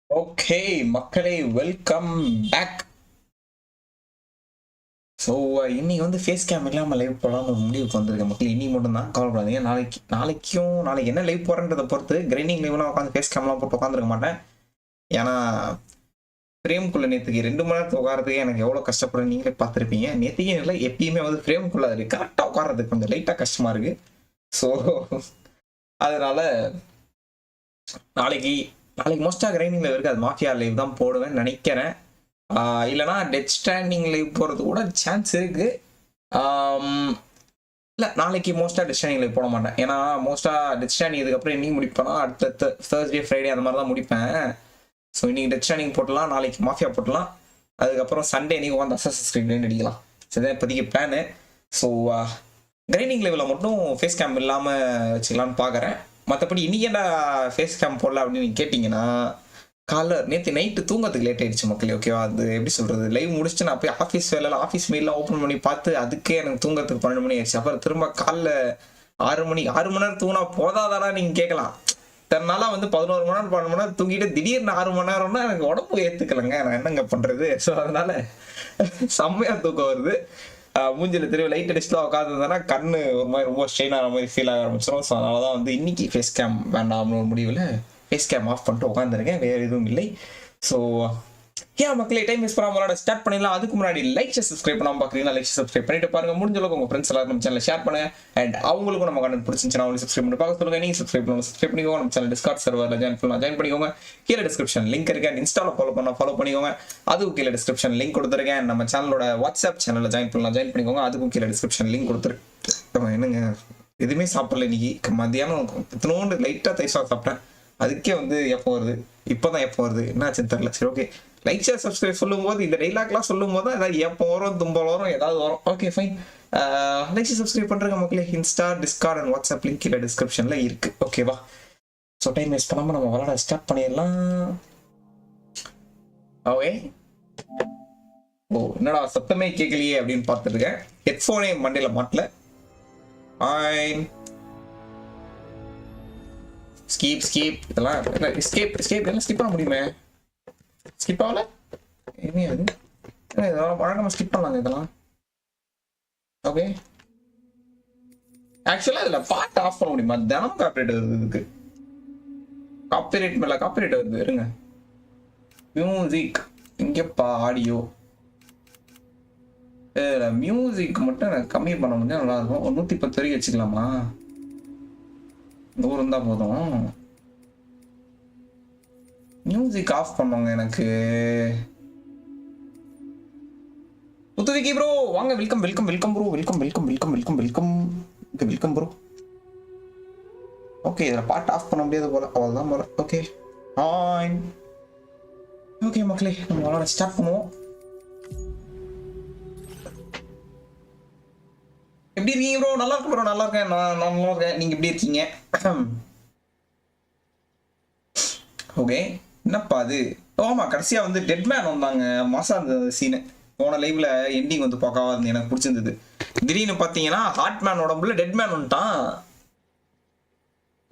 Okay மக்களே, welcome back. So இன்னைக்கு வந்து ஃபேஸ் கேம் இல்லாமல் லைவ் போடலாம்னு ஒரு முடிவுக்கு வந்திருக்கேன் மக்கள். இன்னைக்கு மட்டும் தான் கவலைப்படாதீங்க. நாளைக்கு என்ன லைவ் போகிறேன்றதை பொறுத்து கிரைண்டிங் லைவ்லாம் உட்காந்து ஃபேஸ் கேம்லாம் போட்டு உட்காந்துருக்க மாட்டேன். ஏன்னா ஃப்ரேம்குள்ளே நேற்றுக்கு 2 மணி நேரத்துக்கு உட்காரதுக்கு எனக்கு எவ்வளோ கஷ்டப்படுறேன் நீங்களே பார்த்துருப்பீங்க. நேற்றுக்கே இல்லை, எப்பயுமே வந்து ஃப்ரேம்குள்ளே அது கரெக்டாக உட்காரதுக்கு கொஞ்சம் லைட்டாக கஷ்டமாக இருக்குது. ஸோ அதனால் நாளைக்கு மோஸ்ட்டாக கிரைண்டிங் லைவ் இருக்குது, அது மாஃபியா லைவ் தான் போடுவேன்னு நினைக்கிறேன். இல்லைனா டெத் ஸ்டாண்டிங் லைவ் போகிறது கூட சான்ஸ் இருக்குது. இல்லை, நாளைக்கு மோஸ்ட்டாக டெத் ஸ்டாண்டிங் லைவ் போட மாட்டேன். ஏன்னா மோஸ்ட்டாக டெத் ஸ்டாண்டிங் இதுக்கப்புறம் இன்னைக்கு முடிப்பேன்னா அடுத்த Thursday Friday அந்த மாதிரி தான் முடிப்பேன். ஸோ இன்னைக்கு டெத் ஸ்டாண்டிங் போட்டலாம், நாளைக்கு மாஃபியா போட்டலாம், அதுக்கப்புறம் சண்டே இன்னைக்கு வந்து அசஸின்ஸ் கிரீட் அடிக்கலாம். சரிதான் இப்போதைக்கு பிளானு. ஸோ கிரைண்டிங் லெவலில் மட்டும் ஃபேஸ் கேம் இல்லாமல் வச்சுக்கலான்னு பார்க்குறேன். மற்றபடி இன்னைக்கு என்ன ஃபேஸ் கேம் போடல அப்படின்னு நீங்கள் கேட்டிங்கன்னா, நேற்று நைட்டு தூங்கத்துக்கு லேட் ஆயிடுச்சு மக்களே. ஓகேவா, அது எப்படி சொல்கிறது, லைவ் முடிச்சுட்டு நான் போய் ஆஃபீஸ் மெயிலாம் ஓப்பன் பண்ணி பார்த்து அதுக்கே எனக்கு தூங்கத்துக்கு 12 மணி ஆயிடுச்சு. அப்புறம் திரும்ப காலைல 6 மணி நேரம் தூங்கினா போதாதானா நீங்கள் கேட்கலாம். தன்னால வந்து 11 மணி நேரம் 12 மணி நேரம் தூங்கிட்டு திடீர்னு 6 மணி நேரம்னா எனக்கு உடம்பு ஏற்றுக்கலைங்க, நான் என்னங்க பண்ணுறது. ஸோ அதனால செம்மையாக தூக்கம் வருது. மூஞ்சில் திரும்ப லைட் அடிச்சுலாம் உட்காந்துருந்தேன்னா கண்ணு ஒரு மாதிரி ரொம்ப ஸ்ட்ரெயின் ஆகிற மாதிரி ஃபீல் ஆக ஆரம்பிச்சிடும். ஸோ அதனால தான் வந்து இன்னைக்கு ஃபேஸ் கேம் வேண்டாம்னு ஒரு முடிவில் ஃபேஸ் கேம் ஆஃப் பண்ணிட்டு உட்காந்துருக்கேன், வேறு எதுவும் இல்லை. ஸோ ஏன் மக்களே, டைம் வேஸ்ட் பண்ணாம ஸ்டார்ட் பண்ணிடலாம். அதுக்கு முன்னாடி லைக் சப்ஸ்கிரைப் பண்ணாமல் பார்க்குறீங்கன்னா லைக் சப்ஸ்கிரைப் பண்ணிட்டு பாருங்க. முடிஞ்ச அளவுக்கு உங்கள் ஃப்ரெண்ட்ஸ் எல்லாரும் நம்ம சேனல் ஷேர் பண்ணுங்க. அண்ட் அவங்களுக்கும் நம்ம கண்டென்ட் பிடிச்சிருந்துச்சுன்னா அவங்க சப்ஸ்கிரைப் பண்ணி பார்க்க சொல்லுங்க. நீங்கள் சப்ஸ்கிரைப் பண்ணிக்கோங்க. நம்ம சேனல் டிஸ்கார்ட் சர்வரில் ஜாயின் பண்ணிக்கோங்க. கீழே டிஸ்கிரிப்ஷன் லிங்க் இருக்கு. அண்ட் இன்ஸ்டாவில் ஃபாலோ பண்ணிக்கோங்க. அதுக்கும் கீழே டிஸ்கிரிப்ஷன் லிங்க் கொடுத்துருக்கேன். நம்ம சேனலோட வாட்ஸ்அப் சேனலில் ஜாயின் பண்ணிக்கோங்க. அதுக்கும் கீழே டிஸ்கிரிப்ஷன் லிங்க் கொடுத்துருக்கேன். என்னங்க எதுவுமே சாப்பிடல இன்னைக்கு மத்தியானம் இத்தனோண்டு லைட்டாக தைசா சாப்பிட்டேன். அதுக்கே வந்து எப்போ வருது, இப்போதான் எப்போ வருது, என்னாச்சுன்னு தெரியல. சரி, ஓகே, லைக் ஷேர் சப்ஸ்கிரைப் சொல்லும் போது இந்த டைலாக்லாம் சொல்லும் போது தான் ஏதாவது எப்போ வரும், தும்பல் வரும், ஏதாவது வரும். Okay fine, like share subscribe பண்ணுறங்க மக்களே. Insta, Discord and WhatsApp link கீழே டிஸ்கிரிப்ஷனில் இருக்குது. ஓகேவா, ஸோ டைம் வேஸ்ட் பண்ணாமல் நம்ம விளாட ஸ்டார்ட் பண்ணிடலாம். ஓகே, ஓ என்னடா சத்தமே கேட்கலையே அப்படின்னு பார்த்துருக்கேன். ஹெட்ஃபோனே மண்டையில் மாட்டல. ஃபைன், ஸ்கிப் இதெல்லாம் எஸ்கேப் எல்லாம் ஸ்கிப் பண்ண முடியுமே. ஸ்கிப் ஆகல இனி அது இதெல்லாம் வழக்கமாக ஸ்கிப் பண்ணலாங்க இதெல்லாம். ஓகே, ஆக்சுவலாக இதில் பாட்டு ஆஃப் பண்ண முடியுமா? தினமும் காப்பிரைட் வருது, இதுக்கு காப்பிரைட் மேலே காப்பிரைட் வருது. இருங்க, மியூசிக் இங்கேப்பா, ஆடியோ மியூசிக் மட்டும் எனக்கு கம்மி பண்ண முடிஞ்சா நல்லா இருக்கும். ஒரு 110 வரைக்கும் வச்சுக்கலாமா? தூரம் தான் போதும். மியூசிக் ஆஃப் பண்ணுவாங்க எனக்கு. புத்துவிக்கி ப்ரோ வாங்க, welcome bro, welcome bro. Okay, இதில் பாட்டு ஆஃப் பண்ண முடியாது போல, அவ்வளோதான் போல. ஓகே ஓகே மக்களே, நம்ம விளாட ஸ்டார்ட் பண்ணுவோம். எப்படி இருக்கீங்க ப்ரோ? நல்லா இருக்கு ப்ரோ, நல்லா இருக்கேன். நான் நல்லா இருக்கேன். நீங்கள் எப்படி இருக்கீங்க? ஓகே, என்னப்பா அது? ஆமா, கடைசியாக வந்து டெட்மேன் வந்தாங்க. மாசா இருந்தது சீனு. போன லைவ்ல எண்டிங் வந்து பார்க்கவா இருந்து எனக்கு பிடிச்சிருந்தது. திடீர்னு பார்த்தீங்கன்னா ஹார்ட்மேன் உடம்புல டெட்மேன் வந்துட்டான்.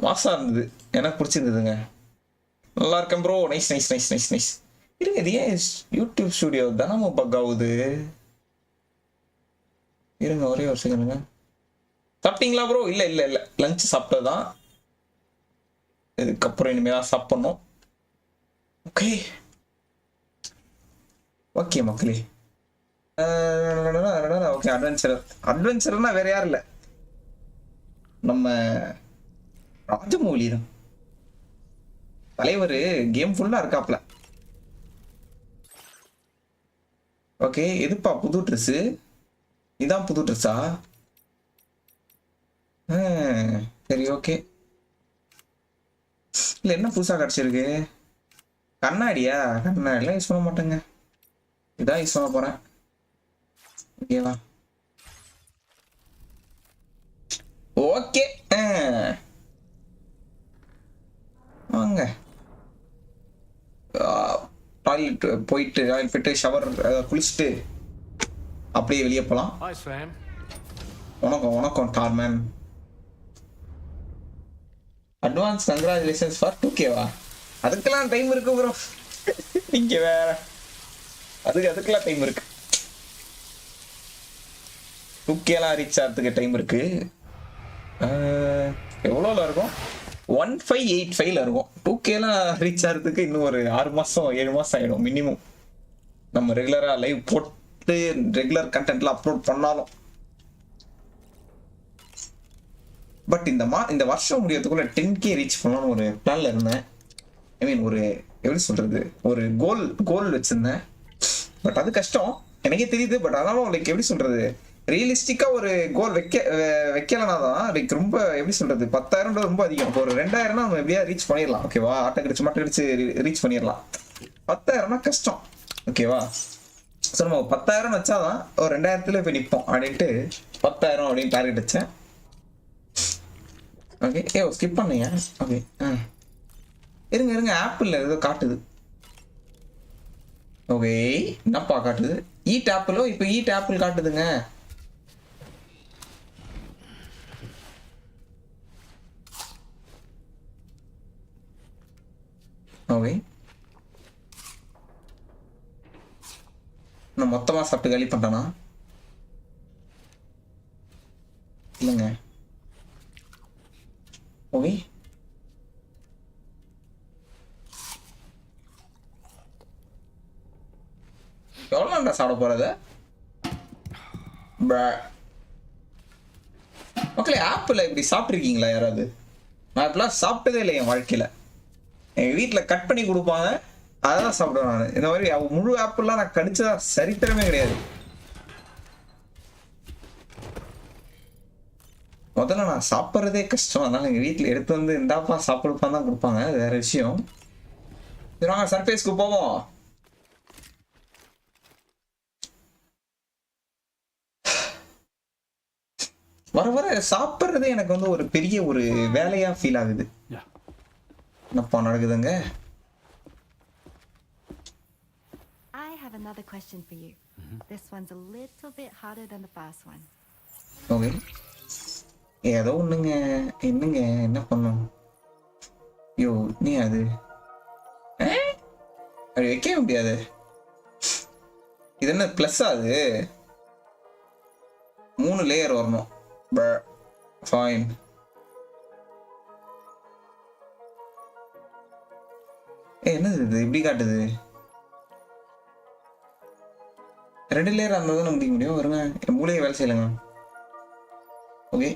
மாசா இருந்தது, எனக்கு பிடிச்சிருந்ததுங்க. நல்லா இருக்கேன் ப்ரோ. நைஸ். இருங்க, இது ஏன் யூடியூப் ஸ்டுடியோ தினமும் பக் ஆகுது? இருங்க ஒரே ஒரு செகண்டுங்க. சாப்பிட்டீங்களா ப்ரோ? இல்லை, லஞ்ச் சாப்பிட்டதுதான். இதுக்கப்புறம் இனிமேல் சாப்பிடணும். ஓகே மக்களே, ஓகே, அட்வென்ச்சர்னா வேற யாரும் இல்லை, நம்ம ராஜமௌலி தான். தலைவர் கேம் ஃபுல்லா இருக்காப்ல. ஓகே, எதுப்பா புது ட்ரெஸ்ஸு? இதான் புது ட்ரெஸ்ஸா? சரி, ஓகே. இல்லை, என்ன புதுசாக கிடச்சிருக்கு? கண்ணாடியா? கண்ணாடிலாம் யூஸ் பண்ண மாட்டேங்க, இதான் யூஸ் பண்ண போகிறேன். ஓகேவா, ஓகே வாங்க. டாய்லெட் போயிட்டு ஷவர் குளிச்சுட்டு அப்படியே வெளியே போகலாம். வணக்கம் டார்மேன். Advance congratulations for 2K. அதுக்கெல்லாம் டைம் இருக்கு ப்ரோ. நீங்க வேற அதுக்கெல்லாம் டைம் இருக்கு. 2Kலாம் ரீச் ஆகிறதுக்கு டைம் இருக்கு. எவ்வளோல இருக்கும்? 1585ல இருக்கும். 2Kலாம் ரீச் ஆகிறதுக்கு இன்னும் ஒரு 6 மாசம் 7 மாசம் ஆயிடும் மினிமம். நம்ம ரெகுலரா லைவ் போட்டு ரெகுலர் கண்டென்ட்ல அப்லோட் பண்ணாலும். பட் இந்த வருஷம் முடியறதுக்குள்ள 10K ரீச் பண்ணலாம்னு ஒரு பிளான்ல இருந்தேன். ஐ மீன் ஒரு எப்படி சொல்றது, ஒரு கோல் வச்சிருந்தேன். பட் அது கஷ்டம் எனக்கே தெரியுது. பட் ஆனாலும் லைக் எப்படி சொல்றது, ரியலிஸ்டிக்கா ஒரு கோல் வைக்கலனா தான் லைக் ரொம்ப எப்படி சொல்றது, 10,000 ரொம்ப அதிகம். இப்போ ஒரு 2,000 நம்ம எப்படியா ரீச் பண்ணிடலாம். ஓகேவா, ஆட்டை கடிச்சு மட்டை கடிச்சு ரீச் பண்ணிடலாம். 10,000 கஷ்டம். ஓகேவா, ஸோ நம்ம 10,000 வச்சாதான் ஒரு 2,000த்துல போய் நிற்போம் அப்படின்ட்டு 10,000 அப்படின்னு டார்கெட் வச்சேன். ஓகே, ஸ்கிப் பண்ணீங்க. ஓகே, இருங்க ஆப்பிள் ஏதோ காட்டுது. ஓகே, என்னப்பா காட்டுது? ஈட் ஆப்பிளோ? இப்போ ஈட் ஆப்பிள் காட்டுதுங்க. ஓகே, நான் மொத்தமா சாப்பிட்டு காலி பண்ணிட்டேனா? இல்லைங்க. ஓகே, எவ்வளோ சாப்பிட போறது? மக்களே, ஆப்பிள் இப்படி சாப்பிட்ருக்கீங்களா யாராவது? நான் இப்பெல்லாம் சாப்பிட்டதே இல்லை என் வாழ்க்கையில. எங்கள் வீட்டில் கட் பண்ணி கொடுப்பாங்க, அதான் சாப்பிடுவேன் நான். இந்த மாதிரி முழு ஆப்பிள்லாம் நான் கடிச்சதா சரித்திரமே கிடையாது. முதல்ல நான் சாப்பிட்றதே கஷ்டம். அதனால எங்கள் வீட்டில் எடுத்து வந்து இந்தாப்பா சாப்பிடுப்பான் தான் கொடுப்பாங்க, அது வேற விஷயம். வாங்க சர்ஃபேஸ்க்கு போவோம். வர வர சாப்பிட்றதே எனக்கு வந்து ஒரு பெரிய ஒரு வேலையா ஃபீல் ஆகுது. என்னப்பா நடக்குதுங்க? I have another question for you. This one's a little bit harder than the first one. Okay, ஏதோ ஒண்ணுங்க. என்னங்க என்ன பண்ணும்? ஐயோ, நீ அது அப்படி வைக்க முடியாது. இது என்ன பிளஸ்? அது 3 லேயர் வரணும். ஃபைன். என்னது இது இப்படி காட்டுது? 2 லேயர் இருந்தால் தான் முடிக்க முடியும். வருங்க, என் மூளையை வேலை செய்யலைங்க. ஓகே,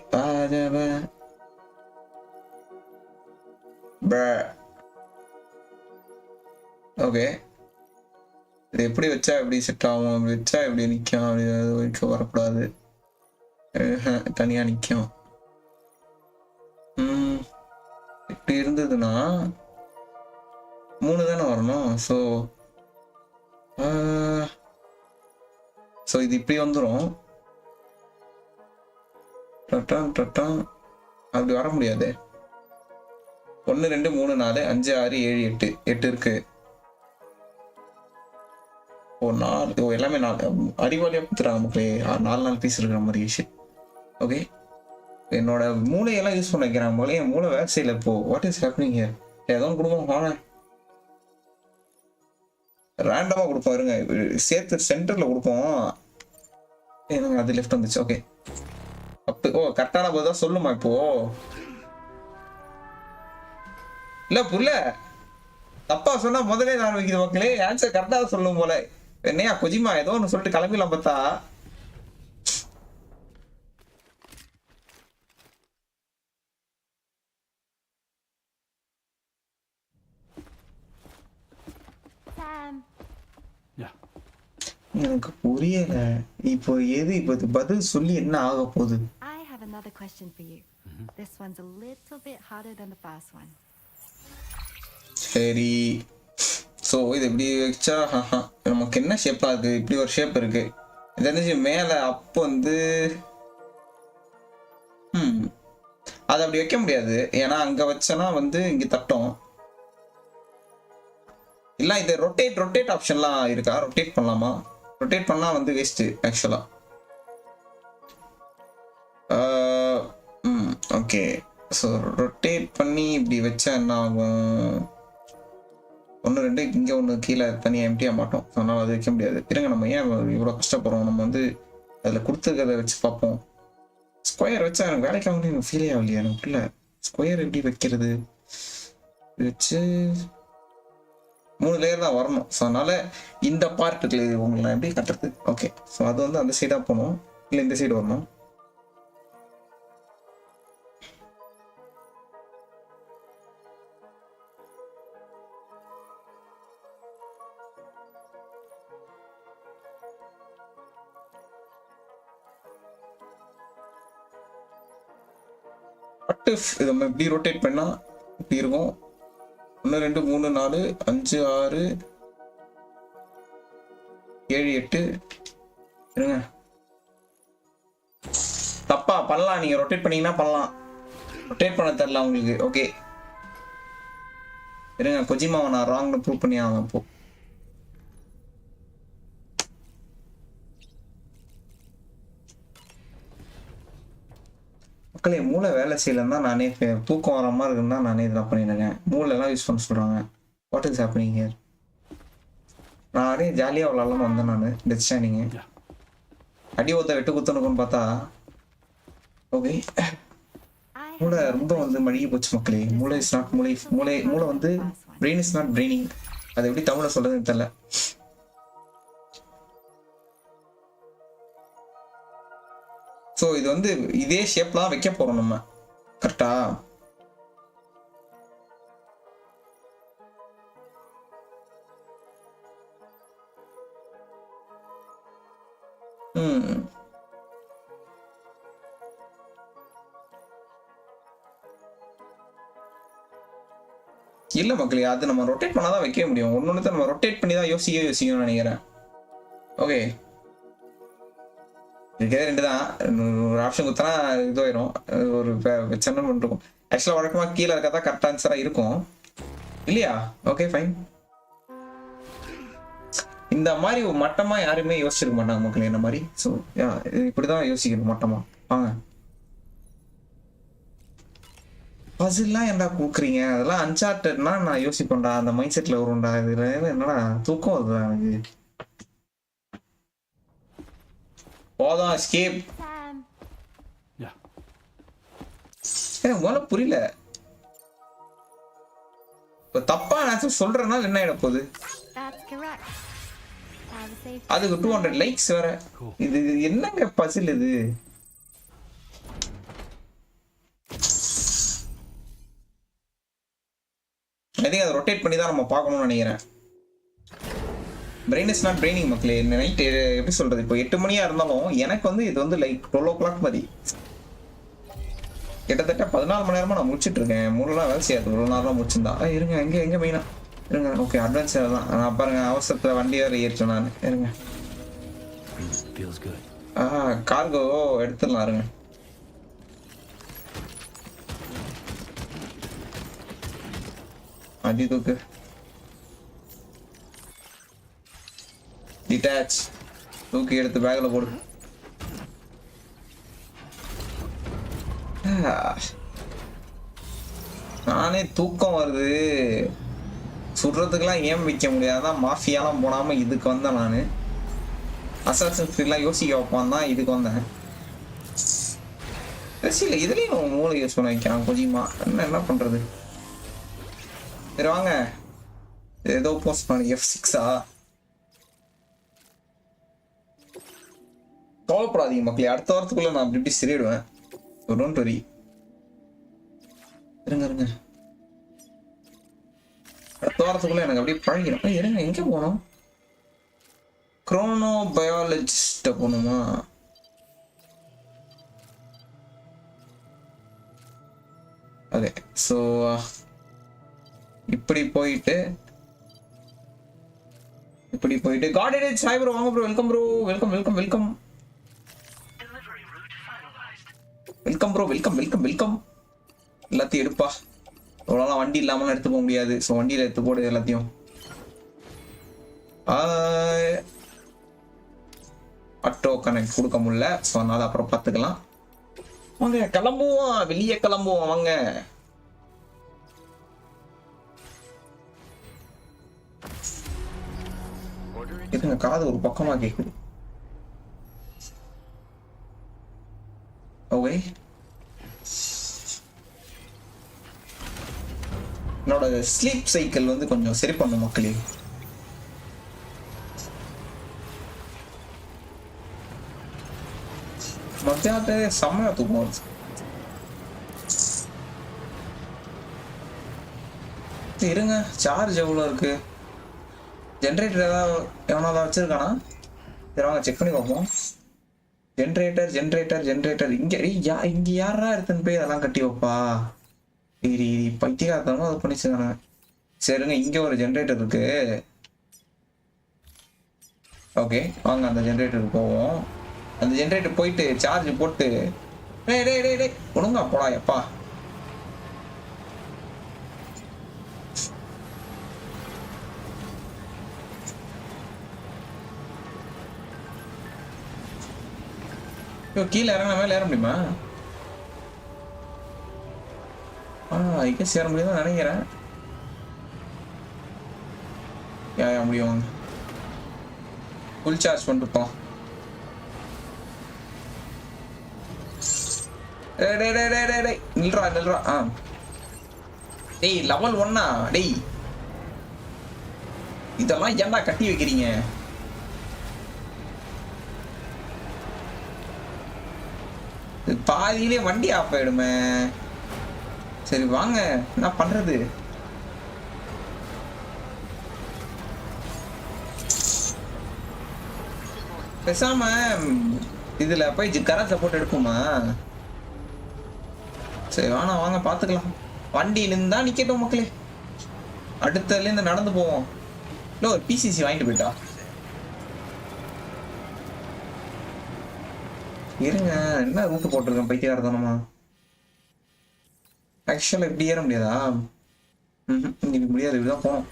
ஓகே, இது எப்படி வச்சா எப்படி செட் ஆகும்? அப்படி வச்சா எப்படி நிற்கும்? அப்படி வைக்க வரக்கூடாது, தனியா நிற்கும். இப்படி இருந்ததுன்னா 3 தானே வரணும். ஸோ இது இப்படி வந்துடும். அப்படி வர முடியாது. 1 2 3 4 5 6 7 8 இருக்கு. ஓ 4. எல்லாமே 4 அறிவாளியா கொடுத்துறாங்க மக்களே. 4 பீஸ் இருக்கிற மாதிரி விஷயம். ஓகே, என்னோட மூளையெல்லாம் யூஸ் பண்ண வைக்கிறாங்க போல. என் மூளை வேலை செய்யல இப்போ. What is happening here? ஏதோ கொடுப்போம், வாங்க ரேண்டமா கொடுப்போம். இருங்க, சேர்த்து சென்டர்ல கொடுப்போம். அது லெஃப்ட் வந்துச்சு. ஓகே, அப்போ கரெக்டான போது தான் சொல்லுமா இப்போ? இல்ல புள்ள, தப்பா சொன்னா முதலே ஆரம்பிக்குது மக்களே. ஆன்சர் கரெக்டா சொல்லும் போல. என்னையா கொஜிமா ஏதோ ஒன்று சொல்லிட்டு கிளம்பிடலாம் பார்த்தா. எனக்கு புரியல இப்போ எது இப்போ பதில் சொல்லி என்ன ஆக போகுது? I have another question for you. This one's a little bit harder than the first one. சரி, ஸோ இது இப்படி வச்சா நமக்கு என்ன ஷேப்பா இருக்கு? இப்படி ஒரு ஷேப் இருக்கு. தெரிஞ்சு மேலே அப்போ வந்து அதை அப்படி வைக்க முடியாது. ஏன்னா அங்கே வச்சனா வந்து இங்கே தட்டும். இல்லை, இது ரொட்டேட் ஆப்ஷன்லாம் இருக்கா? ரொட்டேட் பண்ணலாமா? ரொட்டேட் பண்ணா வந்து வேஸ்ட் ஆக்சுவலா. ஓகே, ஸோ ரொட்டேட் பண்ணி இப்படி வச்சா என்ன ஆகும்? ஒன்று ரெண்டு இங்கே ஒன்று கீழே தனியாக எம்டியாக மாட்டோம். ஸோ அதனால் அது வைக்க முடியாது. இருங்க, நம்ம ஏன் இவ்வளோ கஷ்டப்படுறோம்? நம்ம வந்து அதில் கொடுத்துருக்கிறத வச்சு பார்ப்போம். ஸ்கொயர் வச்சா எனக்கு வேலைக்கு ஆகணும், எனக்கு ஃபீலே ஆகலையா எனக்குள்ள. ஸ்கொயர் எப்படி வைக்கிறது? வச்சு 3 லேயர் தான் வரணும். ஸோ அதனால் இந்த பார்ட்டுக்கு உங்களை நான் எப்படி கட்டுறது? ஓகே, ஸோ அது வந்து அந்த சைடாக போகணும், இல்லை இந்த சைடு வரணும். இதை நம்ம இப்படி ரொட்டேட் பண்ணா இப்படி இருக்கும். 1 2 3 4 5 6 7 8 இருங்க. தப்பா பண்ணலாம், நீங்க ரொட்டேட் பண்ணீங்கன்னா பண்ணலாம். ரொட்டேட் பண்ண தெரியல உங்களுக்கு. ஓகே இருங்க, கொஜிமாவை நான் ராங்னு ப்ரூவ் பண்ணி ஆகும். இப்போ மக்களே, மூளை வேலை செய்யலன்னா நானே தூக்கம் வர மாதிரி இருக்குன்னா நானே இதெல்லாம் பண்ணிடுறேன். மூளைலாம் யூஸ் பண்ண சொல்றாங்க. What is happening here? நான் அப்படியே ஜாலியாக விளாட்லாம் வந்தேன் நான். டெத் ஸ்டாண்டிங் அடி ஒருத்த வெட்டு குத்துனுக்குன்னு பார்த்தா ஓகே மூளை ரொம்ப வந்து மழுகி போச்சு மக்களே. மூளை இஸ் நாட் மூளை மூளை மூளை வந்து பிரெயின் இஸ் நாட் பிரெயினிங். அது எப்படி தமிழில் சொல்றதுன்னு தெரியல. ஸோ இது வந்து இதே ஷேப்லாம் வைக்க போறோம் நம்ம, கரெக்டா? இல்ல மக்களே, அது நம்ம ரொட்டேட் பண்ணாதான் வைக்க முடியும். ஒன்னொன்னு நம்ம ரொட்டேட் பண்ணி தான் யோசிக்கணும்னு நினைக்கிறேன். ஓகே, இதுக்கே 2 தான். ஒரு ஆப்ஷன் குத்தனா இதுவாயிரும். ஒரு வச்சனம் பண்ணிருக்கும். ஆக்சுவலா வழக்கமா கீழே இருக்கதான் கரெக்ட் ஆன்சரா இருக்கும் இல்லையா? Okay fine. இந்த மாதிரி மட்டமா யாருமே யோசிச்சிருக்க மாட்டாங்க மக்களே என்ன மாதிரி. ஸோ இப்படிதான் யோசிக்கணும் மட்டமா. வாங்க, பசில்லாம் என்ன கொடுக்குறீங்க? அதெல்லாம் அன்சார்ட்டட்னா நான் யோசிப்பேன்டா, அந்த மைண்ட் செட்ல வரும்டா. இதுல என்னடா தூக்கம் வருது எனக்கு. போதும் எஸ்கேப். முதல்ல புரியல. தப்பா நான் சொல்றேன்னா என்ன ஆயிட போகுது? அதுக்கு 200 லைக்ஸ் வேற. இது என்னங்க பசில் இது? அதை ரொட்டேட் பண்ணி தான் நம்ம பார்க்கணும்னு நினைக்கிறேன். பிரெயின் இஸ் நாட் பிரெயினிங் மக்களே. நைட் எப்படி சொல்றது, இப்போ 8 மணியா இருந்தாலும் எனக்கு வந்து இது வந்து லைக் 12 o'clock மாதிரி. கிட்டத்தட்ட 14 மணி நேரமா நான் முடிச்சுட்டு இருக்கேன். 3 நாள் வேலை செய்யாது, 1 நாள் தான் முடிச்சிருந்தா. இருங்க, எங்க மெயினா இருங்க. ஓகே, அட்வான்ஸ் தான். நான் பாருங்க அவசரத்துல வண்டி வேற ஏற்றேன் நான். இருங்க, கார்கோ எடுத்துடலாம். இருங்க, அதி தூக்கு. டிட்டாச் தூக்கி எடுத்து பேக்ல போடு. நானே தூக்கம் வருது. சுடுறதுக்கெல்லாம் ஏன் வைக்க முடியாதான். மாஃபியாலாம் போனாம இதுக்கு வந்தேன் நானு. அசாசின் கிரீட்லாம் யோசிக்க வைப்பான் தான் இதுக்கு வந்தேன். இல்ல இதுலயும் மூளை யூஸ் பண்ண வைக்கிறான் கொஜிமா. என்ன பண்றது? சரி வாங்க, ஏதோ போஸ்ட் பண்ண F6 கவலைப்படாதீங்க மக்களே, அடுத்த வாரத்துக்குள்ள நான் அப்படி சரிடுவேன். Don't worry. இருங்க, அடுத்த வாரத்துக்குள்ள எனக்கு அப்படியே பழகிடும். இருங்க, எங்க போனோம்? குரோனோ பயாலஜிஸ்ட போகணுமா? ஓகே, ஸோ இப்படி போயிட்டு காட் இட் ஹாய் ப்ரோ, வாங்க bro, welcome bro, welcome bro, welcome. எல்லாத்தையும் எடுப்பா. அவ்வளோலாம் வண்டி இல்லாமலாம் எடுத்து போக முடியாது. ஸோ வண்டியில் எடுத்து போடு எல்லாத்தையும். ஆட்டோ கனெக்ட் கொடுக்க முடியல. ஸோ அதனால அப்புறம் பார்த்துக்கலாம். வாங்க கிளம்புவோம், வெளியே கிளம்புவோம் வாங்க. இதுங்க காது ஒரு பக்கமா கேக்குது. ஓகே, என்னோட ஸ்லீப் சைக்கிள் வந்து கொஞ்சம் சரி பண்ணும் மக்களே. மத்தியானத்தை செம்மையா தூக்கம் வருது. இருங்க, சார்ஜ் எவ்வளோ இருக்கு? ஜென்ரேட்டர் ஏதாவது எவனாவது வச்சிருக்கானா? சரி வாங்க செக் பண்ணி பார்ப்போம். ஜென்ரேட்டர் இங்க யாரா எடுத்துன்னு போய் அதெல்லாம் கட்டி வைப்பா? பைத்தியகாரத்தனமா அதை பண்ணிச்சுதானே. சரிங்க, இங்க ஒரு ஜென்ரேட்டர் இருக்கு. ஓகே வாங்க அந்த ஜென்ரேட்டருக்கு போவோம். அந்த ஜென்ரேட்டர் போயிட்டு சார்ஜ் போட்டு டேய் ஒழுங்கா போடா எப்பா. கீழே இறங்க மேல ஏற முடியுமா? இங்க சேர முடியும் நினைக்கிறேன். முடியும். ஃபுல் சார்ஜ் பண்ணிருப்போம். நில்றா. டேய் லெவல் 1 டேய், இதெல்லாம் ஏன்டா கட்டி வைக்கிறீங்க? பாதியிலே வண்டி ஆஃப் ஆயிடுமே. சரி வாங்க, என்ன பண்றது? பேசாம இதுல போய் கராஜ்ல போட்டு எடுப்போமா? சரி வாங்க பாத்துக்கலாம். வண்டி நின்றா நிக்கட்டும் மக்களே, அடுத்ததுல இருந்து நடந்து போவோம். இல்ல ஒரு பிசிசி வாங்கிட்டு போயிட்டா. இருங்க, என்ன ரூட் போட்டிருக்கேன் பைத்தியாரத்தனமா. ஆக்சுவலா இப்படி ஏற முடியாதா? இன்னைக்கு முடியாது, இப்படிதான் போனோம்.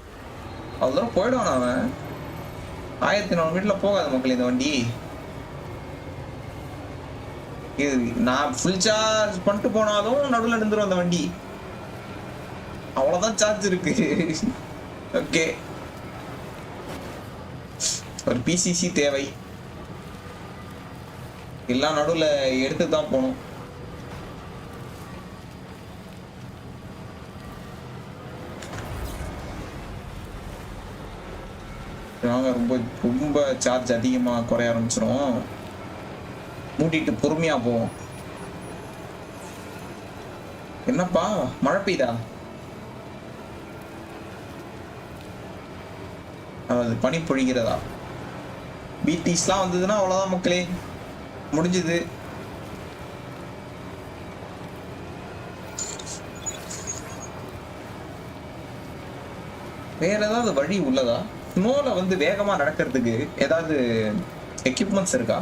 அவ்வளோ போயிடுவான் அவன். 1400 மீட்டர்ல போகாது மக்கள் இந்த வண்டி. இது நான் ஃபுல் சார்ஜ் பண்ணிட்டு போனாலும் நடுவில் இருந்துரும் அந்த வண்டி. அவ்வளவுதான் சார்ஜ் இருக்கு. ஓகே, ஒரு பிசிசி தேவை. எல்லாம் நடுவில் எடுத்து தான் போகணும். ரொம்ப ரொம்ப சார்ஜ் அதிகமா குறைய ஆரம்பிச்சிடும். மூட்டிட்டு பொறுமையா போவோம். என்னப்பா மழை பெய்தா? அது பனி பொழிகிறதா? பிடிஸ்லாம் வந்ததுன்னா அவ்வளவுதான் மக்களே, முடிஞ்சது. வேற ஏதாவது வழி உள்ளதா? ஸ்னோல வந்து வேகமா நடக்கிறதுக்கு ஏதாவது எக்யூப்மெண்ட்ஸ் இருக்கா?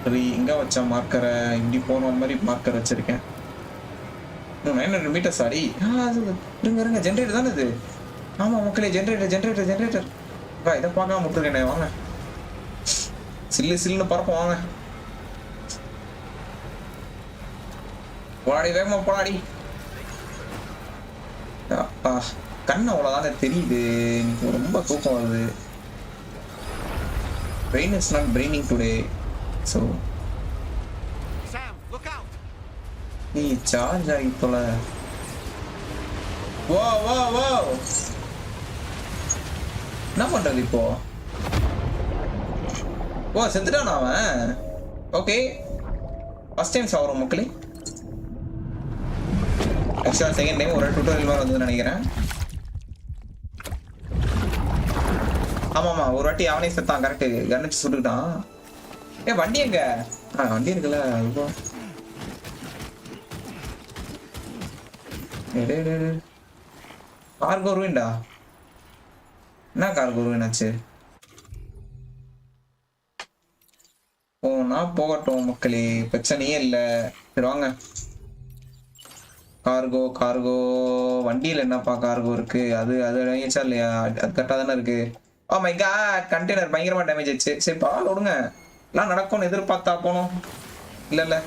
சரி, இங்க வச்ச மார்க்கரை இப்படி போன மாதிரி மார்க்கர் வச்சிருக்கேன். 900 மீட்டர். சாரி, இருங்க ஜென்ரேட்டர் தானே இது? ஆமா மக்களே, ஜென்ரேட்டர். இதை பார்க்காம விட்டுருக்கேன். வாங்க சில்லுன்னு பறப்போம். வாங்க போடாடி, வேகமா போடாடி. கண்ணு அவ்வளவுதானே தெரியுது. எனக்கு ரொம்ப தூக்கம் வருது. brain is not braining today. So Sam, look out. நீ சார்ஜ் ஆகி போல. வா என்ன பண்றது இப்போ? செத்துட்டான் அவன். ஓகே, ஃபர்ஸ்ட் டைம் சாவரும் மக்களே. ஆக்சுவலா செகண்ட் டைம் ஒரு டுட்டோரியல் மாதிரி வந்ததுன்னு நினைக்கிறேன். ஆமாமா, ஒரு வாட்டி அவனே செத்தான். கரெக்ட், கண்ணிச்சு சுட்டுக்கிட்டான். வண்டி எங்க? வண்டி இருக்குல்ல. இப்போ கார்கோ ரூயின்டா. என்ன கார்கோ ரூயின் ஆச்சு? போனா போகட்டும் மக்களே, பிரச்சனையே இல்லை. சரி வாங்க. கார்கோ வண்டியில் என்னப்பா கார்கோ இருக்கு? அது அடையிச்சா இல்லையா? அது கரெக்டாக தானே இருக்கு. ஓ மை காட், கண்டெய்னர் பயங்கரமா டேமேஜ் ஆச்சு. சரி பால் விடுங்க, எல்லாம் நடக்கும்னு எதிர்பார்த்தா போனோம். இல்ல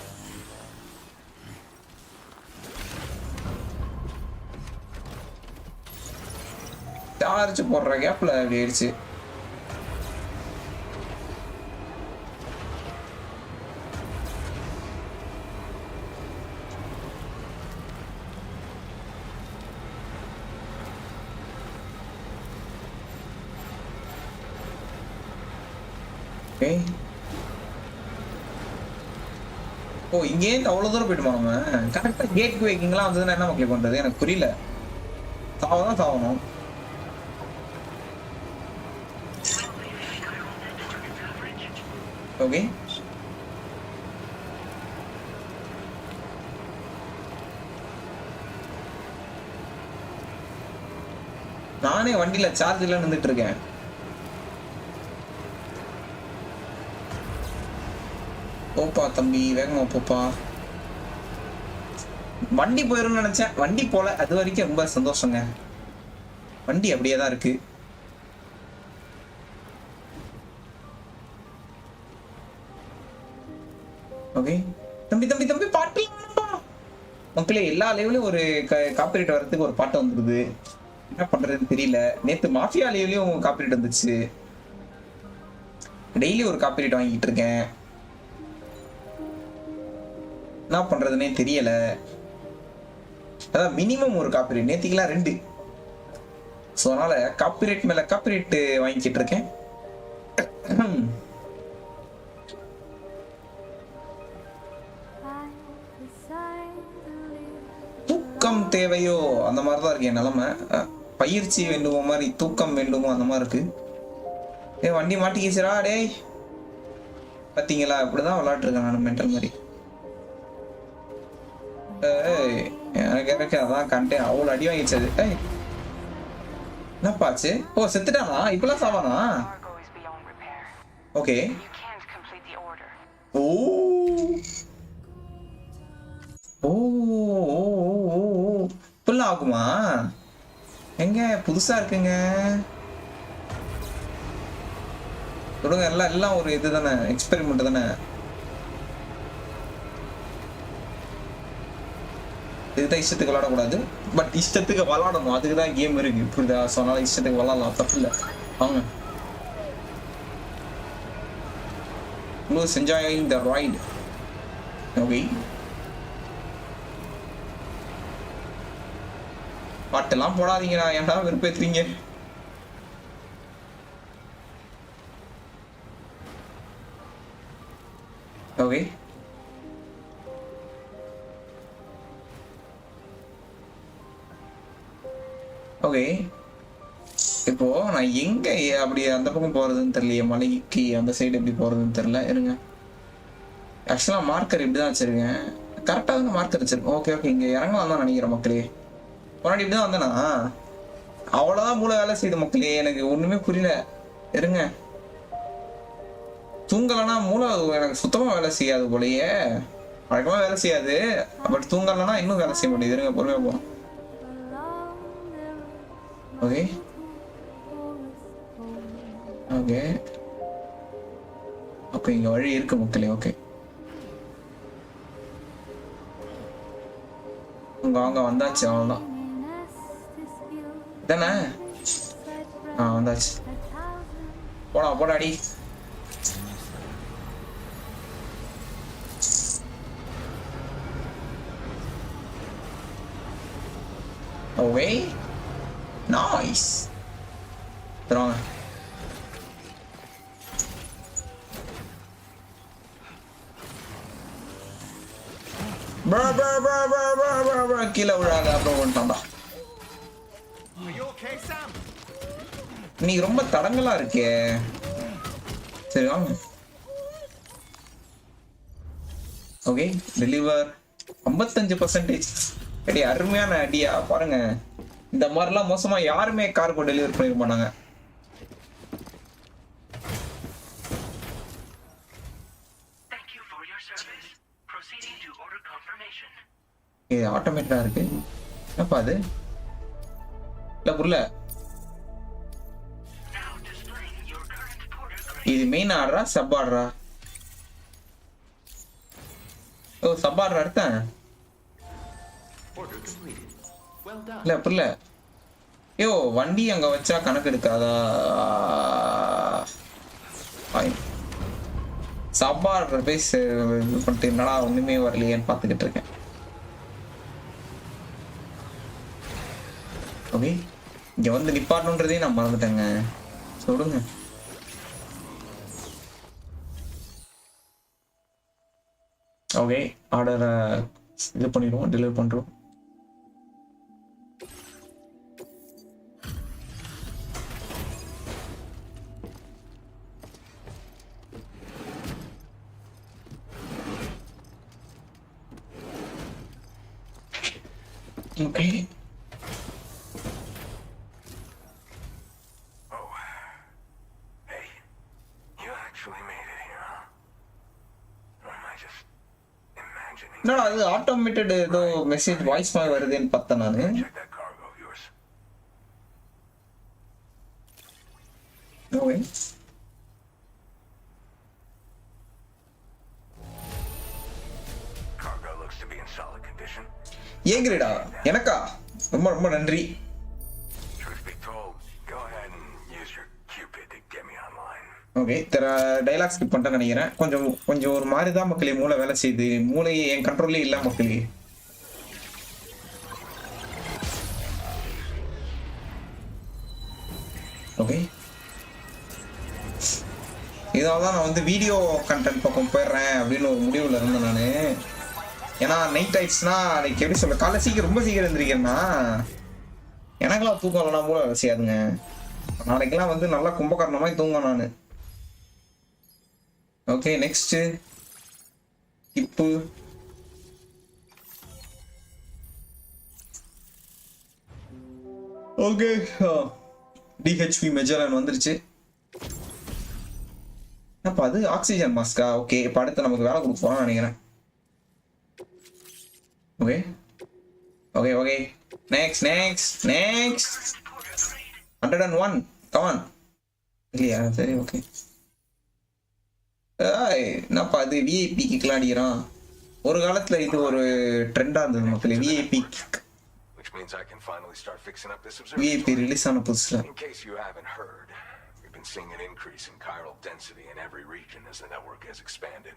சார்ஜ் போடுற கேப்ல அப்படி ஆயிடுச்சு. ஓ இங்கே அவ்வளவு தூரம் போயிடுமா? நம்ம கரெக்டா கேட் வைக்கிங்லாம் வந்ததுன்னா என்ன மக்களே பண்றது? எனக்கு புரியல. சாவதான் சாவணும். ஓகே நானே வண்டியில சார்ஜ் இல்ல நின்றுட்டு இருக்கேன். போப்பா தம்பி, வேகமா போப்பா. வண்டி போயிரும்னு நினைச்சேன், வண்டி போல. அது வரைக்கும் ரொம்ப சந்தோஷங்க. வண்டி அப்படியே தான் இருக்கு. ஓகே தம்பி தம்பி தம்பி, பாட்டு மக்களே. எல்லா லெவலையும் ஒரு காப்பிரைட் வர்றதுக்கு ஒரு பாட்டு வந்துருது. என்ன பண்றதுன்னு தெரியல. நேத்து மாஃபியா லெவலையும் காப்பிரைட் வந்துச்சு. டெய்லி ஒரு காப்பிரைட் வாங்கிட்டு இருக்கேன். என்ன பண்றதுன்னே தெரியல. அதான் மினிமம் ஒரு காப்பிரைட், நேத்திக்கலாம் 2. ஸோ அதனால காப்பிரைட் மேல காப்பிரைட் வாங்கிக்கிட்டு இருக்கேன். தூக்கம் தேவையோ அந்த மாதிரிதான் இருக்கு என் நிலைமை. பயிற்சி வேண்டுமோ மாதிரி, தூக்கம் வேண்டுமோ அந்த மாதிரி இருக்கு. வண்டி மாட்டிக்கிச்சுரா டேய். பாத்தீங்களா, இப்படிதான் விளையாட்டு இருக்கேன் நான் மென்டல் மாதிரி. எனக்கு அதான் கண்டேன். அவ்வளவு அடி வாங்கிச்சது. என்னப்பாச்சு? ஓ செத்துட்டானா? இப்பெல்லாம் சாவானா? ஓகே. ஓ ஓ இப்பெல்லாம் ஆகுமா? எங்க புதுசா இருக்குங்க. சொல்லுங்க. எல்லாம் ஒரு இது தானே, எக்ஸ்பெரிமெண்ட் தானே. இதுதான் இஷ்டத்துக்கு விளையாடக்கூடாது, பட் இஷ்டத்துக்கு விளையாடணும். அதுக்கு தான் கேம் இருக்கு, புரியுதா? ஸோ அதனால இஷ்டத்துக்கு விளையாடலாம், தப்பு இல்லை. வாங்க, என்ஜாயிங் த ரைட். ஓகே, பாட்டெல்லாம் போடாதீங்கடா, ஏன்டா வெறுப்பேத்துறீங்க? Okay, okay. இப்போ நான் எங்க அப்படி அந்த பக்கம் போறதுன்னு தெரியலையே. மலைக்கு அந்த சைடு எப்படி போறதுன்னு தெரியல. இருங்க, ஆக்சுவலா மார்க்கர் இப்படிதான் வச்சிருக்கேன். கரெக்டா தான் மார்க்கர் வச்சிருக்கேன். ஓகே ஓகே, இங்க இறங்கலாம் தான் நினைக்கிறேன் மக்களே. முன்னாடி இப்படிதான் வந்தேனா? அவ்வளவுதான் மூளை வேலை செய்யுது மக்களே. எனக்கு ஒண்ணுமே புரியல. இருங்க, தூங்கலன்னா மூளை எனக்கு சுத்தமா வேலை செய்யாது போலயே. வழக்கமா வேலை செய்யாது, பட் தூங்கலன்னா இன்னும் வேலை செய்ய முடியுது. இருங்க, பொறுமையா போறோம். ஓகே ஓகே ஓகே, இங்க வழி இருக்கு மக்களே. ஓகே, அங்க வந்தாச்சு. அவ்வளவுதான் தானே? வந்தாச்சு. போடா போடாடி. Okay, nice. தரோங்க. கீழே விழாத அப்புறம் வந்துட்டான்டா. நீ ரொம்ப தடங்களா இருக்கே. சரி வாங்க. Okay, deliver 55%. அடி அருமையான அடியா பாருங்க. இந்த மாதிரிலாம் மோசமா யாருமே கார்கோ டெலிவர் பண்ணிருக்க மாட்டாங்க. இது ஆட்டோமேட்டடா இருக்கு. என்னப்பா அது? இல்ல புரியல. இது மெயின் ஆர்டரா சப் ஆர்டரா? ஓ சப்பார் எடுத்தேன். Order completed. Well done. இல்லை அப்படி இல்லை. ஐயோ வண்டி அங்கே வச்சா கணக்கு எடுக்காதா? சப்பார் பேஸ் இது பண்ணிட்டு என்னடா ஒன்றுமே வரலையேன்னு பார்த்துக்கிட்டு இருக்கேன். ஓகே இங்கே வந்து நிப்பாட்டணுன்றதையும் நான் மறந்துட்டேங்க. சொல்லுங்க. ஓகே ஆர்டரை இது பண்ணிடுவோம், டெலிவரி பண்ணுறோம். ஓகே என்னடா அது ஆட்டோமேட்டட் ஏதோ மெசேஜ் வாய்ஸ் மாதிரி வருதுன்னு பார்த்தேன் நான். ஓகே ஏங்கிரிடா எனக்கா? ரொம்ப ரொம்ப நன்றி. ஓகே டைலாக் ஸ்கிப் பண்ணிட்டேன்னு நினைக்கிறேன். கொஞ்சம் ஒரு மாதிரி தான் மக்களே மூளை வேலை செய்யுது. மூளையே என் கண்ட்ரோல்லே இல்லை மக்களே. ஓகே இதனால தான் நான் வந்து வீடியோ கண்டென்ட் பக்கம் போயிடுறேன் அப்படின்னு ஒரு முடிவில் இருந்தேன் நான். ஏன்னா நைட் ஆயிடுச்சுன்னா அதுக்கு எப்படி சொல்ல, காலைல சீக்கிரம் ரொம்ப சீக்கிரம் இருந்திருக்கேன்னா எனக்கெல்லாம் தூக்கம் இல்லைனா மூளை வேலை செய்யாதுங்க. நாளைக்கெல்லாம் வந்து நல்லா கும்பகரண மாதிரி தூங்குவேன் நான். ஓகே நெக்ஸ்ட் இப்போ ஓகே டிஹெச்பி மெஜரன் வந்துருச்சு. அப்போ அது ஆக்சிஜன் மாஸ்கா? ஓகே இப்போ அடுத்து நமக்கு வேலை கொடுக்க போறான்னு நினைக்கிறேன். Okay okay okay next 101 come on இல்லையா? சரி ஓகே. என்னப்பா அது விஐபி கிக்லாம் அடிக்கிறான். ஒரு காலத்துல இது ஒரு ட்ரெண்டா இருந்தது மக்களே, விஐபி கிக். விஐபி ரிலீஸ் ஆன புதுசுல. In case you haven't heard, we've been seeing an increase in chiral density in every region as the network has expanded.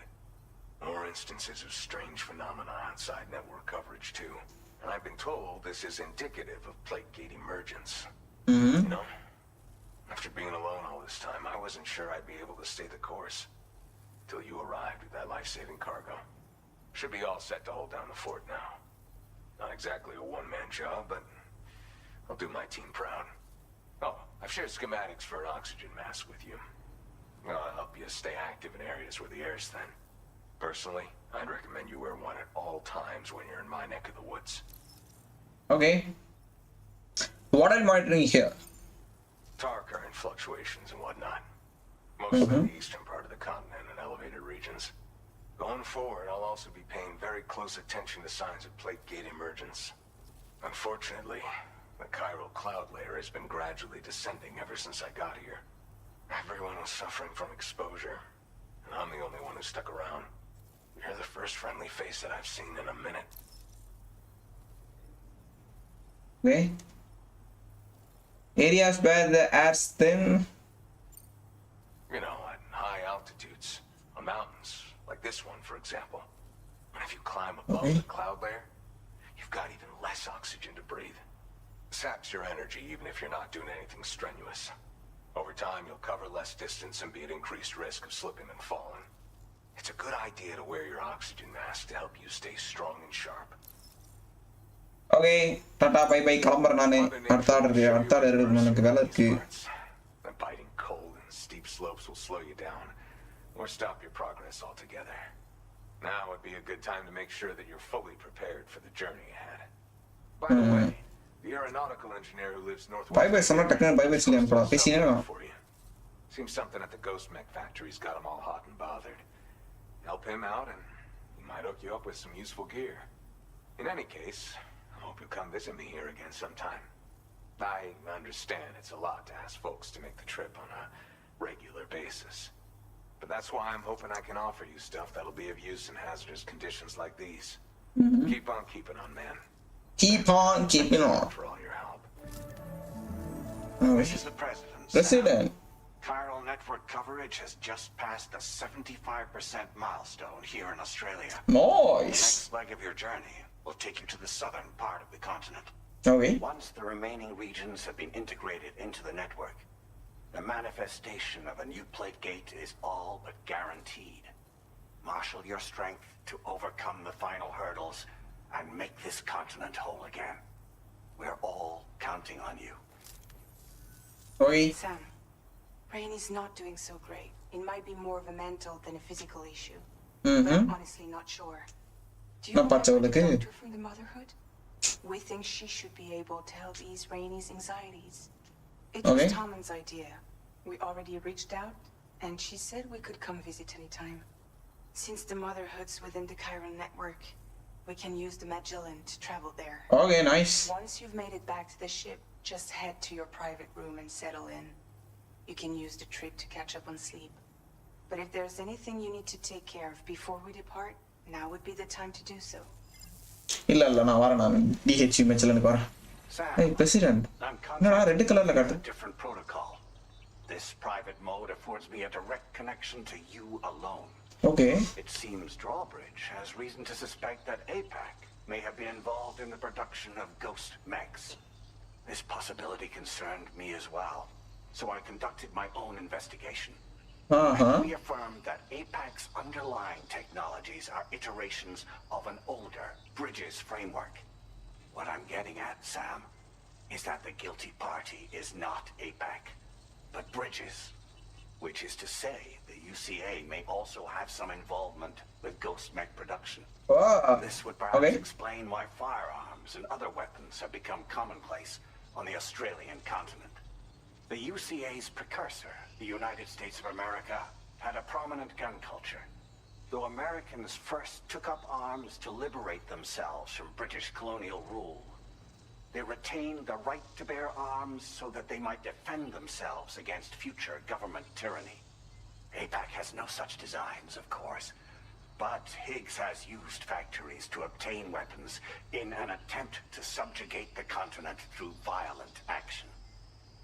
More instances of strange phenomena outside network coverage too. And I've been told this is indicative of plate gate emergence. You know, after being alone all this time, I wasn't sure I'd be able to stay the course. Till you arrived with that life-saving cargo. Should be all set to hold down the fort now. Not exactly a one-man job, but I'll do my team proud. Oh, I've shared schematics for an oxygen mask with you. I'll help you stay active in areas where the air's thin. Personally, I'd recommend you wear one at all times when you're in my neck of the woods. Okay. What are you monitoring here? Tar current fluctuations and whatnot. Mostly in the eastern part of the continent and elevated regions. Going forward, I'll also be paying very close attention to signs of plate gate emergence. Unfortunately, the chiral cloud layer has been gradually descending ever since I got here. Everyone was suffering from exposure, and I'm the only one who stuck around. You're the first friendly face that I've seen in a minute. Okay. Areas where the air's thin. You know, at high altitudes, on mountains, like this one, for example. And if you climb above the cloud layer, you've got even less oxygen to breathe. Saps your energy even if you're not doing anything strenuous. Over time, you'll cover less distance and be at increased risk of slipping and falling. It's a good idea to wear your oxygen mask to help you stay strong and sharp. Okay, tata bye bye கிளம்பறேன் நானு. அடுத்த order இருக்கு எனக்கு வேலை இருக்கு. The biting cold and steep slopes will slow you down or stop your progress altogether. Now would be a good time to make sure that you're fully prepared for the journey ahead. By the way, the aeronautical engineer who lives northwest. Bye bye சொன்னா டக்குனு bye bye சொல்லி அனுப்புடா. பேசினேனா? Seems something at the ghost mech factory's got him all hot and bothered. Help him out and he might hook you up with some useful gear. In any case, I hope you'll come visit me here again sometime. I understand it's a lot to ask folks to make the trip on a regular basis. But that's why I'm hoping I can offer you stuff that'll be of use in hazardous conditions like these. Keep on keeping on, man. Keep on keeping on. For all your help. Okay. This is the president. President. Chiral network coverage has just passed the 75% milestone here in Australia. The Nice. next leg of your journey will take you to the southern part of the continent. Okay. Once the remaining regions have been integrated into the network, the manifestation of a new plate gate is all but guaranteed. Marshal your strength to overcome the final hurdles and make this continent whole again. We're all counting on you. Okay. Sam, Rainy's not doing so great. It might be more of a mental than a physical issue. But Mm-hmm. I'm honestly not sure. Do you No, remember the Pachavalukku. doctor from the Motherhood? We think she should be able to help ease Rainy's anxieties. It Okay. was Tommen's idea. We already reached out, and she said we could come visit anytime. Since the Motherhood's within the Chiron network, we can use the Magellan to travel there. Okay, nice. Once you've made it back to the ship, just head to your private room and settle in. You can use the trip to catch up on sleep. But if there's anything you need to take care of before we depart, now would be the time to do so. இல்ல இல்ல நான் வரேன் நான் DH மெச்சலனுக்கு வரேன். Sam, Hey, President. I'm என்னடா red contacting கலர்ல you with காட்டு. a different protocol. This private mode affords me a direct connection to you alone. Okay. It seems Drawbridge has reason to suspect that APAC may have been involved in the production of ghost mechs. This possibility concerned me as well, so I conducted my own investigation. Uh-huh. We affirmed that APAC's underlying technologies are iterations of an older Bridges framework. What I'm getting at, Sam, is that the guilty party is not APAC, but Bridges. Which is to say, the UCA may also have some involvement with ghost mech production. Oh. This would perhaps Okay. explain why firearms and other weapons have become commonplace on the Australian continent. The UCA's precursor, the United States of America, had a prominent gun culture. Though Americans first took up arms to liberate themselves from British colonial rule, they retained the right to bear arms so that they might defend themselves against future government tyranny. APAC has no such designs, of course, but Higgs has used factories to obtain weapons in an attempt to subjugate the continent through violent action.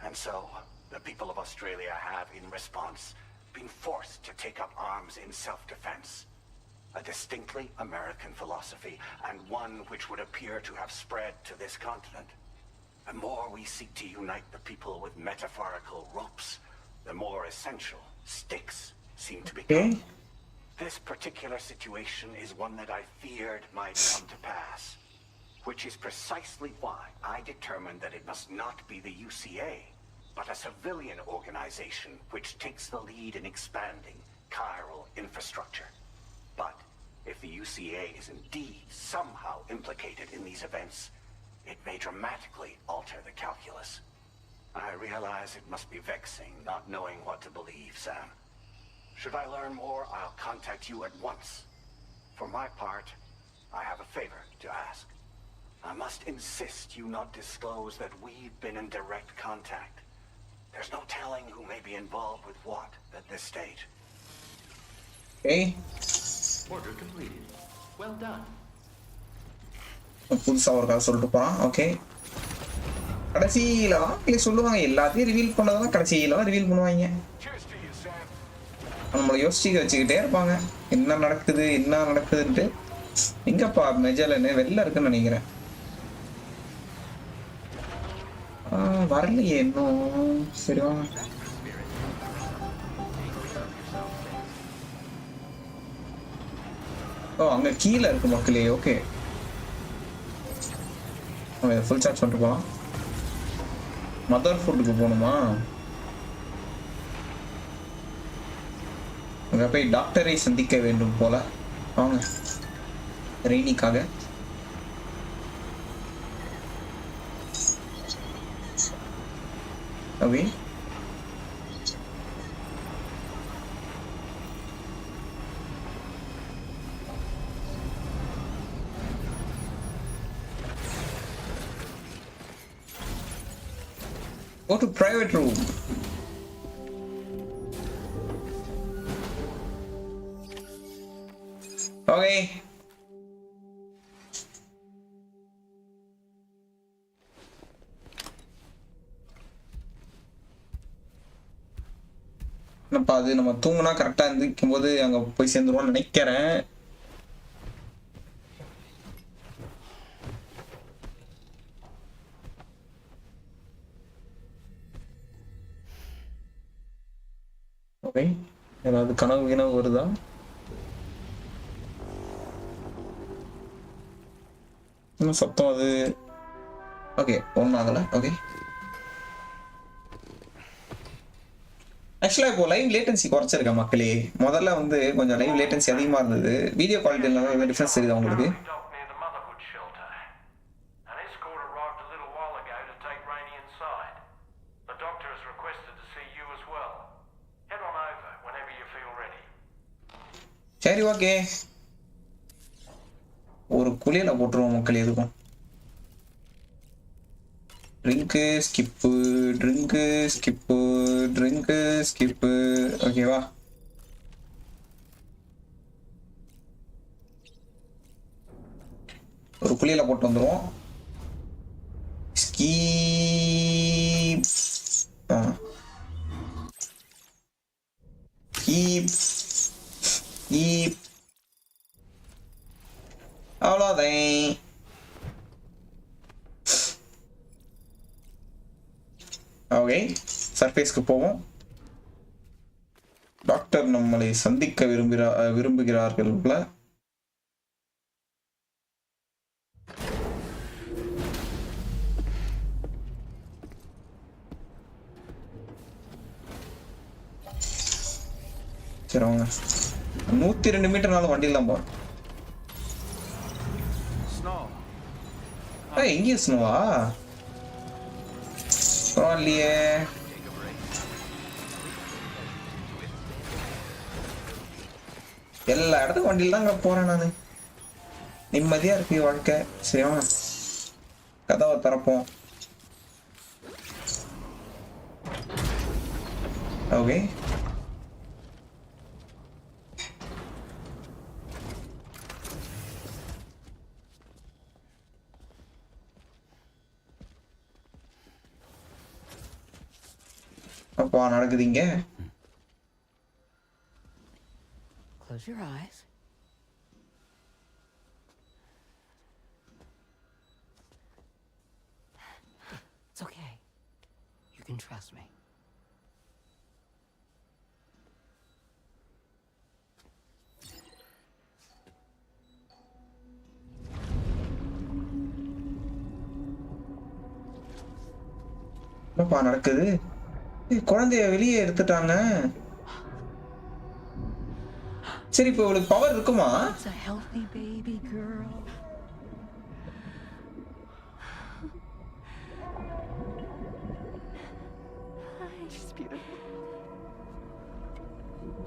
And so, the people of Australia have, in response, been forced to take up arms in self-defense. A distinctly American philosophy, and one which would appear to have spread to this continent. The more we seek to unite the people with metaphorical ropes, the more essential sticks seem to become. Okay. This particular situation is one that I feared might come to pass, which is precisely why I determined that it must not be the UCA, but a civilian organization which takes the lead in expanding chiral infrastructure. But if the UCA is indeed somehow implicated in these events, it may dramatically alter the calculus. I realize it must be vexing not knowing what to believe, Sam. Should I learn more, I'll contact you at once. For my part, I have a favor to ask. I must insist you not disclose that we've been in direct contact. There's no telling who may be involved with what at this stage. Okay. Order completed. Well done. புதுசா ஒரு கதை சொல்லிட்டு போறான். Okay. கடைசியில தான் சொல்லுவாங்க எல்லாத்தையும் reveal பண்ணதான் கடைசியில தான் ரிவீல் பண்ணுவாங்க. Cheers to you, Sam. நம்மளை யோசிச்சு வச்சுக்கிட்டே இருப்பாங்க என்ன நடக்குதுன்ட்டு. எங்கப்பா மெஜலன்னு வெளில இருக்குன்னு நினைக்கிறேன். வரலையே இன்னும். சரி வாங்க. ஓ அங்க கீழே இருக்கு மக்களே. ஓகே ஃபுல் சார்ஜ் பண்ணிட்டு போகலாம். மதர் ஃபுட்டுக்கு போகணுமா? அங்கே போய் டாக்டரை சந்திக்க வேண்டும் போல. வாங்க ரெய்னிக்காக. Okay Go to private room. Okay. என்னப்பா அது நம்ம தூங்குனா கரெக்டா இருந்துக்கும் போது அங்க போய் சேர்ந்துருவோம்னு நினைக்கிறேன். ஓகே, ஏதாவது கனவு வருதா? இன்னும் சத்தம் அது. ஓகே, ஒன்றும் ஆகலை. ஓகே, ஆக்சுவலாக இப்போ லைவ் லேட்டன்சி குறைச்சிருக்கேன் மக்களே. முதல்ல வந்து கொஞ்சம் லைவ் லேட்டன்சி அதிகமாக இருந்தது. வீடியோ குவாலிட்டியில் டிஃப்ரென்ஸ் தெரியுது உங்களுக்கு? Docked near the motherhood shelter. An escort arrived a little while ago to take Rainey inside. The doctor has requested to see you as well. Head on over whenever you feel ready. சரி, okay. ஒரு குளியல போட்டுருவோம் மக்கள். எதுக்கும் drink skip, drink skip, drink skip. ஓகேவா? ஒரு குளியல போட்டு வந்துருவோம். Skip skip skip. அவ்வளோதான். ஓகே, சர்ஃபேஸ்க்கு போவோம். டாக்டர் நம்மளை சந்திக்க விரும்புகிறார்கள். சரி வாங்க. 102 மீட்டர்னாலும் வண்டியில் தான் போறோம். எங்கேயும் ஸ்னோவா? பரவாயில்லையே. எல்லா இடத்துக்கும் வண்டியில் தாங்க போறேன் நான். நிம்மதியா இருக்கு வாழ்க்கை. சரியா, கதவை திறப்போம். ஓகே, அப்பா நடக்குதுங்க. Close your eyes. It's okay. You can trust me. என்னப்பா நடக்குது? குழந்தைய வெளியே எடுத்துட்டாங்க. சரி, இப்போ இவளுக்கு பவர் இருக்குமா? It's a healthy baby girl. She's beautiful.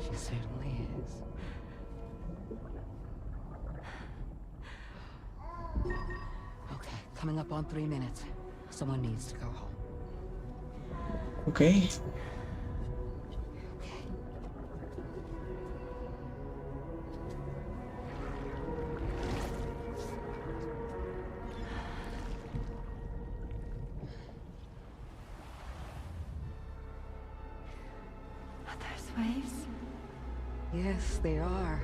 She certainly is. Okay, coming up on 3 minutes. Someone needs to go home. Okay. Are those waves? Yes, they are.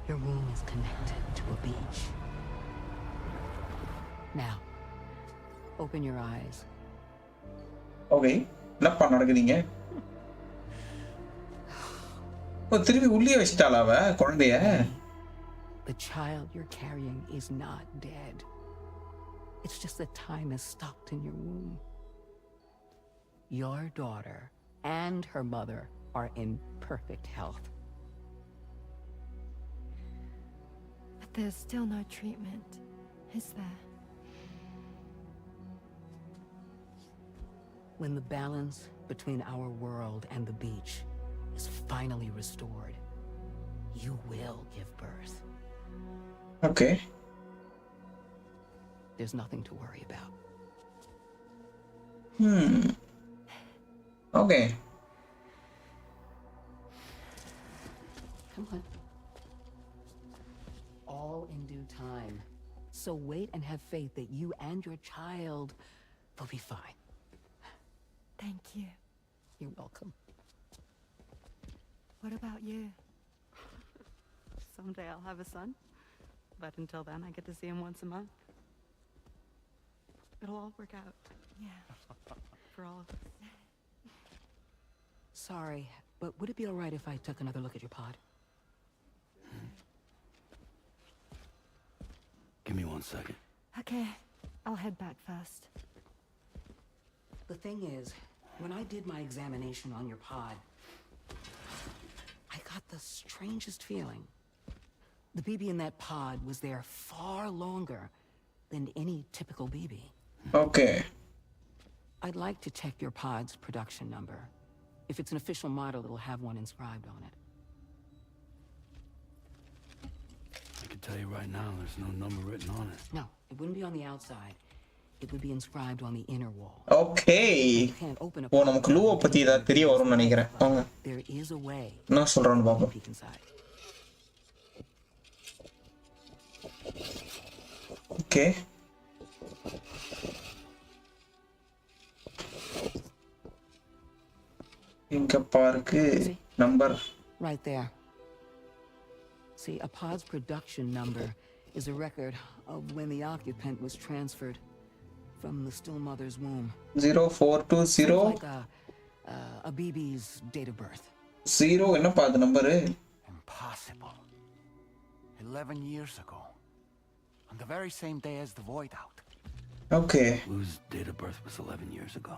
Your womb is connected to a beach. Now, open your eyes. Okay, என்னப்பா நடக்குதுங்க? திருப்பி உள்ளே வச்சிட்டாளா அவ குழந்தைய? The child you're carrying is not dead. It's just that time has stopped in your womb. Your daughter and her mother are in perfect health. But there's still no treatment, is there? When the balance between our world and the beach is finally restored, you will give birth. Okay. There's nothing to worry about. Okay. Come on. faith that you and your child will be fine. Thank you. You're welcome. What about you? Someday I'll have a son, but until then I get to see him once a month. It'll all work out Yeah. for all of us. Sorry, but would it be all right if I took another look at your pod? Give me 1 second. Okay, I'll head back first. The thing is, when I did my examination on your pod, I got the strangest feeling. The BB in that pod was there far longer than any typical BB. Okay. I'd like to check your pod's production number. If it's an official model, it'll have one inscribed on it. I can tell you right now, there's no number written on it. No, it wouldn't be on the outside. It would be inscribed on the inner wall. Okay. You can't open a ஓ நமக்கு லூவை பத்தி ஏதாவது தெரிய வரும்னு நினைக்கிறேன். வாங்க. There is a way. என்ன சொல்றான்னு to பாப்போம். peek inside. Okay. இங்க பாருக்கு number. Right there. See, a pod's production number is a record of when the occupant was transferred from the still mother's womb. 0420 Like a BB's date of birth. 0 என்னப்பா அது number? Impossible. 11 years ago. On the very same day as the void out. Okay. Lou's date of birth was 11 years ago.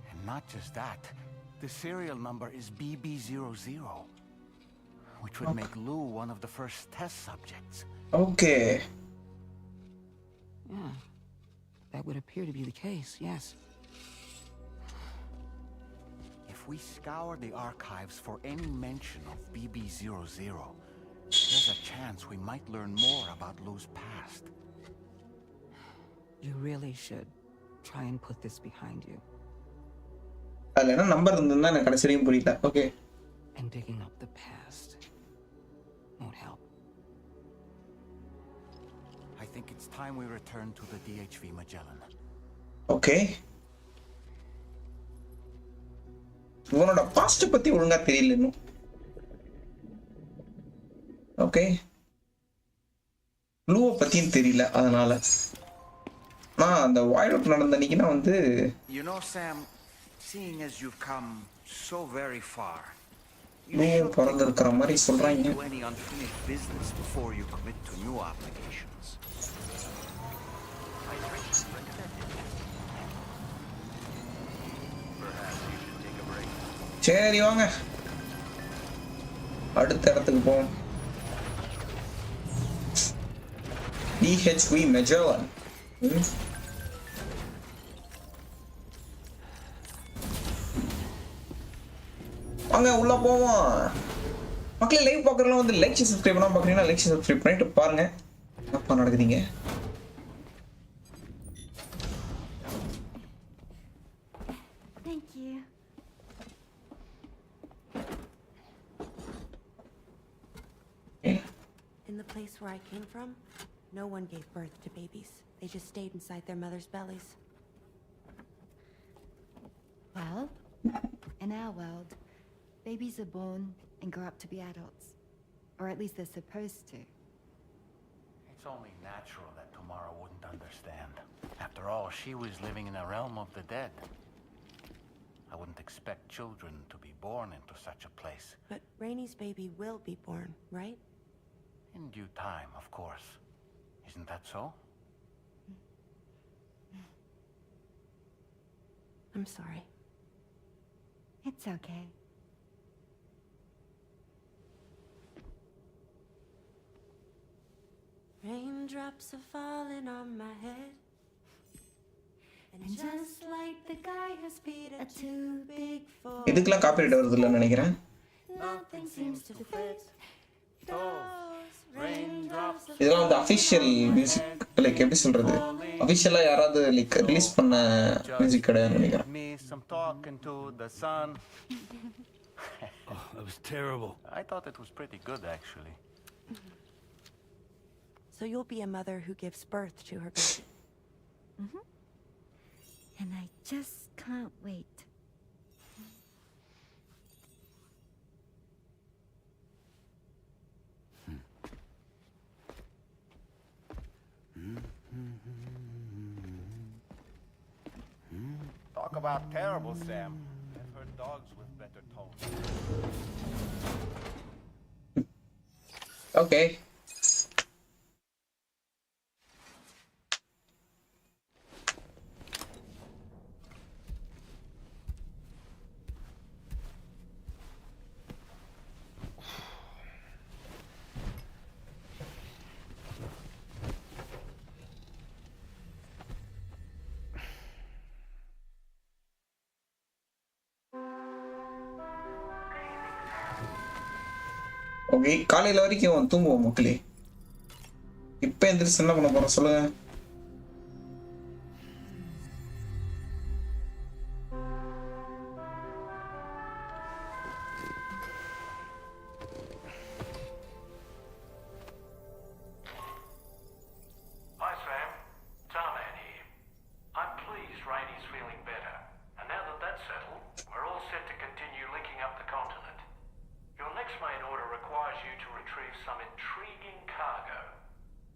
And not just that, the serial number is BB00, which would make Lou one of the first test subjects. Okay. Yeah. That would appear to be the case, yes. If we scour the archives for any mention of BB00, there's a chance we might learn more about Lou's past. You really should try and put this behind you. அதுல என்ன number இருந்ததுன்னா எனக்கு கடைசி வரைக்கும் புரியல. Okay. And digging up the past won't help. I think it's time we return to the DHV Magellan. Okay. இவனோட past பத்தி ஒழுங்கா தெரியல இன்னும். ஓகே. லூவை பத்தியும் தெரியல அதனால. நான் அந்த வாய்ட் அவுட் நடந்த அன்னைக்குனா வந்து You know, Sam, seeing as you've come so very far, லூவும் பிறந்திருக்கிற மாதிரி சொல்றாங்க. do any unfinished business before you commit to new obligations. I greatly recommend it. Perhaps you should take a break. சரி வாங்க. அடுத்த இடத்துக்கு போவோம். DHV Magellan. வாங்க உள்ள போவோம். மக்களே லைவ் பார்க்கறவங்க வந்து லைக் சப்ஸ்கிரைப் பண்ணாம பார்க்கறீங்கன்னா லைக் சப்ஸ்கிரைப் பண்ணிட்டு பாருங்க. என்னப்பா நடக்குதுங்க? Thank you. In the place where I came from, no one gave birth to babies. They just stayed inside their mother's bellies. Well, in our world, babies are born and grow up to be adults. Or at least they're supposed to. It's only natural that Tamara wouldn't understand. After all, she was living in a realm of the dead. I wouldn't expect children to be born into such a place. But Rainey's baby will be born, right? In due time, of course. Isn't that so? I'm sorry. It's okay. Raindrops are falling on my head. And just like the guy who's beat are too big for இதுக்கெல்லாம் copyright வருது இல்லன்னு நினைக்கிறேன். nothing seems to fit. Those raindrops are இதெல்லாம் வந்து official music like எப்படி சொல்றது? அபிஷியலா யாராவது like release பண்ண மியூசிக் கிடையாதுன்னு நினைக்கிறேன். Me some talking to the sun. Oh, that was terrible. I thought it was pretty good, actually. So you'll be a mother who gives birth to her baby. And I just can't wait. Talk about terrible, Sam. I've heard dogs with better tone. Okay. Okay, காலையில வரைக்கும் தூங்குவோம் மக்களே. இப்ப எந்திரிச்சு என்ன பண்ண போறோம் சொல்லுங்க. Hi Sam, Tarman here. I'm pleased Rainey's feeling better. And now that that's settled, we're all set to continue linking up the continent. Your next main order requires you to retrieve some intriguing cargo.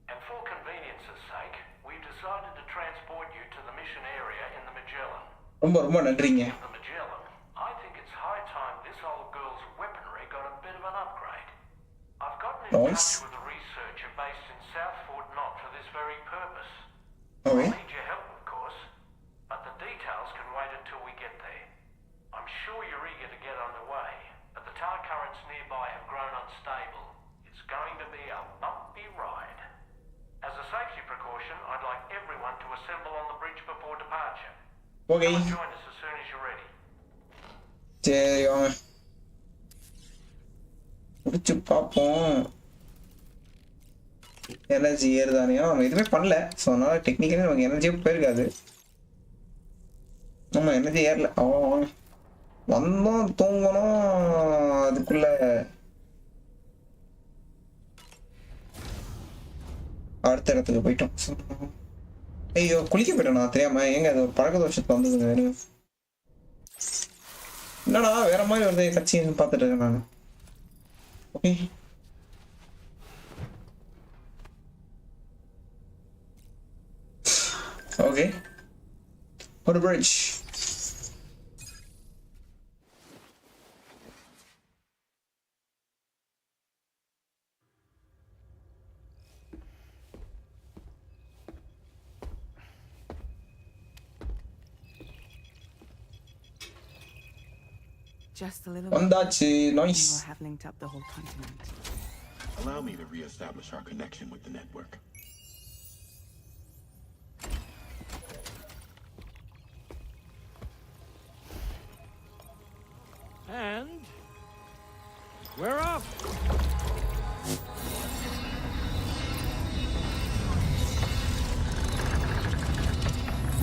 And for convenience's sake, we've decided to transport you to the mission area in the Magellan. ரொம்ப நன்றிங்க. The Magellan, I think it's high time this old girl's weaponry got a bit of an upgrade. I've gotten in touch with a researcher based in South Fort Knott for this very purpose. Okay. I'll need your help, of course, but the details can wait until we get there. I'm sure you're eager to get underway, but the tar currents nearby have grown unstable. It's going to be a bumpy ride. As a safety precaution, I'd like everyone to assemble on the bridge before departure. Okay. Come and join us as soon as you're ready. சரி வாங்க. முடிச்சு பார்ப்போம். Energy ஏறுதானியா? நம்ம எதுவுமே பண்ணல. So அதனால technically நமக்கு எனர்ஜியே போயிருக்காது. நம்ம எனர்ஜி ஏறல. வந்தோம், தூங்கணும், அதுக்குள்ள அடுத்த இடத்துக்கு போயிட்டோம். ஐயோ, குளிக்க போயிட்டோம் நான் தெரியாம. ஏங்க அது ஒரு பழக்க தோஷத்துல வந்ததுங்க. என்னடா வேற மாதிரி வருது கட்சி பார்த்துட்டு இருக்கேன் நான். ஓகே, ஓகே, ஒரு பிரிட்ஜ். Just a little வந்தாச்சு. bit. Nice. We'll have linked up the whole continent. Allow me to re-establish our connection with the network. And we're off.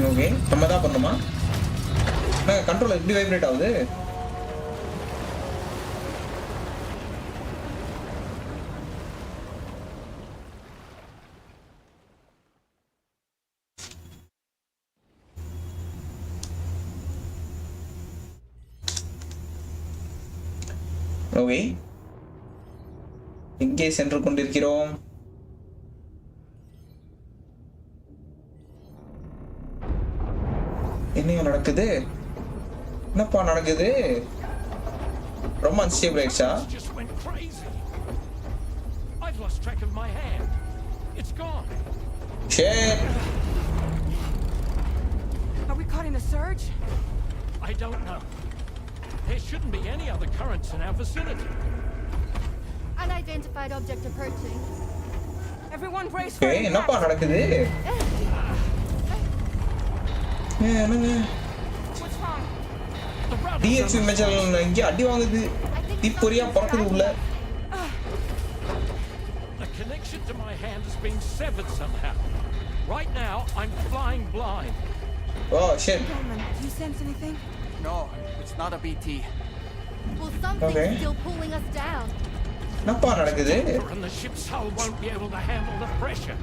Okay, நம்ம தான் பண்ணோமா? கண்ட்ரோல் எப்படி வைப்ரேட் ஆகுது? ஓகே, எங்கே சென்று கொண்டிருக்கிறோம்? என்ன நடக்குது? என்னப்பா நடக்குது? ரொம்ப அன்ஸ்டேபிள் ஆயிடுச்சா? Just went crazy. I've lost track of my hand. It's gone. Shit. Are we caught in a surge? I don't know. There shouldn't be any other currents in our vicinity. Unidentified object approaching. Everyone brace for ஏய், என்னப்பா நடக்குது? என்னங்க? What's wrong? Dx மெஜல் இங்க அடி வாங்குது. தீப்பொறியா பறக்குது உள்ள. The connection to my hand has been severed somehow. Right now, I'm flying blind. Oh shit. Gentlemen, do you sense anything? No, it's not a BT. Well, something's Okay. still pulling us down. என்னப்பா நடக்குது? And the ship's hull won't be able to handle the pressure.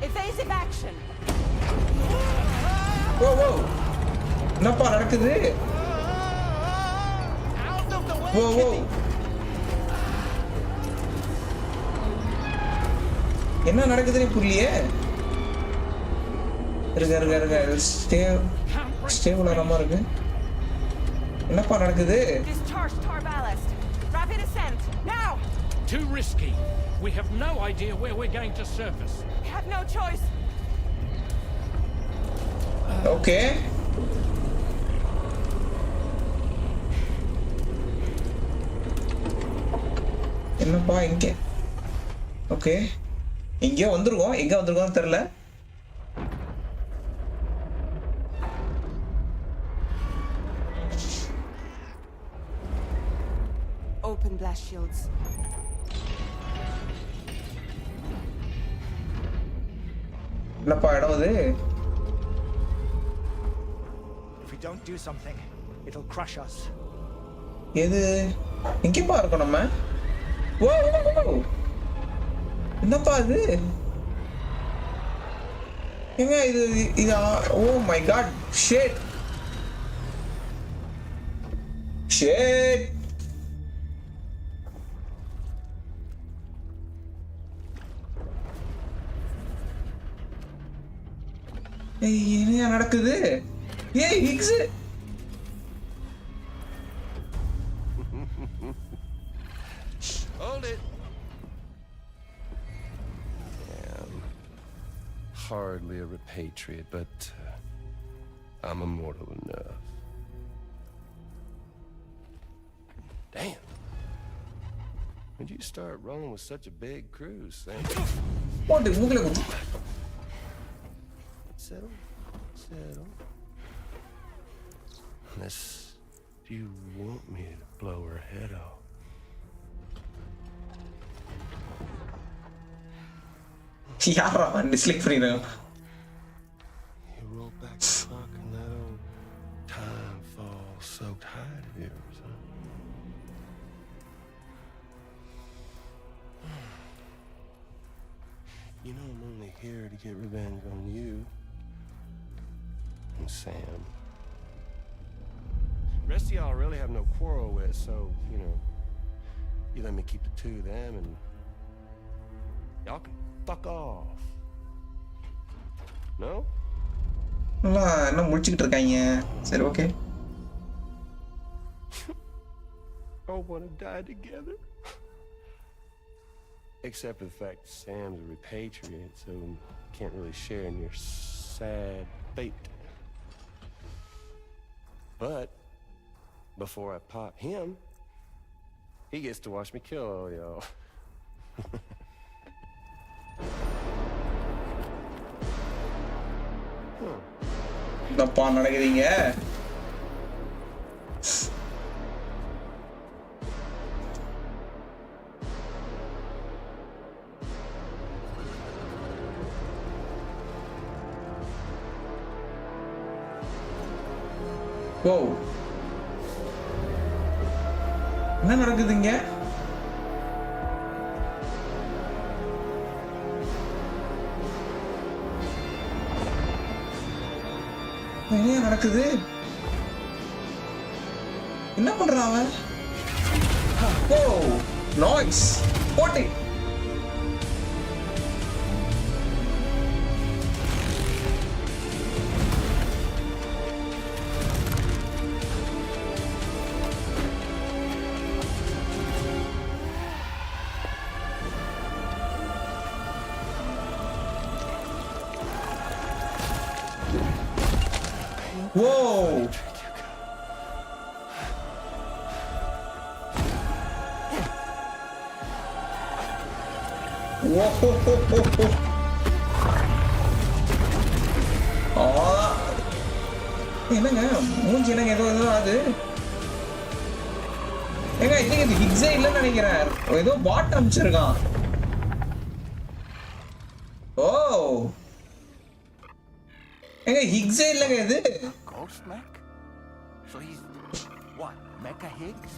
Evasive action. Whoa. என்னப்பா நடக்குது? Out of the way. Whoa. என்ன நடக்குதுன்னு புரியலையே. இருங்க. Stable ஆற மாதிரி இருக்கு. என்னப்பா நடக்குது? Discharge tar ballast. Rapid ascent. Now. Too risky. We have no idea where we're going to surface. We have no choice. Okay. என்னப்பா இங்க? ஓகே. எங்க வந்திருக்கோம் தெரியல. Open blast shields. என்னப்பா இடம் அது? If we don't do something, it'll crush us. எது? எங்கப்பா இருக்கோம் நம்ம? ஓ! என்னப்பா இது? ஏங்க இது ஓ மை காட் ஷிட். என்ன நடக்குது? ஏய் Hicks Hold it. Hardly a repatriate, but I'm immortal enough. Damn. When'd you start rolling with such a big crew, Sam? What is moving? Settle. Unless you want me to blow her head off. யாரா dislike பண்ணிடுங்க. You roll back the clock and let old time fall soaked hide of yours, huh? You know I'm only here to get revenge on you and Sam. Rest of y'all I really have no quarrel with, so, you know, you let me keep the two of them and y'all can fuck off. No? என்ன முடிச்சிட்டு இருக்காங்க. சரி okay. I want to die together. Except for the fact that Sam's a repatriate, so can't really share in your sad fate. But before I pop him, he gets to watch me kill all y'all. என்னப்பா நடக்குதுங்க? ஓ என்ன நடக்குதுங்க? என்ன நடக்குது? என்ன பண்றான் அவன்? ஓ noise போட்டி. Whoa! Whoa! என்னங்க மூஞ்சி என்னங்க ஏதோ அது ஏங்க இது ஹிக்ஸே இல்லைன்னு நினைக்கிறேன். ஏதோ பாட் அனுப்பிச்சிருக்கான். ஓ ஏங்க ஹிக்ஸே இல்லைங்க இது. Ghost mech? So he's what? Mecha Higgs?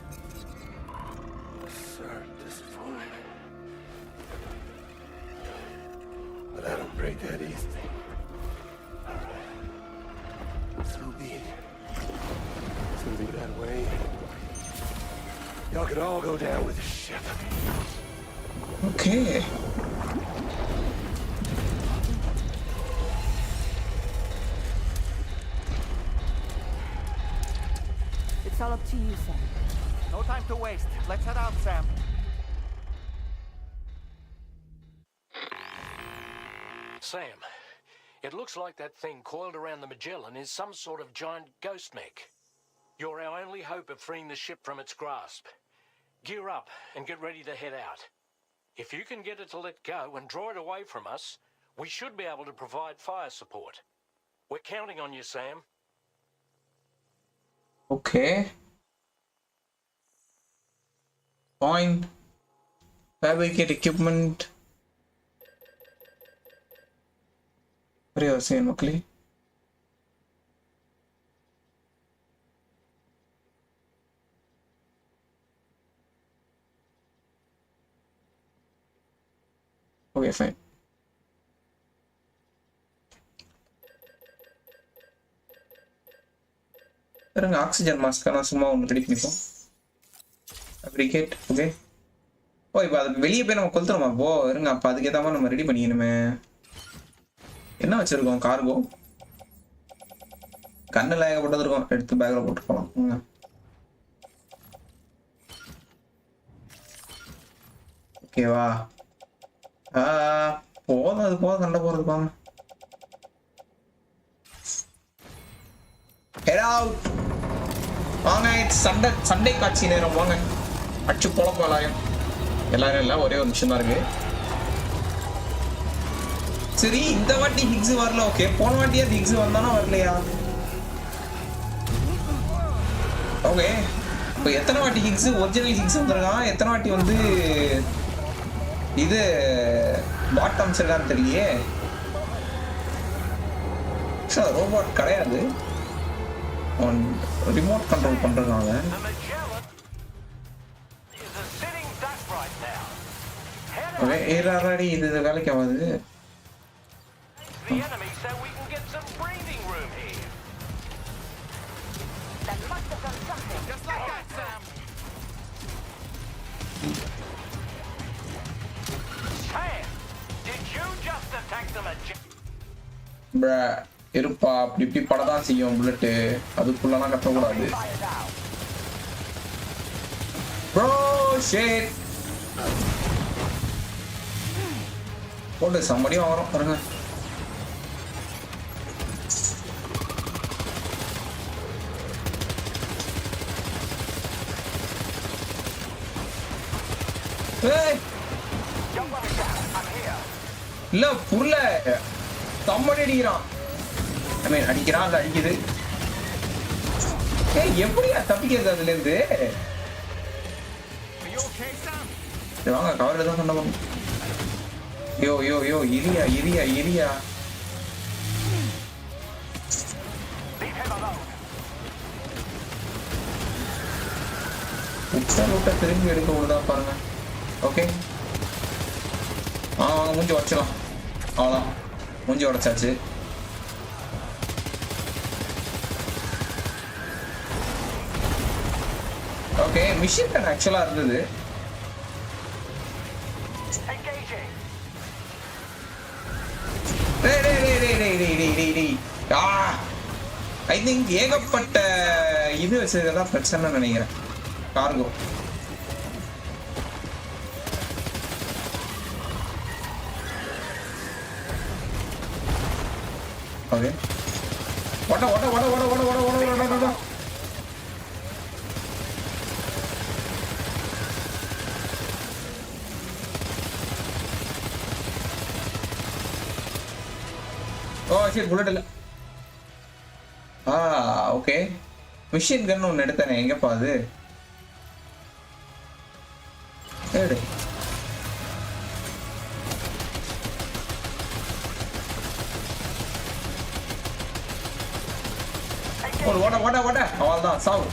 sir, at this point. But I don't break that easy. So be it. It's gonna be that way. Y'all could all go down with the ship. Okay. It's all up to you, Sam. No time to waste. Let's head out, Sam. Sam, it looks like that thing coiled around the Magellan is some sort of giant ghost mech. You're our only hope of freeing the ship from its grasp. Gear up and get ready to head out. If you can get it to let go and draw it away from us, we should be able to provide fire support. We're counting on you, Sam. Okay. Fine. Fabricate equipment. What are you saying, Makli? Okay, fine. இருங்க oxygen mask நான் சும்மா ஒன்று ready பண்ணிப்போம். Fabricate okay. ஓ இப்போ அதுக்கு வெளியே போய் நம்ம கொளுத்துறோமா? போ இருங்க அப்போ அதுக்கேற்ற மாதிரி நம்ம ரெடி பண்ணிக்கணுமே. என்ன வச்சிருக்கோம்? கார்கோ கண்ணில் ஏகப்பட்டது இருக்கும், எடுத்து பேக்கில் போட்டு போகலாம். ஓகேவா? போதும், அது போதும், சண்டை போகிறது போங்க. வாங்க சண்டை காட்சி நேரம், வாங்க அடிச்சு குழப்பம் எல்லாரும் எல்லாம் ஒரே ஒரு நிமிஷம் தான் இருக்கு. சரி இந்த வாட்டி ஹிக்ஸ் வரல, ஓகே. போன வாட்டியா ஹிக்ஸ் வந்தானா வரலையா? ஓகே இப்போ எத்தனை வாட்டி ஹிக்ஸ் ஒரிஜினல் ஹிக்ஸ் வந்திருக்கான், எத்தனை வாட்டி வந்து இது பாட் அமைச்சிருக்கான்னு தெரியலையே. ரோபோட் கிடையாது, ரிமோட் கண்ட்ரோல் பண்றாங்க. ஓகே ஏறாடி இது வேலைக்கு ஆகாது. இருப்பா அப்படி இப்படி படதான் செய்யும் புல்லட்டு, அதுக்குள்ளலாம் கட்டக்கூடாது. போட்டு சம்படியும் வரும் பாருங்க. இல்ல புரியல, சம்படி அடிக்கிறான். அடிக்கிறான் இல்ல அடிக்குது. எப்படியா தப்பிக்கிறது அதுல இருந்து? வாங்க கவர்ல தான் சண்டை பண்ணும். யோ யோ யோ இரியா இரியா இரியா. உட்சா திரும்பி எடுக்க விடுதா பாருங்க. ஓகே மூஞ்சி உடச்சிடலாம், அவ்வளோதான் மூஞ்சி உடச்சாச்சு. ஓகே மிஷின் கன் ஆக்சுவலா இருந்தது. ஐ திங்க் ஏகப்பட்ட இது வச்சதுதான் பிரச்சனை நினைக்கிறேன். கார்கோ ஓகே ஓட ஓட ஓட ஓட ஓட ஓட ஓட ஓட. ஓ சரி புல்லட் இல்லை. ஓகே மிஷின் கன் ஒன்று எடுத்தானே, எங்கப்பா அது? ஏடு ஒரு ஓட ஓட ஓட, அவ்வளோதான் சாவு.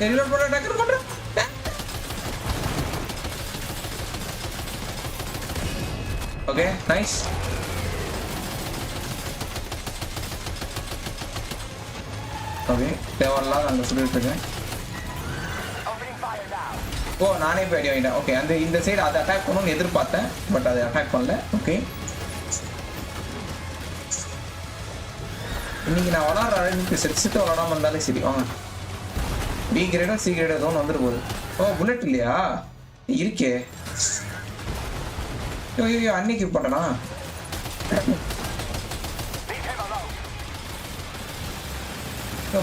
ரீலோட் பண்ண டக்கர் பண்ற. Okay nice. ஓகே தேவையில்லாத அங்கே சொல்லிட்டு இருக்கேன். ஓ நானே போய் அடி வாங்கிட்டேன். ஓகே அந்த இந்த சைடு அதை அட்டாக் பண்ணணும்னு எதிர்பார்த்தேன், பட் அதை அட்டாக் பண்ணல. ஓகே இன்னைக்கு நான் விளாட்ற அழகுக்கு செட்டு விளாடாம இருந்தாலே சரி. வாங்க பி கிரேடோ சி கிரேடோ ஏதோ ஒன்று வந்துட்டு போகுது. ஓ புல்லட் இல்லையா இருக்கே. ஐயோ அன்னைக்கு பண்ணனா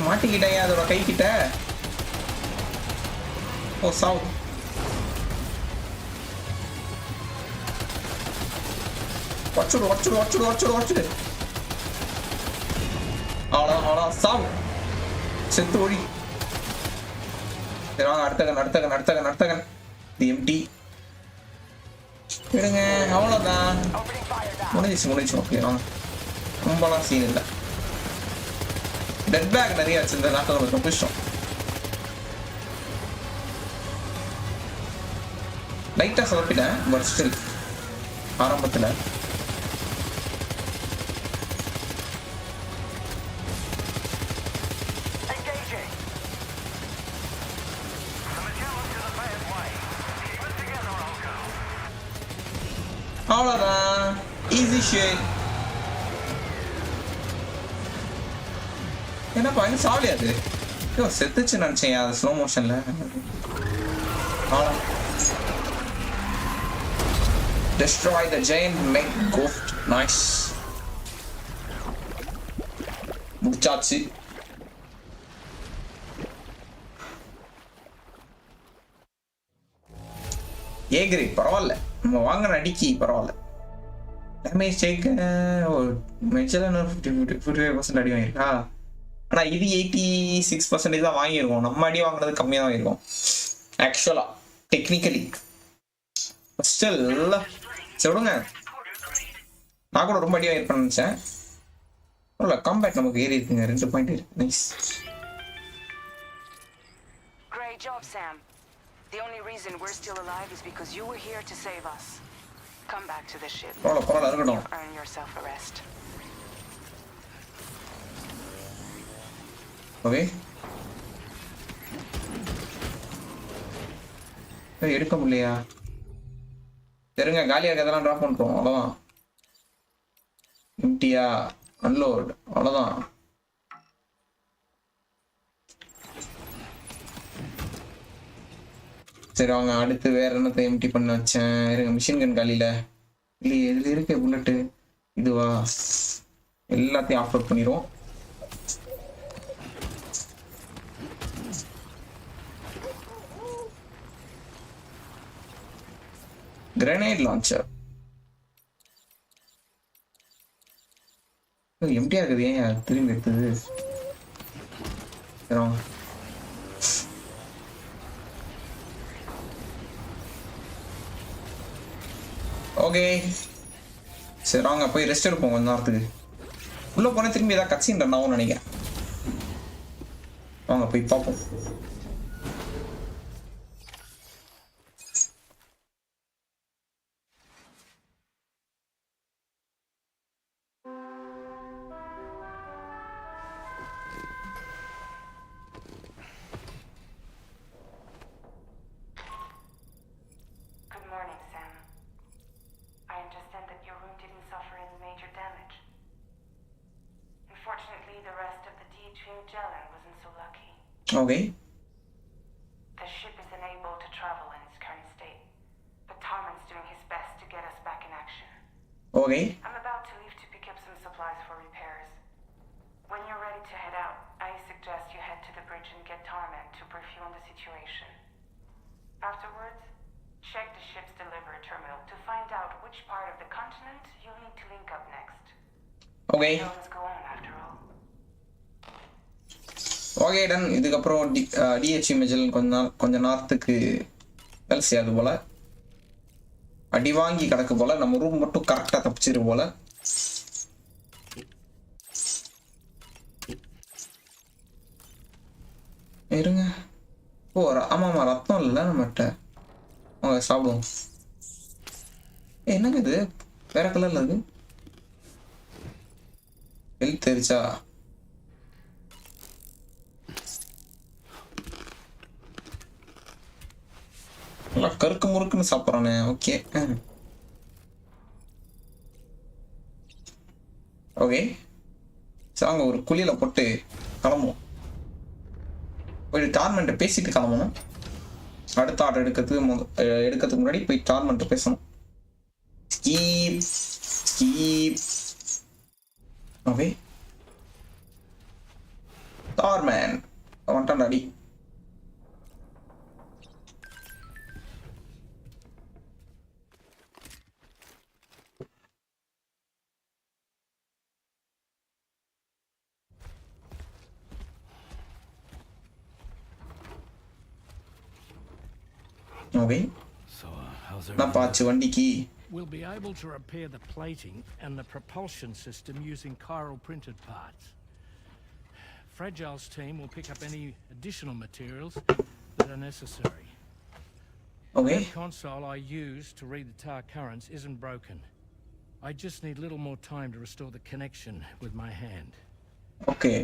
மாட்டிக்கிட்டேன் அதோட கை கிட்ட. ஓ சாவு. வச்சுடு வச்சுடு வச்சுடு வச்சுடு வச்சுடு. அவ்வளோ சாவு செத்து ஒழி. சரி வாங்க அடுத்தகன் தி எம்டி விடுங்க. அவ்வளோதான் முடிஞ்சிச்சு. ஓகே வாங்க ரொம்பலாம் சீன் இல்லை. டெட் பேக் நிறைய வச்சிருந்த நாட்கள் ரொம்ப இஷ்டம். லைட்டாக சொதப்பிட்டேன் பட் ஸ்டில் ஆரம்பத்தில். அவ்வளோதான் ஈஸி ஷேட். என்னப்பா இன்னும் சாவலியாது. ஐயோ செத்துச்சு நினச்சேன் அது ஸ்லோ மோஷனில். அவ்வளோ destroy the giant meg ghost. Nice. முடிச்சாச்சு. ஏ கிரேட் பரவாயில்ல, நம்ம வாங்கின அடிக்கி பரவாயில்ல. டேமேஜ் டேக் மெச்சலாம் 55% அடி வாங்கியிருக்கா. ஆனால் இது 86% தான் வாங்கியிருக்கோம். நம்ம அடி வாங்கினது கம்மியாக தான் இருக்கும் ஆக்சுவலாக டெக்னிக்கலி. ஸ்டில் சொல்லுங்க, நான் கூட ரொம்ப அடி வாங்கியிருப்பேன்னு நினச்சேன். இல்லை காம்பேட் நமக்கு ஏறி இருக்குங்க 2 பாயிண்ட் இருக்கு. Nice. Great job, Sam. The only reason we're still alive is because you were here to save us. Come back to the ship. பரவாயில்ல இருக்கட்டும். Earn yourself a rest. Okay எடுக்க முடியலையா? சரிங்க காலியாக இருக்கிறதெல்லாம் ட்ராப் பண்ணிட்டோம். அவ்வளோதான். எம்டியா அன்லோட் அவ்வளோதான். சரி அவங்க அடுத்து வேற என்னத்தை எம்டி பண்ண வச்சேன். இருங்க மிஷின் கன் காலியில் இல்லையே இதில் இருக்க புல்லட்டு இதுவா எல்லாத்தையும் ஆஃப்லோட் பண்ணிடுவோம். கிரனேட் லான்ச்சர் எம்டியா இருக்குது. ஏன் திரும்பி எடுத்தது? ஓகே சரி வாங்க போய் ரெஸ்ட் எடுப்போம் கொஞ்ச நேரத்துக்கு. உள்ள போனால் திரும்பி ஏதாவது கட்சின் ரன் ஆகும்னு நினைக்கிறேன். வாங்க போய் பார்ப்போம். Okay. The ship is unable to travel in its current state, but Tarman's doing his best to get us back in action. Okay. I'm about to leave to pick up some supplies for repairs. When you're ready to head out, I suggest you head to the bridge and get Tarman to brief you on the situation. Afterwards, check the ship's delivery terminal to find out which part of the continent you'll need to link up next. Okay. The show must go on after all. Okay done. இதுக்கப்புறம் THE மெஜல் கொஞ்ச நேரத்துக்கு வேலை செய்யாது போல், அடி வாங்கி கிடக்கு போல். நம்ம room மட்டும் கரெக்டாக தப்பிச்சிரு போல். இருங்க ஓ ஆமாம் ரத்தம் இல்லை நம்மகிட்ட. சாப்பிடுவோம். என்னங்க இது வேற கலர்ல இருக்கு. ஹெல்த் தெரிச்சா நல்லா கருக்கு முறுக்குன்னு சாப்பிட்றானே. ஓகே ஓகே சாங்க ஒரு குழியில போட்டு கிளம்புவோம். போய் டார்மெண்ட்டை பேசிட்டு கிளம்பணும். அடுத்த ஆர்டர் எடுக்கிறதுக்கு முன்னாடி போய் டார்மெண்ட்டை பேசணும். Skip skip. ஓகே டார்மேன் வந்துட்டான் அடி. ஓகே நான் பாச்சு வண்டிக்கு. We'll be able to repair the plating and the propulsion system using chiral printed parts. Fragile's team will pick up any additional materials that are necessary. Okay. The console I use to read the tar currents isn't broken. I just need a little more time to restore the connection with my hand. Okay.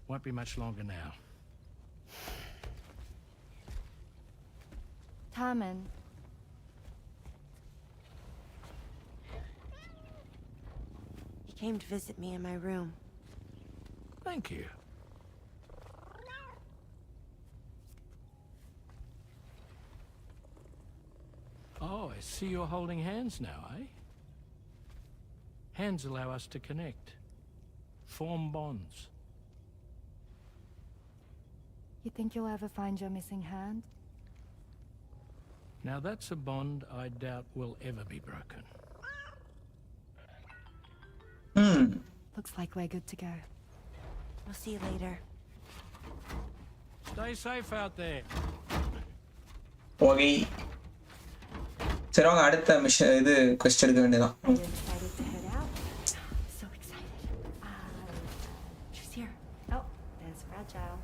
Won't be much longer now. Tarman. He came to visit me in my room. Thank you. Oh, I see you're holding hands now, eh? Hands allow us to connect, form bonds. You think you'll ever find your missing hand? Now that's a bond I doubt will ever be broken. Looks like we're good to go. We'll see you later. Stay safe out there. Okay சரி வாங்க அடுத்த mission இது quest எடுக்க வேண்டியதான். Are you excited to head out? So excited. She's here. Oh, there's Fragile.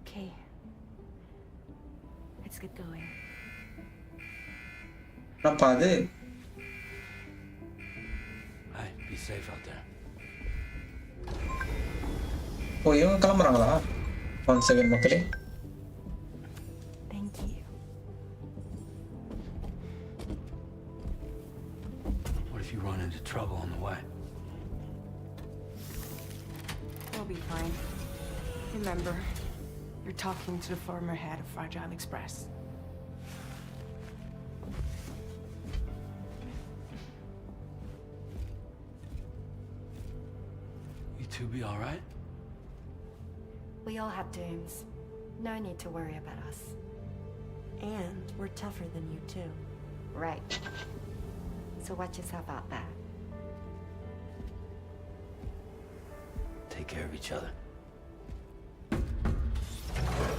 Okay. Let's get going. என்னப்பா அது? Hey, be safe out there. ஓ இவங்க கிளம்புறாங்களா? 1 second மக்களே. Thank you. What if you run into trouble on the way? We'll be fine. Remember, you're talking to the former head of Fragile Express. You two be all right? We all have dooms. No need to worry about us. And we're tougher than you too. Right. So watch yourself out there. Take care of each other.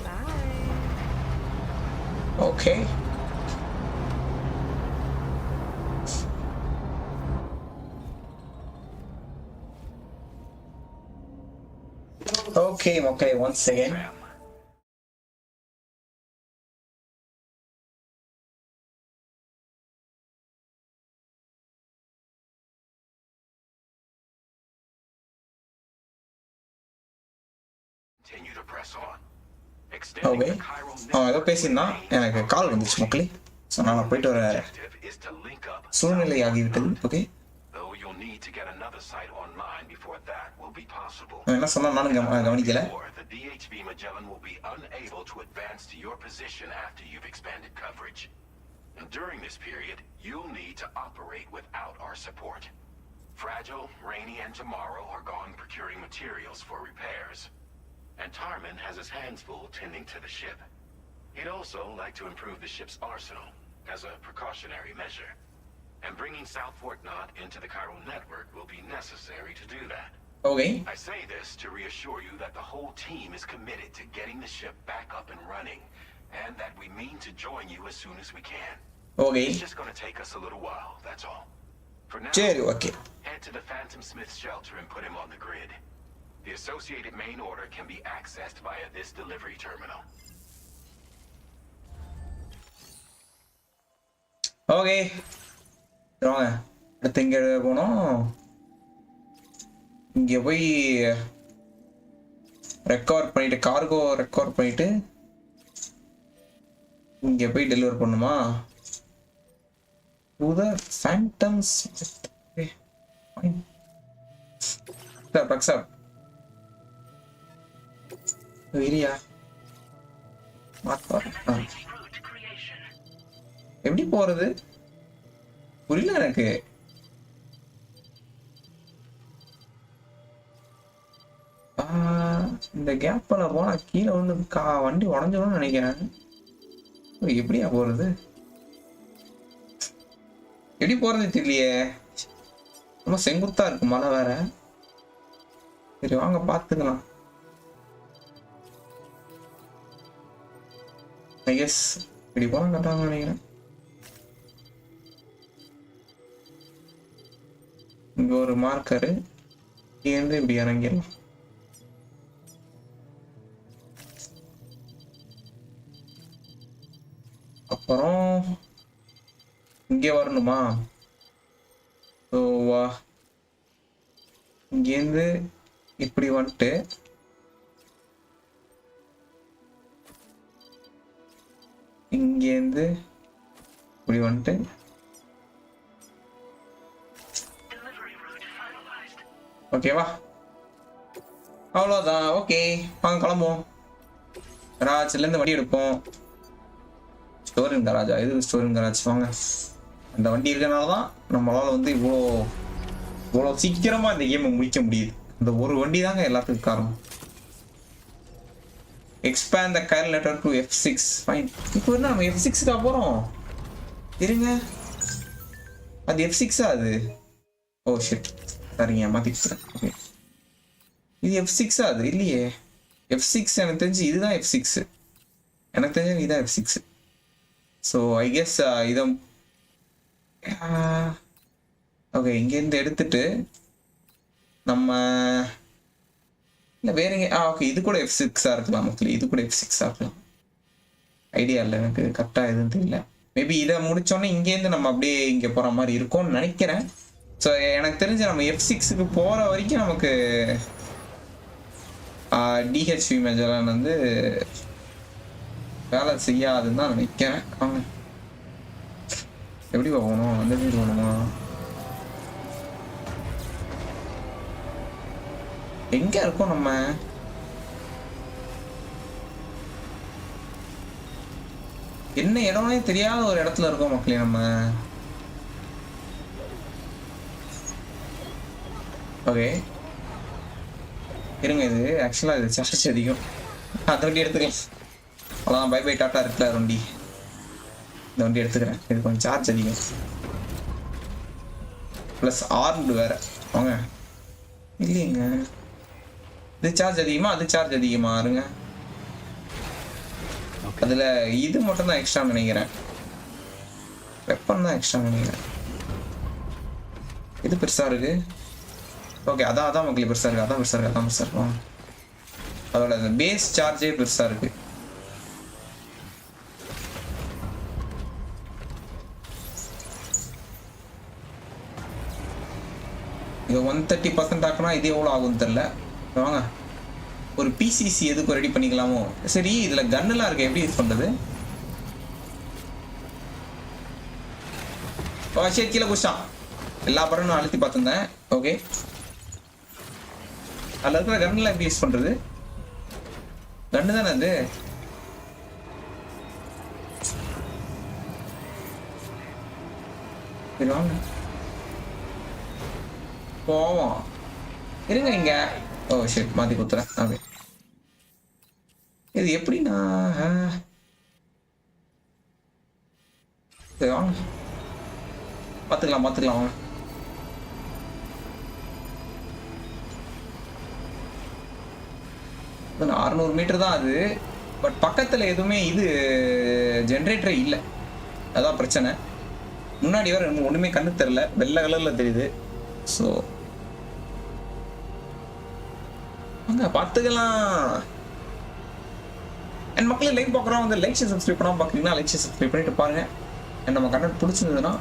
Bye. Okay. Okay, okay, once again. Continue to press on. Okay. ஏதோ பேசியிருந்தான் எனக்கு கால் வந்துச்சு மக்களே. So நான் போயிட்டு வர சூழ்நிலை ஆகிவிட்டது. Okay என்ன சொன்னா நானும் கவனிக்கல. The DHV Magellan will be unable to advance to your position after you've expanded coverage. And during this period, you'll need to operate without our support. Fragile, Rainy, and Tomorrow are gone procuring materials for repairs. And Tarman has his hands full tending to the ship. He'd also like to improve the ship's arsenal as a precautionary measure. And bringing South Fort Knot into the chiral network will be necessary to do that. Okay. I say this to reassure you that the whole team is committed to getting the ship back up and running, and that we mean to join you as soon as we can. Okay. It's just gonna take us a little while, that's all. For now, சரி okay. head to the Phantom Smith shelter and put him on the grid. The associated main order can be accessed via this delivery terminal. Okay. வாங்க. அடுத்து இங்க போனோம். இங்க போய் recover பண்ணிட்டு cargo recover பண்ணிட்டு இங்க போய் டெலிவர் பண்ணுமா? to the Phantom Smith. Okay, fine. Accept. Area எப்படி போறது புரியல எனக்கு. இந்த கேப்ல போனா கீழே வந்து வண்டி உடஞ்சிடும்னு நினைக்கிறேன். எப்படியா போறது? எப்படி போறது தெரியலையே. ரொம்ப செங்குத்தா இருக்கு மலை வேற. சரி வாங்க பாத்துக்கலாம். I guess இப்படி போனா கட்டாங்க நினைக்கிறேன். இங்க ஒரு மார்க்கரு இருந்து இப்படி இறங்கிடலாம். அப்புறம் இங்கே வரணுமா? இங்கேருந்து இப்படி வந்துட்டு இங்கேருந்து இப்படி வந்துட்டு ஓகேவா? அவ்வளோதான். ஓகே வாங்க கிளம்புவோம். கராச்சிலேருந்து வண்டி எடுப்போம். ஸ்டோரிங் கராஜா? இது ஸ்டோரிங் கராஜ். வாங்க. அந்த வண்டி இருக்கனால தான் நம்மளால வந்து இவ்வளோ சீக்கிரமா இந்த கேமை முடிக்க முடியுது. இந்த ஒரு வண்டி தாங்க எல்லாத்துக்கும் காரணம். Expand the Kyle network to F6. Fine. இப்போ என்ன நம்ம F6க்கா போகிறோம்? இருங்க, அது F6ஆ? அது ஓ ஷிட், சரிங்க மாற்றிக்கிறேன். ஓகே, இது F6ஆ? அது இல்லையே. F6 எனக்கு தெரிஞ்சு இதுதான் F6. எனக்கு தெரிஞ்சு இதுதான் F6. ஸோ ஐ கெஸ் இதை ஓகே இங்கேருந்து எடுத்துட்டு நம்ம இல்லை வேற எங்கே ஓகே இது கூட F6ஆ இருக்கலாம். மக்கள் இது கூட F6ஆ இருக்கலாம். ஐடியா இல்லை எனக்கு கரெக்டாக எதுவும் தெரியல. மேபி இதை முடித்தோடனே இங்கேருந்து நம்ம அப்படியே இங்கே போகிற மாதிரி இருக்கும்னு நினைக்கிறேன். ஸோ எனக்கு தெரிஞ்சு நம்ம F6க்கு போகிற வரைக்கும் நமக்கு DHV மெஜலான் வந்து வேலை செய்யாதுன்னு தான் நினைக்கிறேன். வாங்க எப்படி போகணும்? அந்த வீடு போகணுமா? எங்க இருக்கோம் நம்ம? என்ன இடம்னே தெரியாத ஒரு இடத்துல இருக்கோம் மக்களே நம்ம. ஓகே இருங்க, இது ஆக்சுவலா இது சார்ஜ் அதிகம். அந்த வண்டி எடுத்துக்கலாம். அதான் பை பை டாட்டா இருக்குல்ல வண்டி, இந்த வண்டி எடுத்துக்கிறேன். இது கொஞ்சம் சார்ஜ் அதிகம், ப்ளஸ் ஆர்ம்டு வேற. வாங்க. இல்லைங்க, இது சார்ஜ் அதிகமா அது சார்ஜ் அதிகமா இருங்க. அதுல இது மட்டும் தான் எக்ஸ்ட்ரா நினைக்கிறேன். வெப்பன் தான் எக்ஸ்ட்ரா நினைக்கிறேன். இது பெருசா இருக்கு. ஓகே அதான் உங்களுக்கு பெருசா இருக்கு. அதான் பெருசா இருக்கும். அதோட பேஸ் சார்ஜே பெருசா இருக்கு. இது 130% ஆக்கணும். இது எவ்வளோ ஆகும்னு தெரில. வாங்க ஒரு பிசிசி எதுக்கும் ரெடி பண்ணிக்கலாமோ. சரி இதுல கன்னுலாம் இருக்கு, எப்படி யூஸ் பண்றது? சரி கீழே குடிச்சான். எல்லா படம் நான் அழுத்தி பார்த்துருந்தேன். ஓகே அதில் இருக்கிற கன்னுலாம் எப்படி யூஸ் பண்றது? கன்னு தானே அது. சரி வாங்க போவோம். இருங்க இங்க. ஓ ஷிட், மாத்தி குத்துறேன். ஓகே இது எப்படின்னா வாங்க பார்த்துக்கலாம் வாங்க. 600 மீட்டர் தான் அது. பட் பக்கத்துல எதுவுமே இது ஜென்ரேட்டரே இல்லை. அதான் பிரச்சனை. முன்னாடி வர ஒண்ணுமே கண்ணு தெரியல, வெள்ளை கலர்ல தெரியுது. ஸோ அங்க பார்த்துக்கலாம். என் மக்களே லைக் பார்க்குறோம் வந்து லைக் சப்ஸ்கிரைப் பண்ணாமல் பார்க்குறீங்கன்னா லைக் சப்ஸ்கிரைப் பண்ணிட்டு பாருங்க. நம்ம கண்டென்ட் பிடிச்சிருந்ததுன்னா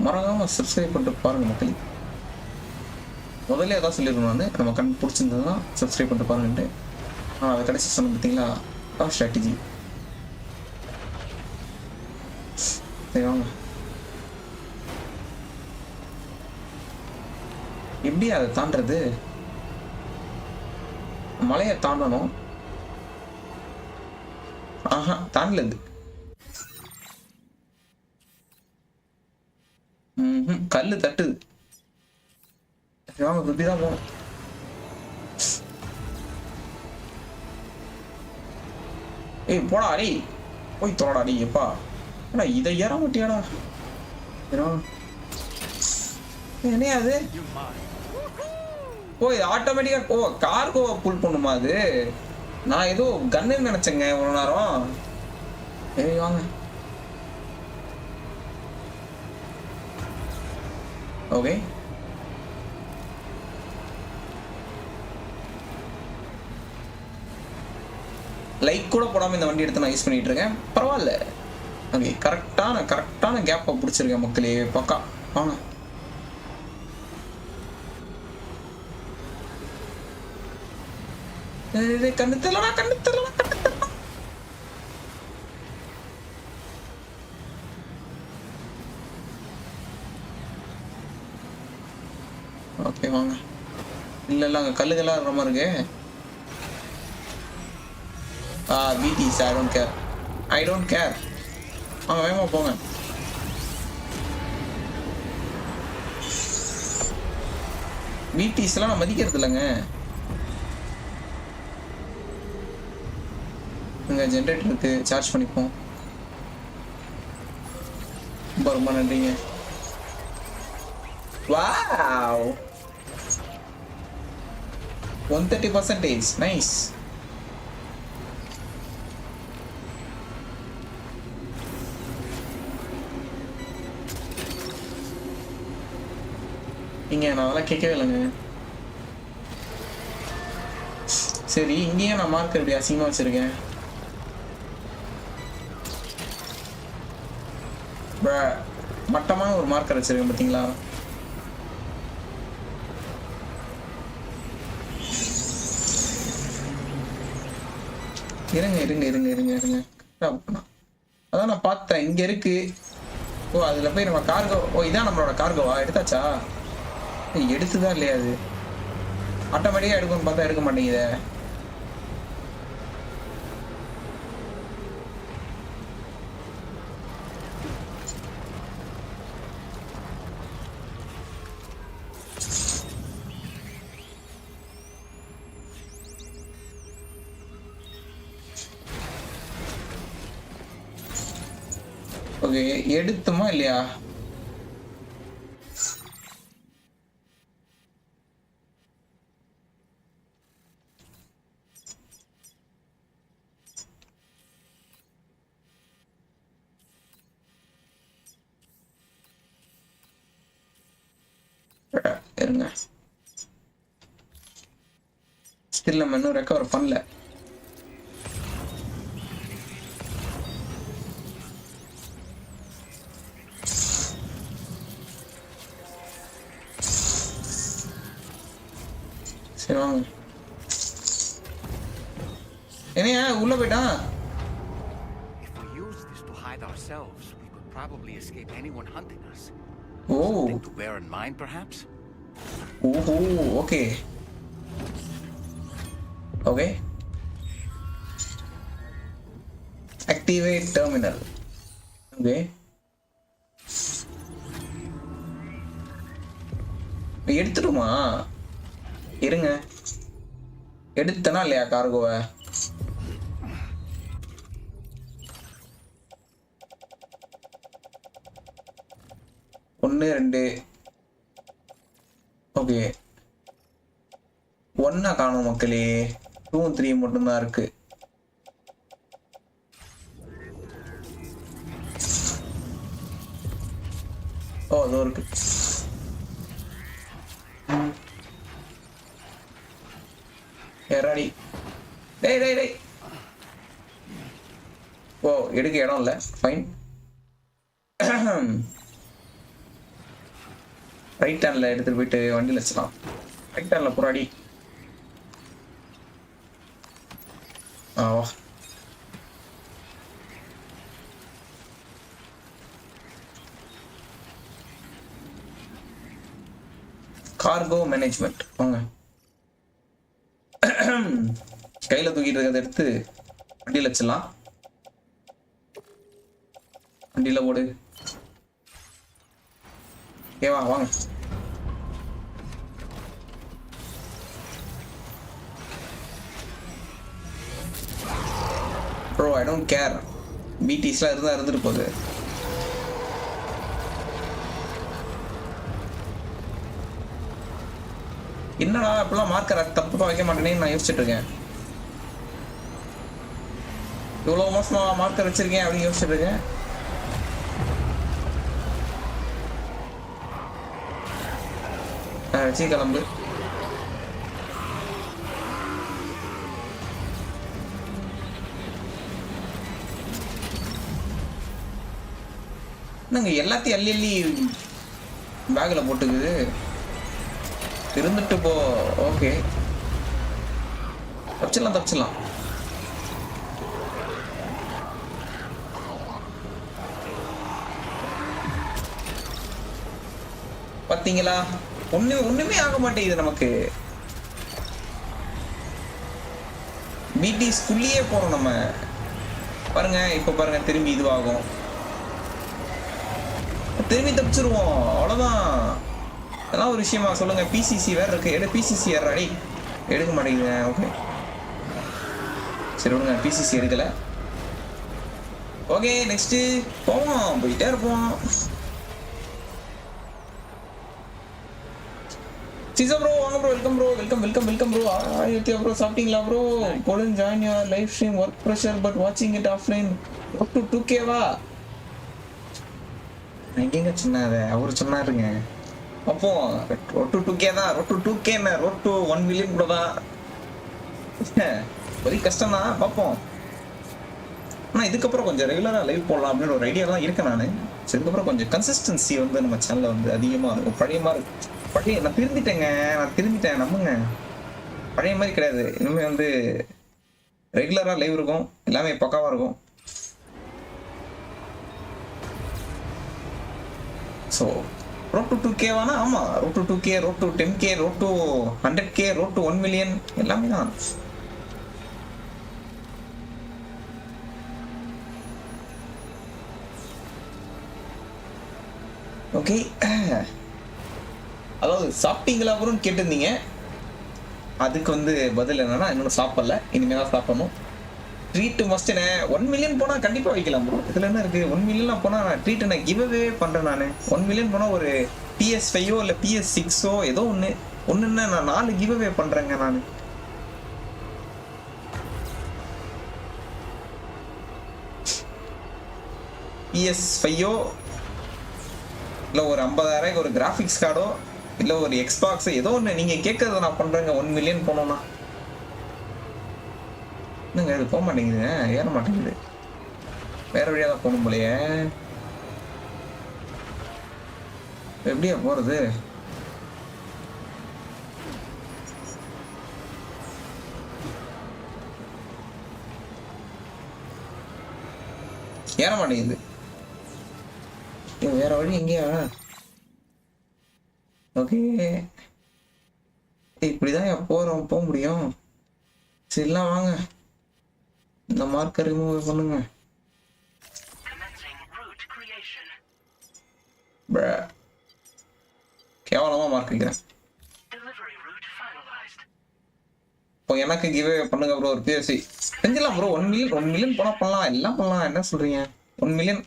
மறக்காம சப்ஸ்கிரைப் பண்ணிட்டு பாருங்க மக்களே. முதல்ல அதான் சொல்லியிருக்கணும் நான், நம்ம கண்டென்ட் பிடிச்சிருந்ததுன்னா சப்ஸ்கிரைப் பண்ணிட்டு பாருங்கன்ட்டு. அதை கடைசி சொன்ன பார்த்தீங்களா, அதான் ஸ்ட்ராட்டஜி. சரி வாங்க. எப்படி அதை தாண்டது? மலையை தாண்டணும். ஆஹா தாண்டலது. கல்லு தட்டுது. வாங்க சுத்திதான் போகணும். ஏய் போடா அடி, போய் தோடா அடி. எப்பா இதை ஏற மாட்டியாடா? என்ன அது? ஓ இது ஆட்டோமேட்டிக்கா கார்கோவை புல் பண்ணுமா அது? நான் ஏதோ கன்னு நினைச்சேங்க ஒரு நேரம். ஏய் வாங்க. ஓகே லைக் கூட போடாம இந்த வண்டி எடுத்து நான் யூஸ் பண்ணிட்டு இருக்கேன். பரவாயில்ல. ஓகே கரெக்டான கேப்பை பிடிச்சிருக்கேன் மக்களே. பக்கா வாங்க. கண்ணு தெரியல. ஓகே வாங்க. இல்ல அங்க கல்லுகள்லாம் வர மாதிரி இருக்கு. BTs I don't care. வாங்க வேகமா போங்க. BTs எல்லாம் நான் மதிக்கிறது இல்லைங்க. இங்க ஜெனரேட்டர் இருக்கு, சார்ஜ் பண்ணிப்போம். ரொம்ப நன்றிங்க. வாவ் 130%. நைஸ். இங்க நான் அதெல்லாம் கேட்கவே இல்லைங்க. சரி இங்கேயும் நான் மார்க்கர் இப்படி அசிங்கமா வச்சிருக்கேன். மட்டமான ஒரு மார்க்கர் வச்சிருக்கேன் பாத்தீங்களா? இருங்க. அதான் நான் பார்த்தேன் இங்க இருக்கு. ஓ அதுல போய் நம்ம கார்கோ. ஓ இதான் நம்மளோட கார்கோவா? எடுத்தாச்சா? எடுத்துதான் இல்லையா? அது ஆட்டோமேட்டிக்கா எடுக்கும்னு பார்த்தா எடுக்க மாட்டேங்குதே. ஓகே எடுத்துமா இல்லையா? இருங்க ஸ்டில் நம்ம இன்னும் ரெக்கவர் பண்ணல. சரி வாங்க. என்னையா உள்ள போயிட்டான்? If we use this to hide ourselves, we could probably escape anyone hunting us. Oh. Something to bear in mind, perhaps? Oh, okay. Okay. Activate terminal. Okay. எடுத்துடுமா? இருங்க. எடுத்தனா இல்லையா கார்கோவை? ஒன்று 2. ஓகே 1 காணும் மக்களே. 2 3 மட்டும்தான் இருக்கு. ஏறாடி. டேய். ஓ எடுக்க இடம் இல்லை, ஃபைன். ரைட் ஹேண்டில் எடுத்துகிட்டு போயிட்டு வண்டியில் வச்சுக்கலாம். ரைட் ஹேண்டில் புறாடி. வா. கார்கோ மேனேஜ்மெண்ட் வாங்க. கையில் தூக்கிட்டு இருக்கிறத எடுத்து வண்டியில் வச்சிடலாம். வண்டியில் ஓடு. ஏவா வாங்க. Bro I don't care. பிடிஸ்லாம் இருந்துட்டு போகுது. என்னடா இப்பெல்லாம் மார்க்கரை தப்பா வைக்க மாட்டேன்னு நான் யோசிச்சுட்டு இருக்கேன். இவ்வளோ மோசமா மார்க்கர் வச்சிருக்கேன் அப்படின்னு யோசிச்சுட்டு இருக்கேன். வச்சு கிளம்பு. என்னங்க எல்லாத்தையும் அள்ளி பேக்ல போட்டுக்குது. இருந்துட்டு போ. ஓகே தப்பிச்சிடலாம். பாத்தீங்களா, ஒண்ணுமே ஆக மாட்டேங்குது நமக்கு. பிடிஸ்குள்ளேயே போறோம் நம்ம. பாருங்க இப்ப பாருங்க, திரும்பி இதுவாகும், திரும்பி தப்பிச்சிருவோம். அவ்வளவுதான். அதெல்லாம் ஒரு விஷயமா சொல்லுங்க. பிசிசி வேற இருக்கு. பிசிசி ஏறாடி எடுக்க மாட்டேங்குது. ஓகே சரி விடுங்க, பிசிசி எடுக்கல. ஓகே நெக்ஸ்ட் போவோம், போயிட்டே இருப்போம். சிசா ப்ரோ வாங்க bro. Welcome bro. Aditya bro சாப்பிட்டீங்களா bro? couldn't join your live stream, work pressure but watching it offline. up to 2k வா? எங்கங்க சொன்னாரு அவர் சொன்னாருங்க. அப்போ road to 2k தான். road to 2k என்ன, road to 1 million கூட தான். very கஷ்டம் தான். பார்ப்போம். ஆனால் இதுக்கப்புறம் கொஞ்சம் ரெகுலராக லைவ் போடலாம் அப்படின்னு ஒரு ஐடியா தான் இருக்கேன் நான். ஸோ இதுக்கப்புறம் கொஞ்சம் கன்சிஸ்டன்சி வந்து நம்ம சேனலில் வந்து அதிகமாக இருக்கும். பழைய நான் திருந்திட்டேன் நம்புங்க. பழைய மாதிரி கிடையாது. இனிமேல் வந்து ரெகுலராக லைவ் இருக்கும், எல்லாமே பக்காவாக இருக்கும். ஸோ road to 2k வானா? ஆமாம், road to 2k, road to 10k, road to 100k, road to 1 million எல்லாமே தான். ஓகே, அதாவது சாப்பிட்டீங்களா அப்புறம் கேட்டிருந்தீங்க. அதுக்கு வந்து பதில் என்னன்னா, இன்னும் சாப்பிடல, இனிமேல் தான் சாப்பிடணும். Treat must. 1 மில்லியன் போனால் கண்டிப்பாக வைக்கலாம் ப்ரோ. இதில் என்ன இருக்குது? 1 மில்லியன்லாம் போனால் நான் ட்ரீட் நான் கிவ்அவே பண்ணுறேன். நான் 1 மில்லியன் போனால் ஒரு PS5 இல்லை PS6 ஏதோ ஒன்றுன்னா நான் 4 கிவ்அவே பண்ணுறேங்க. நான் PS5 இல்லை ஒரு 50,000 ஒரு கிராஃபிக்ஸ் கார்டோ இல்லை ஒரு எக்ஸ்பாக்ஸோ ஏதோ ஒன்று நீங்கள் கேட்கறத நான் பண்ணுறேங்க. 1 மில்லியன் போனோன்னா என்னங்க அது போக மாட்டேங்குது, ஏற மாட்டேங்குது. வேற வழியாக தான் போகணும் போலையே. எப்படியா போகிறது? ஏற மாட்டேங்குது. வேற வழி எங்கேயா? ஓகே இப்படிதான் போக முடியும். சரிலாம் வாங்க, இந்த மார்க்கர் ரிமூவ் பண்ணுங்க. கேவலமா மார்க் வைக்கிறேன். இப்போ எனக்கு கிவ் பண்ணுங்க ப்ரோ. ஒரு PS செஞ்சிடலாம் ப்ரோ. 1 மில்லியன் போனா பண்ணலாம், எல்லாம் பண்ணலாம். என்ன சொல்றீங்க? 1 மில்லியன்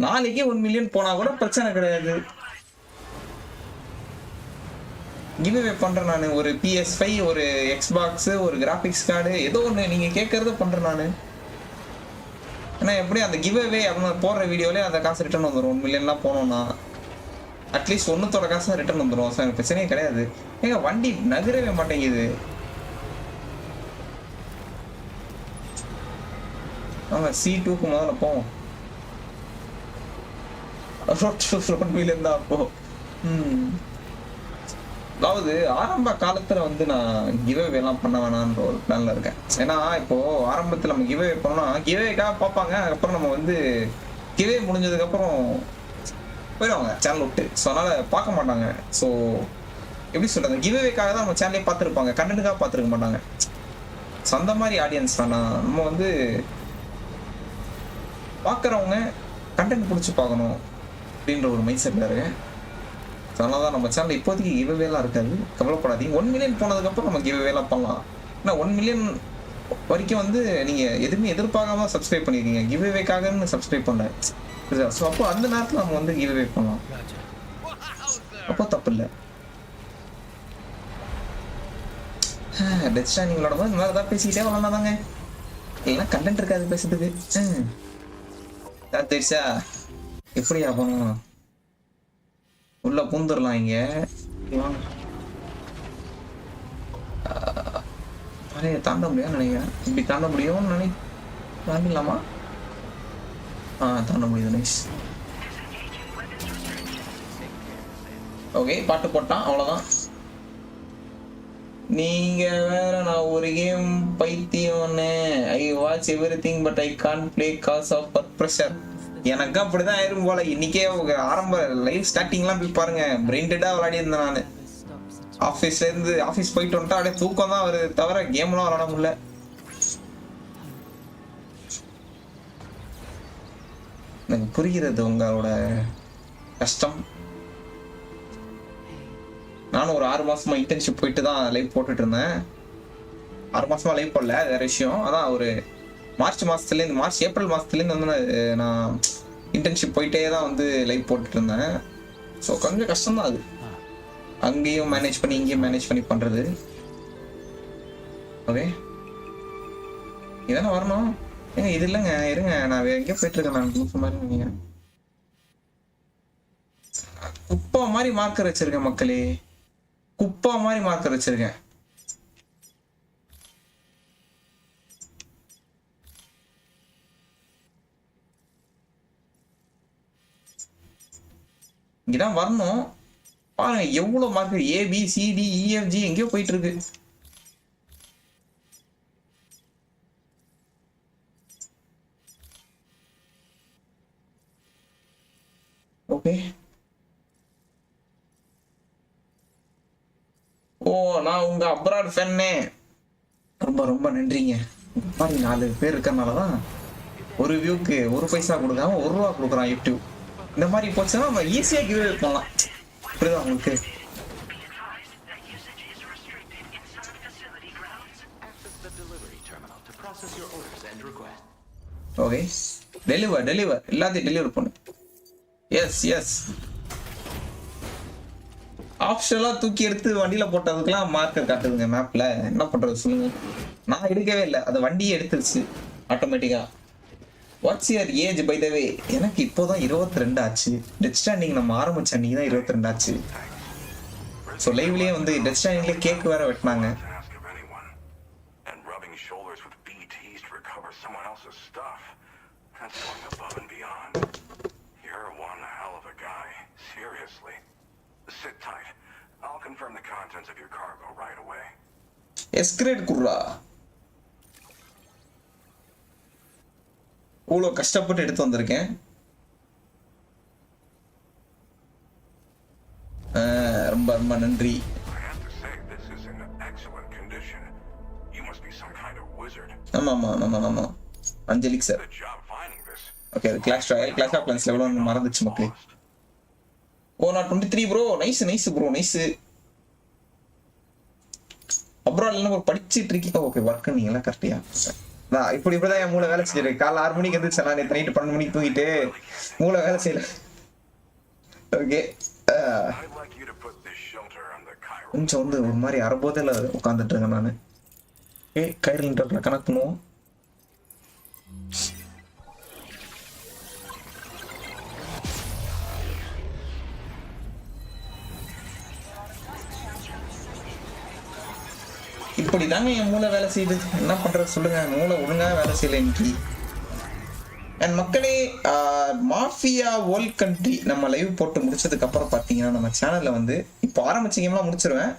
நாளைக்கே 1 மில்லியன் போனா கூட பிரச்சனை கிடையாது. கிவ்அவே பண்றேன் நான். ஒரு PS5, ஒரு எக்ஸ்பாக்ஸ், ஒரு கிராஃபிக்ஸ் கார்டு, ஏதோ ஒன்று நீங்க கேட்கறத பண்றேன் நான். ஏன்னா எப்படி அந்த கிவ்அவே அப்படின்னு போடுற வீடியோலேயே அந்த காசு ரிட்டர்ன் வந்துடும். 1 மில்லியன்லாம் போனோம்னா அட்லீஸ்ட் ஒன்றுத்தோட காசு ரிட்டர்ன் வந்துடும். ஸோ எனக்கு பிரச்சனையே கிடையாது. ஏங்க வண்டி நகரவே மாட்டேங்குது. ஆமாம் C2க்கு முதல்ல போவோம். ரோட் வீல் இருந்தா அப்போ அதாவது ஆரம்ப காலத்துல வந்து நான் கிவ்அவே எல்லாம் பண்ண வேணான்ற ஒரு பிளான்ல இருக்கேன். ஏன்னா இப்போ ஆரம்பத்துல நம்ம கிவ்அவே பண்ணோம்னா கிவ்அவேக்காக பார்ப்பாங்க, அதுக்கப்புறம் நம்ம வந்து கிவ்அவே முடிஞ்சதுக்கு அப்புறம் போயிடுவாங்க சேனல் விட்டு. ஸோ அதனால பார்க்க மாட்டாங்க. ஸோ எப்படி சொல்றது, கிவ்அவேக்காக தான் நம்ம சேனலே பார்த்துருப்பாங்க, கண்டென்ட்டுக்காக பார்த்துருக்க மாட்டாங்க. ஸோ அந்த மாதிரி ஆடியன்ஸ் தானா நம்ம வந்து பார்க்குறவங்க கண்டென்ட் பிடிச்சி பார்க்கணும் அப்படின்ற ஒரு மைண்ட் செட்டில் இருக்கேன். ஸோ அதனால தான் நம்ம சேனல் இப்போதைக்கு கிவ்அவேலாம் இருக்காது, கவலைப்படாதீங்க. 1 மில்லியன் போனதுக்கப்புறம் நம்ம கிவ்அவேலாம் பண்ணலாம். ஏன்னா 1 மில்லியன் வரைக்கும் வந்து நீங்கள் எதுவுமே எதிர்பார்க்காம சப்ஸ்கிரைப் பண்ணியிருக்கீங்க, கிவ்அவேக்காகன்னு சப்ஸ்கிரைப் பண்ணேன். ஸோ அப்போ அந்த நேரத்தில் நம்ம வந்து கிவ்அவே பண்ணலாம், அப்போ தப்பு இல்லை. டெத் ஸ்ட்ராண்டிங்களோட போது இந்த மாதிரி தான் பேசிக்கிட்டே வரலாதாங்க, இல்லைன்னா கண்டென்ட் இருக்காது பேசுறதுக்கு. தெரிச்சா எப்படியா போனோம், உள்ள பூந்துடலாம். இங்க தாண்ட முடியும்னு நினைக்கிறேன். இப்படி தாண்ட முடியும்னு தாண்டிடலாமா? தாண்ட முடியுது. நைஸ். ஓகே, பாட்டு போட்டான், அவ்வளோதான். நீங்க வேற, நான் ஒரு கேம் பைத்தியம்னு. I watch everything but I can't play cause of work pressure. எனக்கு அப்படிதான் ஆயிரும் போல. இன்னைக்கே ஆரம்ப லைவ் ஸ்டார்டிங்லாம் போய் பாருங்க, பிரெயின் டெட்டா விளையாடி இருந்தேன் நான். ஆஃபீஸ்ல இருந்து ஆஃபீஸ் போயிட்டு வந்துட்டா அப்படியே தூக்கம் தான் வருது தவிர கேம்லாம் விளையாட முடியல. எனக்கு புரிகிறது உங்களோட கஷ்டம். நானும் ஒரு 6 மாசமா இன்டர்ன்ஷிப் போயிட்டு தான் லைவ் போட்டுட்டு இருந்தேன். 6 மாசமா லைவ் போடல, வேற விஷயம். அதான் ஒரு ஏப்ரல் மாசத்துலேருந்து வந்து நான் இன்டர்ன்ஷிப் போயிட்டே தான் வந்து லைவ் போட்டுட்டு இருந்தேன். ஸோ கொஞ்சம் கஷ்டம்தான் அது, அங்கேயும் மேனேஜ் பண்ணி இங்கேயும் மேனேஜ் பண்ணி பண்றது. ஓகே, இதானே வரணும். ஏங்க இது இல்லைங்க, இருங்க, நான் வேற எங்கேயோ போயிட்டு இருக்கேன். நான் குரூப் மாதிரி நினைக்கிறேன். குப்பா மாதிரி மார்க்கர் வச்சிருக்கேன் மக்களே, குப்பா மாதிரி மார்க்கர் வச்சிருக்கேன். இங்கதான் வரணும். பாருங்க எவ்வளவு மார்க்கர், ABCDEFG எங்கேயோ போயிட்டு இருக்கு. ஓகே, ஓ நான் உங்க அப்ராட் ஃபேன்னே, ரொம்ப ரொம்ப நன்றிங்க. மாதிரி 4 பேர் இருக்கறனாலதான் ஒரு வியூக்கு 1 பைசா கொடுக்காம 1 ரூபா கொடுக்குறான் யூடியூப். இந்த மாதிரி போச்சுன்னா நம்ம ஈஸியா கிவ்அவே பண்ணலாம். புரியுதா உங்களுக்கு? ஓகே, டெலிவர் எல்லாத்தையும் டெலிவர் பண்ணு. எஸ் ஆப்ஷனலா தூக்கி எடுத்து வண்டியில போட்டதுக்கெல்லாம் மார்க்கர் காட்டுதுங்க மேப்ல. என்ன பண்றது சொல்லுங்க, நான் எடுக்கவே இல்லை, அது வண்டியே எடுத்துருச்சு ஆட்டோமேட்டிக்கா. What's your age by the way? எனக்கு இப்போதான் 22 ஆச்சு. டெத் ஸ்ட்ராண்டிங் நம்ம ஆரம்பிச்ச அன்னைக்கு தான் 22 ஆச்சு. ஸோ லைவ்லயே வந்து டெத் ஸ்ட்ராண்டிங்ல கேக் வேற வெட்டினாங்க. எஸ்கிரேட் குர்ரா, இவ்வளோ கஷ்டப்பட்டு எடுத்து வந்திருக்கேன். ரொம்ப ரொம்ப நன்றி. ஆமா அஞ்சலிக் சார். ஓகே, அது கிளாஷ் ஆஃப் கிளான்ஸ் லெவல் 1 மறந்துச்சு மக்களே. ஓ நான் 23 ப்ரோ. Nice bro, nice. அப்ராட்ல ஒரு படிச்சுட்டு இருக்கீங்க. ஓகே, ஒர்க் நீங்களா கரெக்டியா? நான் இப்படிதான் என் மூளை வேலை செஞ்சிருக்கு. காலைல 6 மணிக்கு எந்திரிச்சேன், நான் நேற்று நைட்டு 12 மணிக்கு தூங்கிட்டு மூளை வேலை செய்யல. ஓகே, கொஞ்சம் வந்து ஒரு மாதிரி அறபோதையில உட்காந்துட்டு இருக்கேன் நான். கயிறு இன்டர்ல கனெக்ட் பண்ணுவோம். இப்படி தாங்க என் மூளை வேலை செய்யுது. என்ன பண்றது சொல்லுங்க, மூளை ஒழுங்கா வேலை செய்யல இன்னைக்கு. அண்ட் மக்களே, மாஃபியா வேர்ல்ட் கண்ட்ரி நம்ம லைவ் போட்டு முடிச்சதுக்கப்புறம் பார்த்தீங்கன்னா நம்ம சேனலில் வந்து இப்போ ஆரம்பிச்ச கேம்லாம் முடிச்சிருவேன்.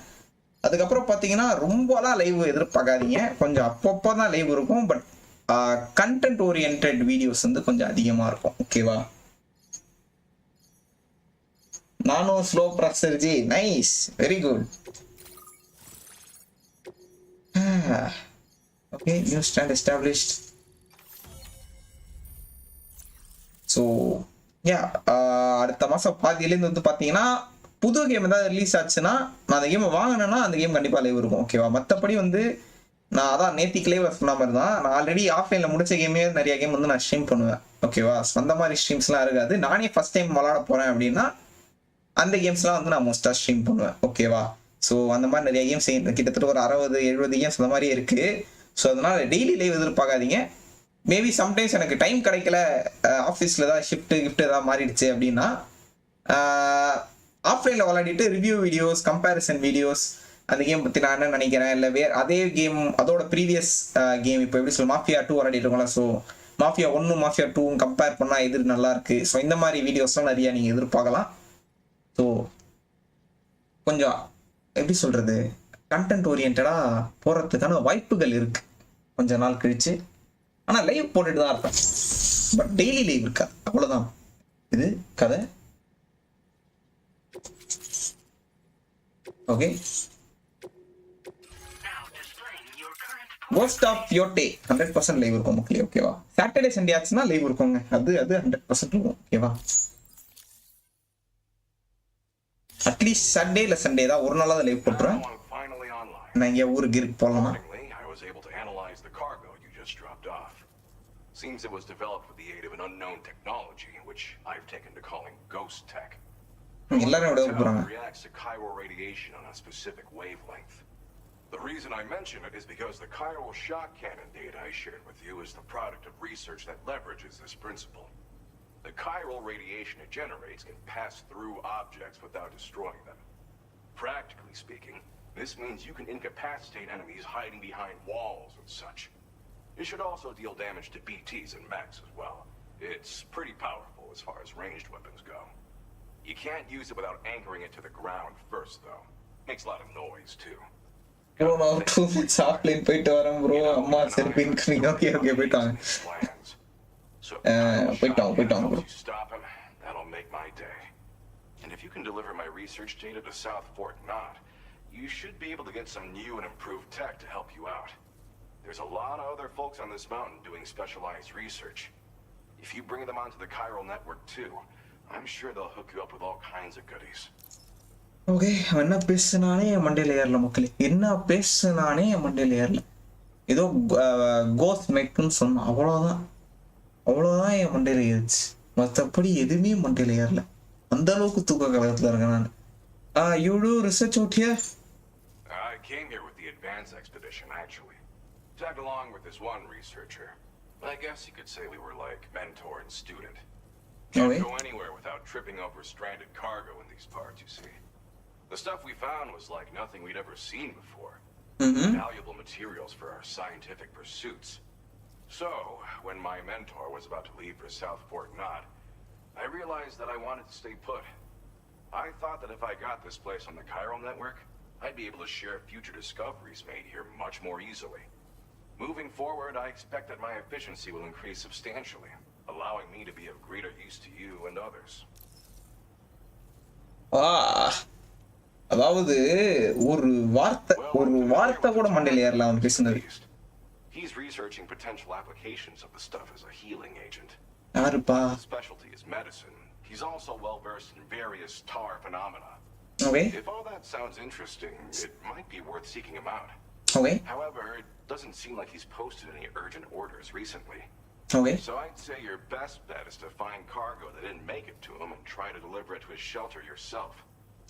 அதுக்கப்புறம் பார்த்தீங்கன்னா ரொம்பலாம் லைவ் எதிர்பார்க்காதீங்க, கொஞ்சம் அப்பப்போ தான் லைவ் இருக்கும். பட் கண்டென்ட் ஓரியன்ட் வீடியோஸ் வந்து கொஞ்சம் அதிகமாக இருக்கும். ஓகேவா? நானும் ஸ்லோ ப்ராசர் G, nice, very good. Okay, new stand established. So yeah, அடுத்த மாதம் பாதியிலேருந்து வந்து பார்த்தீங்கன்னா புது கேம் ஏதாவது ரிலீஸ் ஆச்சுன்னா நான் அந்த கேமை வாங்கினேன்னா அந்த கேம் கண்டிப்பாக லைவ் இருக்கும். ஓகேவா? மற்றபடி வந்து நான் அதான் நேத்திக்கு லைவ் சொன்ன மாதிரி தான், நான் ஆல்ரெடி ஆஃப்லைனில் முடிச்ச கேமே நிறைய கேம் வந்து நான் ஸ்ட்ரீம் பண்ணுவேன். ஓகேவா? அந்த மாதிரி ஸ்ட்ரீம்ஸ்லாம் இருக்காது. நானே ஃபஸ்ட் டைம் விளாட போகிறேன் அப்படின்னா அந்த கேம்ஸ்லாம் வந்து நான் மோஸ்ட்டாக ஸ்ட்ரீம் பண்ணுவேன். ஓகேவா? ஸோ அந்த மாதிரி நிறைய கேம்ஸ் கிட்டத்தட்ட ஒரு 60-70 கேம்ஸ் அந்த மாதிரியே இருக்குது. ஸோ அதனால் டெய்லி லைவ் எதிர்பார்க்காதீங்க. மேபி சம்டைம்ஸ் எனக்கு டைம் கிடைக்கல, ஆஃபீஸில் ஏதாவது கிஃப்ட் ஏதாவது மாறிடுச்சு அப்படின்னா ஆஃப்லைனில் விளையாடிட்டு ரிவ்யூ வீடியோஸ், கம்பேரிசன் வீடியோஸ், அந்த கேம் பற்றி நான் என்ன நினைக்கிறேன், இல்லை அதே கேம் அதோட ப்ரீவியஸ் கேம் இப்போ எப்படி சொல்ல மாஃபியா 2 விளையாடிட்டு இருக்கோம்ல, ஸோ மாஃபியா 1 மாஃபியா 2 கம்பேர் பண்ணால் எது நல்லா இருக்கு, ஸோ இந்த மாதிரி வீடியோஸ்லாம் நிறையா நீங்கள் எதிர்பார்க்கலாம். ஸோ கொஞ்சம் எப்படி சொல்கிறது, கண்டென்ட் ஓரியன்டாக போகிறதுக்கான வாய்ப்புகள் இருக்குது கொஞ்ச நாள் கழிச்சு. ஆனால் லைவ் போட்டுட்டு தான் இருப்பேன், பட் டெய்லி லைவ் இருக்கா, அவ்வளோதான் இது கதை. ஓகே, கோஸ்ட் ஆஃப் யோட்டே 100% லைவ் இருக்கும் மக்களே. ஓகேவா? சாட்டர்டே சண்டே ஆச்சுன்னா லைவ் இருக்குங்க, அது 100% இருக்கும். ஓகேவா? அட்லீஸ்ட் சண்டே இல்லை சண்டே தான் ஒரு நாளாக லைவ் போட்டுருவேன். நான் இங்கே ஊருக்கு இருக்கு போகலாமா? Seems it was developed with the aid of an unknown technology, which I've taken to calling ghost tech. It reacts to chiral radiation on a specific wavelength. The reason I mention it is because the chiral shock cannon data I shared with you is the product of research that leverages this principle. The chiral radiation it generates can pass through objects without destroying them. Practically speaking, this means you can incapacitate enemies hiding behind walls and such. It should also deal damage to BTs and mechs as well. It's pretty powerful as far as ranged weapons go. You can't use it without anchoring it to the ground first, though. Makes a lot of noise, too. Bro, நான் 2 months offline போயிட்டு வரேன் bro. அம்மா selfie இன்க்ரீங்க. Okay போயிட்டாங்க. போயிட்டாங்க bro. Stop him. That'll make my day. And if you can deliver my research data to South Fort Knott, you should be able to get some new and improved tech to help you out. There's a lot of other folks on this mountain doing specialized research. If you bring them onto the chiral network too, I'm sure they'll hook you up with all kinds of goodies. Okay, என்ன பேசுனானே என் மண்டையில் ஏறல மக்களே, என்ன பேசுனானே என் மண்டையில் ஏறல. ஏதோ cost மெக்குன்னு சொன்னான், அவ்வளோதான் என் மண்டையில் ஏறிச்சு. மற்றபடி எதுவுமே மண்டையில் ஏறல. அந்த அளவுக்கு தூக்க கழகத்தில் இருக்கேன் நான். You do research out here? I came here with the advance expedition, actually. Tagged along with this one researcher. I guess you could say we were like mentor and student. Can't go anywhere without tripping over stranded cargo in these parts, you see. The stuff we found was like nothing we'd ever seen before. Valuable materials for our scientific pursuits. So, when my mentor was about to leave for South Fort Knott, I realized that I wanted to stay put. I thought that if I got this place on the chiral network, I'd be able to share future discoveries made here much more easily. Moving forward, I expect that my efficiency will increase substantially, allowing me to be of greater use to you and others. அதாவது ஒரு வார்த்தை கூட மண்டையில் ஏறல அவன் பேசுனது. He's researching potential applications of the stuff as a healing agent. யாருப்பா? His specialty is medicine. He's also well versed in various tar phenomena. Okay. If all that sounds interesting, it might be worth seeking him out. Okay. However, it doesn't seem like he's posted any urgent orders recently. Okay. So I'd say your best bet is to find cargo that didn't make it to him and try to deliver it to his shelter yourself.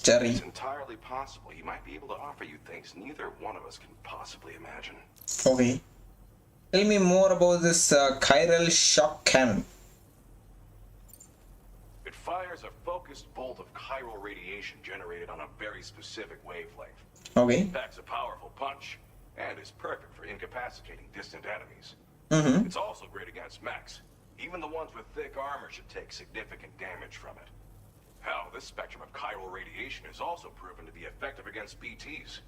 Jerry. It's entirely possible he might be able to offer you things neither one of us can possibly imagine. Okay. Tell me more about this chiral shock cannon. It fires a focused bolt of chiral radiation generated on a very specific wavelength. Okay. It packs a powerful punch and is perfect for incapacitating distant enemies. Mm-hmm. It's also great against mechs. Even the ones with thick armor should take significant damage from it. Hell, this spectrum of chiral radiation is also proven to be effective against BTs.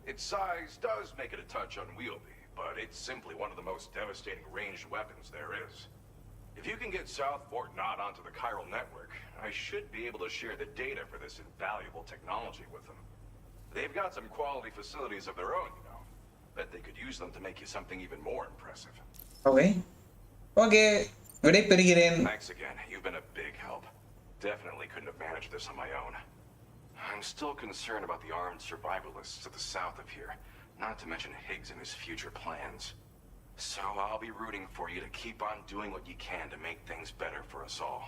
Its size does make it a touch unwieldy, but it's simply one of the most devastating ranged weapons there is. If you can get South Fort Knott onto the chiral network, I should be able to share the data for this invaluable technology with them. They've got some quality facilities of their own, you know. Bet they could use them to make you something even more impressive. Okay. Okay. விடை பெறுகிறேன். Thanks again. You've been a big help. Definitely couldn't have managed this on my own. I'm still concerned about the armed survivalists to the south of here, not to mention Higgs and his future plans. So I'll be rooting for you to keep on doing what you can to make things better for us all.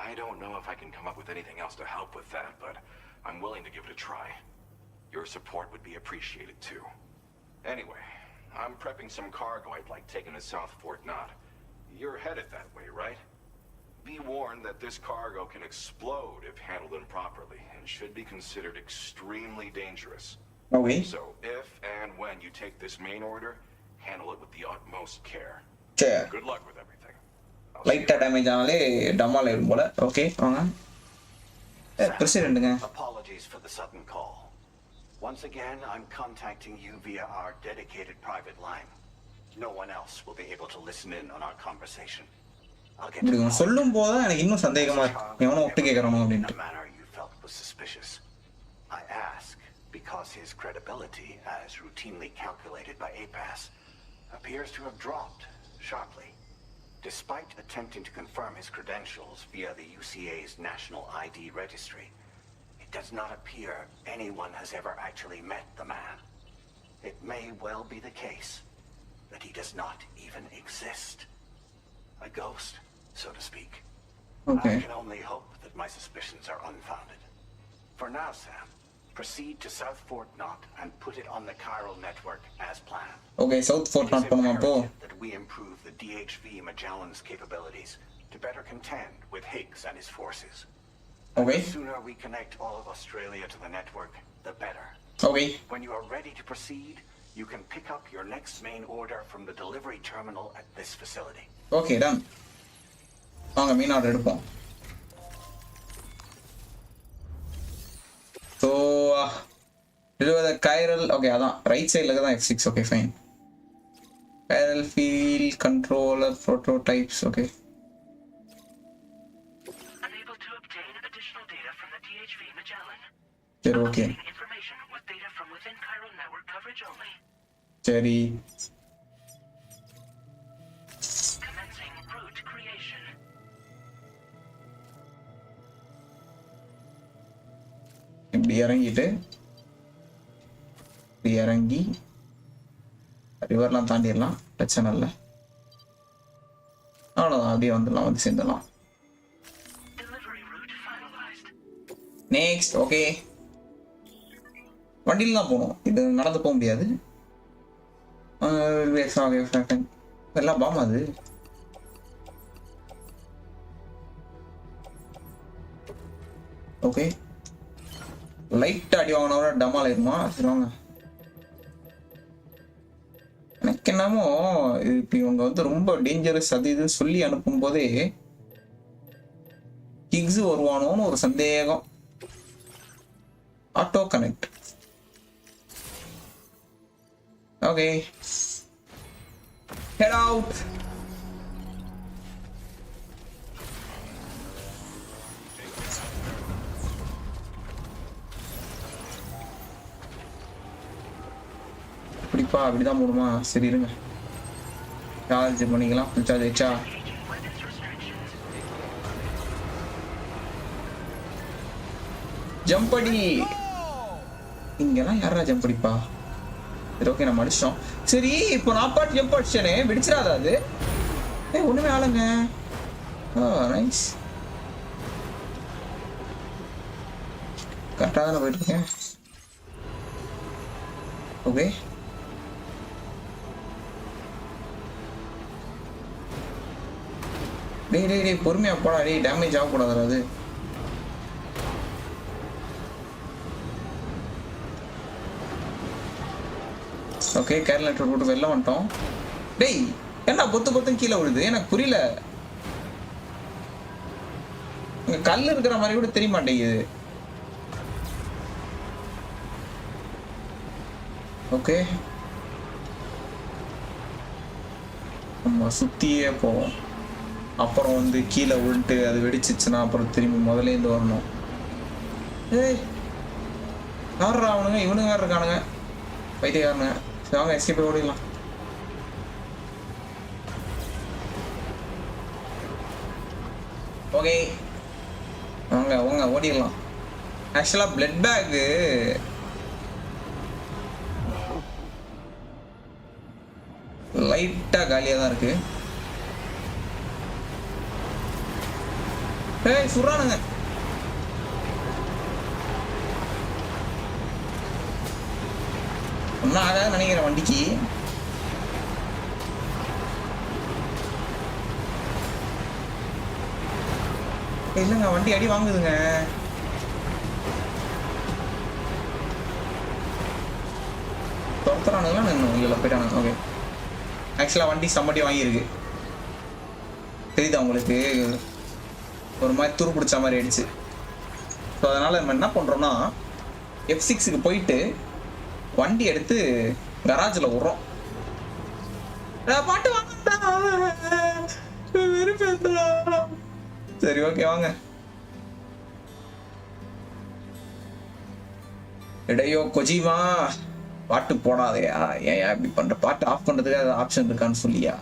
I don't know if I can come up with anything else to help with that, but I'm willing to give it a try. Your support would be appreciated too. Anyway, I'm prepping some cargo I'd like taken to South Fort Knott. You're headed that way, right? Be warned that this cargo can explode if handled improperly and should be considered extremely dangerous. Okay. So if and when you take this main order, handle it with the utmost care. Sure. Good luck with everything. Light damage ஆனாலே டமால் ஆயிடும் போல. Okay வாங்க. பிரசிடென்ட்ங்க. Apologies for the sudden call. Once again, I'm contacting you via our dedicated private line. No one else will be able to listen in on our conversation. I'll get to சொல்லும் போது எனக்கு இன்னும் சந்தேகமா எவனோ ஒட்டு கேக்குறானோ அப்படினு. The manner you felt was suspicious. I ask because his credibility, as routinely calculated by APAS, appears to have dropped sharply. Despite attempting to confirm his credentials via the UCA's National ID Registry, it does not appear anyone has ever actually met the man. It may well be the case that he does not even exist. A ghost, so to speak. Okay. I can only hope that my suspicions are unfounded. For now, Sam, proceed to South Fort Knott and put it on the chiral network as planned. Okay, South Fort Knott பண்ணுமா அப்போ? That we improve the DHV Magellan's capabilities to better contend with Higgs and his forces. Okay. The sooner we connect all of Australia to the network, the better. Okay. When you are ready to proceed, you can pick up your next main order from the delivery terminal at this facility. Okay, done. வாங்க மீன் order எடுப்போம். So deliver the chiral. Okay, அதான் right சைடுல தான் F6. Okay, fine. Chiral field controller prototypes. Okay. Unable to obtain additional data from the DHV Magellan. சரி, okay. Information with data from within chiral network coverage only. சரி. Commencing route creation. இப்படி இறங்கிட்டு இப்படி இறங்கி ரிவர்லாம் தாண்டிடலாம், பிரச்சனை இல்லை. அவ்வளோதான், அப்படியே வந்துடலாம், வந்து சேர்ந்துடலாம். நெக்ஸ்ட். ஓகே, வண்டியில் தான் போகணும், இது நடந்து போக முடியாது. எல்லாம் பாமா அது. ஓகே, லைட்டாக அடி வாங்கினோட டமால் ஆயிருமா? சரி வாங்க. எனக்கு என்னமோ இப்போ இவங்க வந்து ரொம்ப டேஞ்சரஸ் அது இதுன்னு சொல்லி அனுப்பும் போதே கிங்ஸ் வருவானோன்னு ஒரு சந்தேகம். Auto connect. Okay, head out. இப்படிப்பா, அப்படிதான் போடுமா? சரி இருங்க, சார்ஜ் பண்ணிக்கலாம். சார்ஜ் ஆயிடுச்சா? ஜம்ப் அடி. இங்கெல்லாம் யாரா ஜம்ப் அடிப்பா? சரி ஓகே, நம்ம அடிச்சிட்டோம். சரி, இப்போ நான் பாட்டு ஜம்ப் அடிச்சேனே, வெடிச்சிடாதா அது? ஒண்ணுமே ஆளுங்க. நைஸ், கரெக்டாக தானே போயிட்டு இருக்கேன். ஓகே, டேய் டேய் டேய் பொறுமையா போடா. டேய் டேமேஜ் ஆகக்கூடாது அது. ஓகே, கேரளா போட்டு வெளில வந்துட்டோம். டேய் என்ன பொத்து பொத்துன்னு கீழே விழுது? எனக்கு புரியல. இங்க கல் இருக்கிற மாதிரி கூட தெரிய மாட்டேங்குது. ஓகே, நம்ம சுத்தியே போவோம். அப்புறம் வந்து கீழே விழுந்துட்டு அது வெடிச்சிச்சுன்னா அப்புறம் திரும்பி முதலேருந்து வரணும். ஏய், யாரா அவனுங்க? இவனுங்க வேறு இருக்கானுங்க, பைத்தியக்காரனுங்க. சரி வாங்க, எஸ்கேப் போய் ஓடிடலாம். ஓகே வாங்க வாங்க ஓடிடலாம். ஆக்சுவலாக பிளட் பேக்கு லைட்டாக காலியாக தான் இருக்கு. ஏய் சுடுறானுங்க. ஒன்றும் ஆகாது நினைக்கிறேன் வண்டிக்கு. இல்லைங்க, வண்டி அடி வாங்குதுங்க. துரத்துறானுங்களா? நின்று இல்லை போயிட்டானுங்க. ஓகே, ஆக்சுவலாக வண்டி சம்மட்டி வாங்கியிருக்கு. தெரியுதா உங்களுக்கு? ஒரு மாதிரி துரு பிடிச்ச மாதிரி ஆயிடுச்சு. ஸோ அதனால் நம்ம என்ன பண்ணுறோம்னா F6க்கு போயிட்டு வண்டி எடுத்து கராஜில் விட்றோம். பாட்டு வாங்க. சரி ஓகே வாங்க. இடையோ கொஜிமா பாட்டு போடாதையா? ஏன் இப்படி பண்ற? பாட்டு ஆஃப் பண்றதுக்கு அது ஆப்ஷன் இருக்கான்னு சொல்லியா?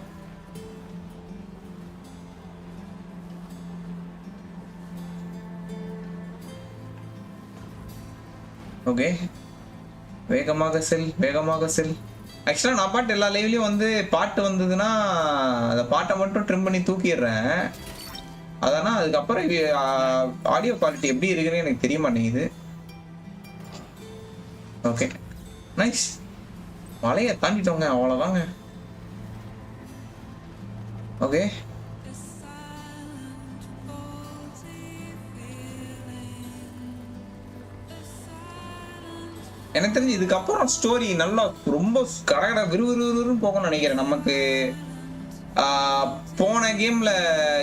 ஓகே, வேகமாக செல், வேகமாக செல். ஆக்சுவலாக நான் பாட்டு எல்லா லைவ்லையும் வந்து பாட்டு வந்ததுன்னா அந்த பாட்டை மட்டும் ட்ரிம் பண்ணி தூக்கிடுறேன். அதனால் அதுக்கப்புறம் ஆடியோ குவாலிட்டி எப்படி இருக்குன்னு எனக்கு தெரிய மாட்டேங்குது. ஓகே நைஸ், மலையை தாண்டிட்டோங்க, அவ்வளோதாங்க. ஓகே எனக்கு தெரிஞ்சு இதுக்கப்புறம் ஸ்டோரி நல்லா ரொம்ப கடகட விறுவிறுன்னு போகணும்னு நினைக்கிறேன். நமக்கு போன கேம்ல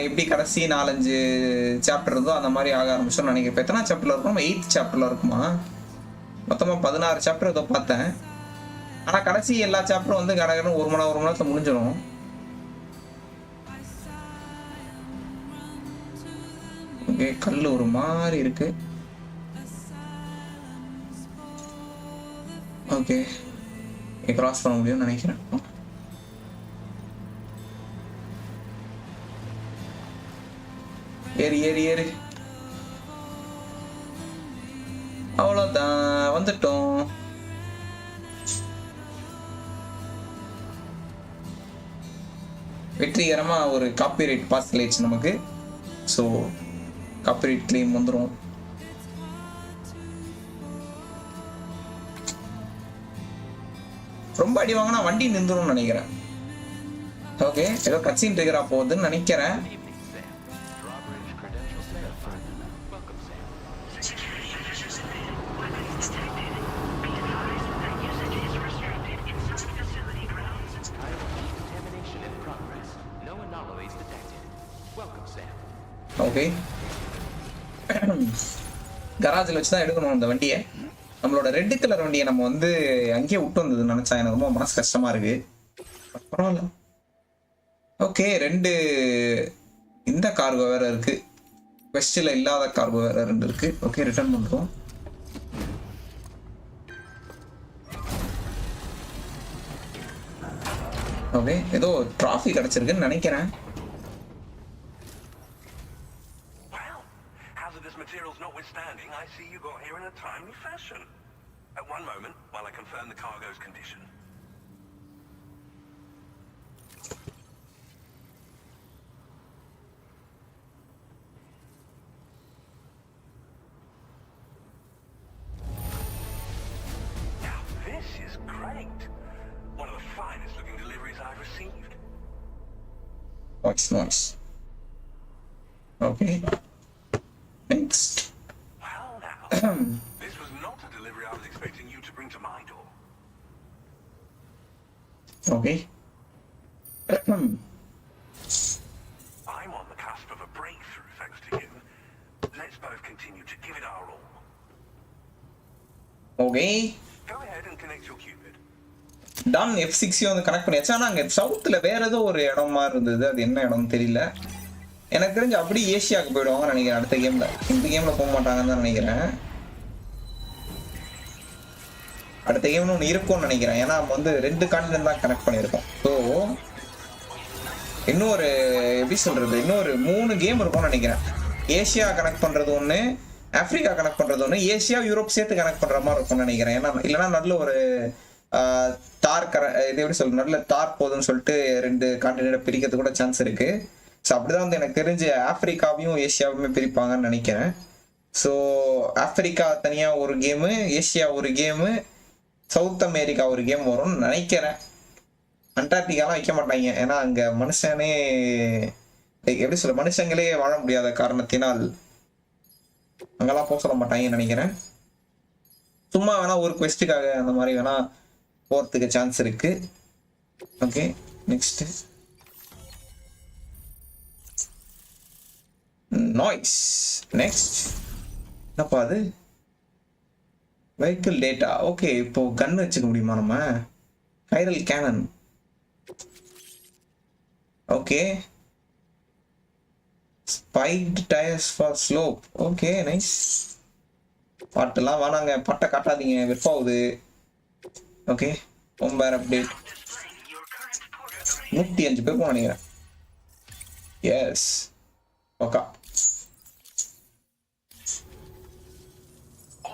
எப்படி கடைசி 4-5 சாப்டர் இருந்தோ அந்த மாதிரி ஆக ஆரம்பிச்சோம்னு நினைக்கிறேன். இப்போ எத்தனை சாப்டர்ல இருக்கும்? 8th சாப்டர்ல இருக்குமா? மொத்தமாக 16 சாப்டர் ஏதோ பார்த்தேன். ஆனால் கடைசி எல்லா சாப்டரும் வந்து கடகடன்னு 1 மணி நேரத்தில் முடிஞ்சிடும். ஓகே, கல் ஒரு மாதிரி இருக்கு. ஓகே, கிராஸ் பண்ண முடியும்னு நினைக்கிறேன். ஏறி ஏறி ஏறி, அவ்வளோதான், வந்துட்டோம். வெற்றிகரமா ஒரு காப்பிரைட் பாஸ் ஆயிடுச்சு நமக்கு. ஸோ காப்பிரைட் கிளைம் வந்துடும். ரொம்ப அடி வாங்கினா வண்டி நின்றுடும் நினைக்கிறேன். ஓகே, ஏதோ கட்சின் ட்ரிகரா போகுதுன்னு நினைக்கிறேன். ஓகே, கராஜில் வச்சு தான் எடுக்கணும் அந்த வண்டியை. நம்மளோட ரெட் கலர் வண்டியை நம்ம வந்து அங்கேயே விட்டு வந்ததுன்னு நினச்சா எனக்கு ரொம்ப மனசு கஷ்டமா இருக்கு. பரவாயில்ல. ஓகே, 2 இந்த கார்கோ வேற இருக்கு, வெஸ்டில் இல்லாத கார்கோ வேற 2 இருக்கு. ஓகே, ரிட்டர்ன் பண்ணுறோம். ஓகே, ஏதோ டிராஃபி கிடைச்சிருக்குன்னு நினைக்கிறேன். Materials notwithstanding, I see you got here in a timely fashion. At one moment, while I confirm the cargo's condition. Now this is great. One of the finest looking deliveries I've received. Nice. Okay. Next. Well now, this was not a delivery I was expecting you to bring to my door. Okay. I'm on the cusp of a breakthrough, thanks to you. Okay Go ahead and connect your Cupid. Done F6 வந்து connect பண்ணியாச்சு. ஆனால் அங்கே சவுத்தில் வேற ஏதோ ஒரு இடம் மாதிரி இருந்தது. அது என்ன இடம்னு தெரியல. எனக்கு தெரிஞ்சு அப்படி ஏசியாவுக்கு போயிடுவாங்கன்னு நினைக்கிறேன் அடுத்த கேமில். இந்த கேமில் போக மாட்டாங்கன்னு தான் நினைக்கிறேன். அடுத்த கேம்னு ஒன்று இருக்கும்னு நினைக்கிறேன். ஏன்னா நம்ம வந்து 2 கான்டினென்ட் தான் கனெக்ட் பண்ணியிருக்கோம். ஸோ இன்னொரு எப்படி சொல்கிறது, இன்னொரு 3 கேம் இருக்கும்னு நினைக்கிறேன். ஏசியா கனெக்ட் பண்ணுறது ஒன்று, ஆப்பிரிக்கா கனெக்ட் பண்ணுறது ஒன்று, ஏசியா யூரோப் சேர்த்து கனெக்ட் பண்ணுற மாதிரி இருக்கும்னு நினைக்கிறேன். ஏன்னா இல்லைனா நல்ல ஒரு தார் இது எப்படி சொல்றது, நல்ல தார் போதுன்னு சொல்லிட்டு 2 கான்டினென்ட்டை பிரிக்கிறது கூட சான்ஸ் இருக்குது. ஸோ அப்படிதான் வந்து எனக்கு தெரிஞ்சு ஆப்பிரிக்காவையும் ஏசியாவுமே பிரிப்பாங்கன்னு நினைக்கிறேன். ஸோ ஆப்பிரிக்கா தனியாக ஒரு கேமு, ஏசியா ஒரு கேமு, சவுத் அமெரிக்கா ஒரு கேம் வரும்னு நினைக்கிறேன். அண்டார்டிகாலாம் வைக்க மாட்டாங்க. ஏன்னா அங்கே மனுஷனே எப்படி சொல்ல, மனுஷங்களே வாழ முடியாத காரணத்தினால் அங்கெல்லாம் போக சொல்ல மாட்டாங்கன்னு நினைக்கிறேன். சும்மா வேணா ஒரு குவெஸ்ட்டுக்காக அந்த மாதிரி வேணா போகிறதுக்கு சான்ஸ் இருக்கு. Okay next noise. நெக்ஸ்ட் என்னப்பா அது, வெஹிக்கிள் டேட்டா. ஓகே இப்போ கன் வச்சுக்க முடியுமா நம்ம? Chiral cannon. Okay spiked tires for slope. Okay nice. பாட்டெல்லாம் வேணாங்க, பாட்டை காட்டாதீங்க, வெப்பாகுது. ஓகே ஒம்பேர் அப்டேட் 105 பேர் போக நினைக்கிறேன். S okay.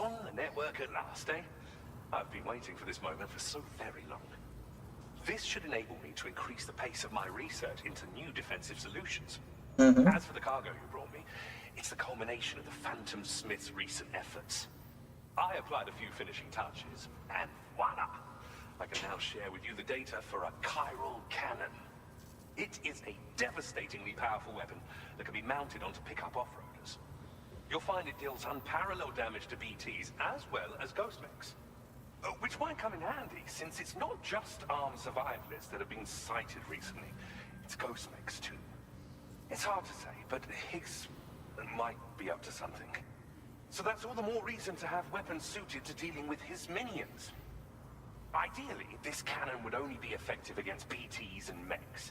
On the network at last, eh? I've been waiting for this moment for so very long. This should enable me to increase the pace of my research into new defensive solutions. As for the cargo you brought me, it's the culmination of the Phantom Smith's recent efforts. I applied a few finishing touches, and voila! I can now share with you the data for a chiral cannon. It is a devastatingly powerful weapon that can be mounted onto pickup off-roaders. You'll find it deals unparalleled damage to BTs as well as ghost mechs. Which might come in handy, since it's not just armed survivalists that have been sighted recently. It's ghost mechs too. It's hard to say, but Higgs might be up to something. So that's all the more reason to have weapons suited to dealing with his minions. Ideally, this cannon would only be effective against BTs and mechs.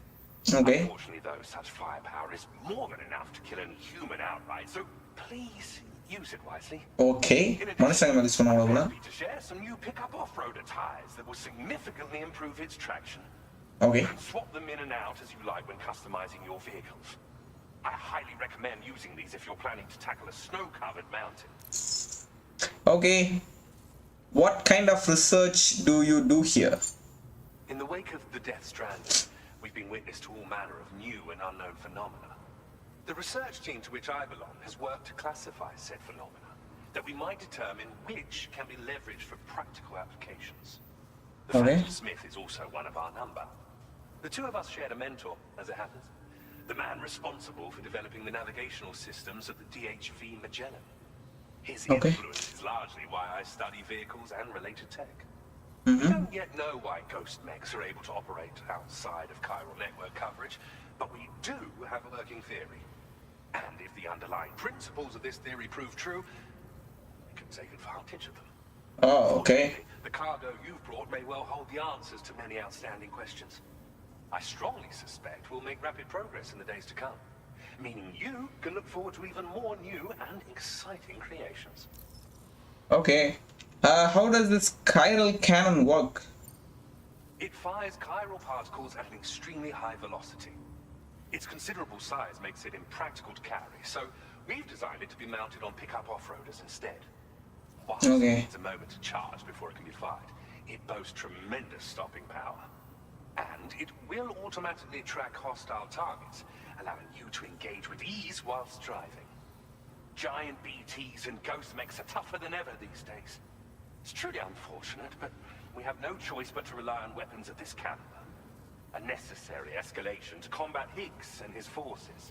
Okay. Unfortunately, though, such firepower is more than enough to kill any human outright, so please use it wisely. Okay. Happy to share some new pickup off-roader tires that will significantly improve its traction. Okay. You can swap them in and out as you like when customizing your vehicles. I highly recommend using these if you're planning to tackle a snow-covered mountain. Okay. What kind of research do you do here? In the wake of the Death Stranding, we've been witness to all manner of new and unknown phenomena. The research team to which I belong has worked to classify said phenomena, that we might determine which can be leveraged for practical applications. The Phantom Smith is also one of our number. The two of us shared a mentor, as it happens. The man responsible for developing the navigational systems of the DHV Magellan. His influence is largely why I study vehicles and related tech. We don't yet know why ghost mechs are able to operate outside of chiral network coverage, but we do have a working theory. And if the underlying principles of this theory prove true, we can take advantage of them. Oh, okay. The cargo you've brought may well hold the answers to many outstanding questions. I strongly suspect we'll make rapid progress in the days to come, meaning you can look forward to even more new and exciting creations. Okay. How does this chiral cannon work? It fires chiral particles at an extremely high velocity. Its considerable size makes it impractical to carry, so we've designed it to be mounted on pickup off-roaders instead. Whilst it needs a moment to charge before it can be fired, it boasts tremendous stopping power. And it will automatically track hostile targets, allowing you to engage with ease whilst driving. Giant BTs and ghost mechs are tougher than ever these days. It's truly unfortunate, but we have no choice but to rely on weapons of this caliber. A necessary escalation to combat Higgs and his forces.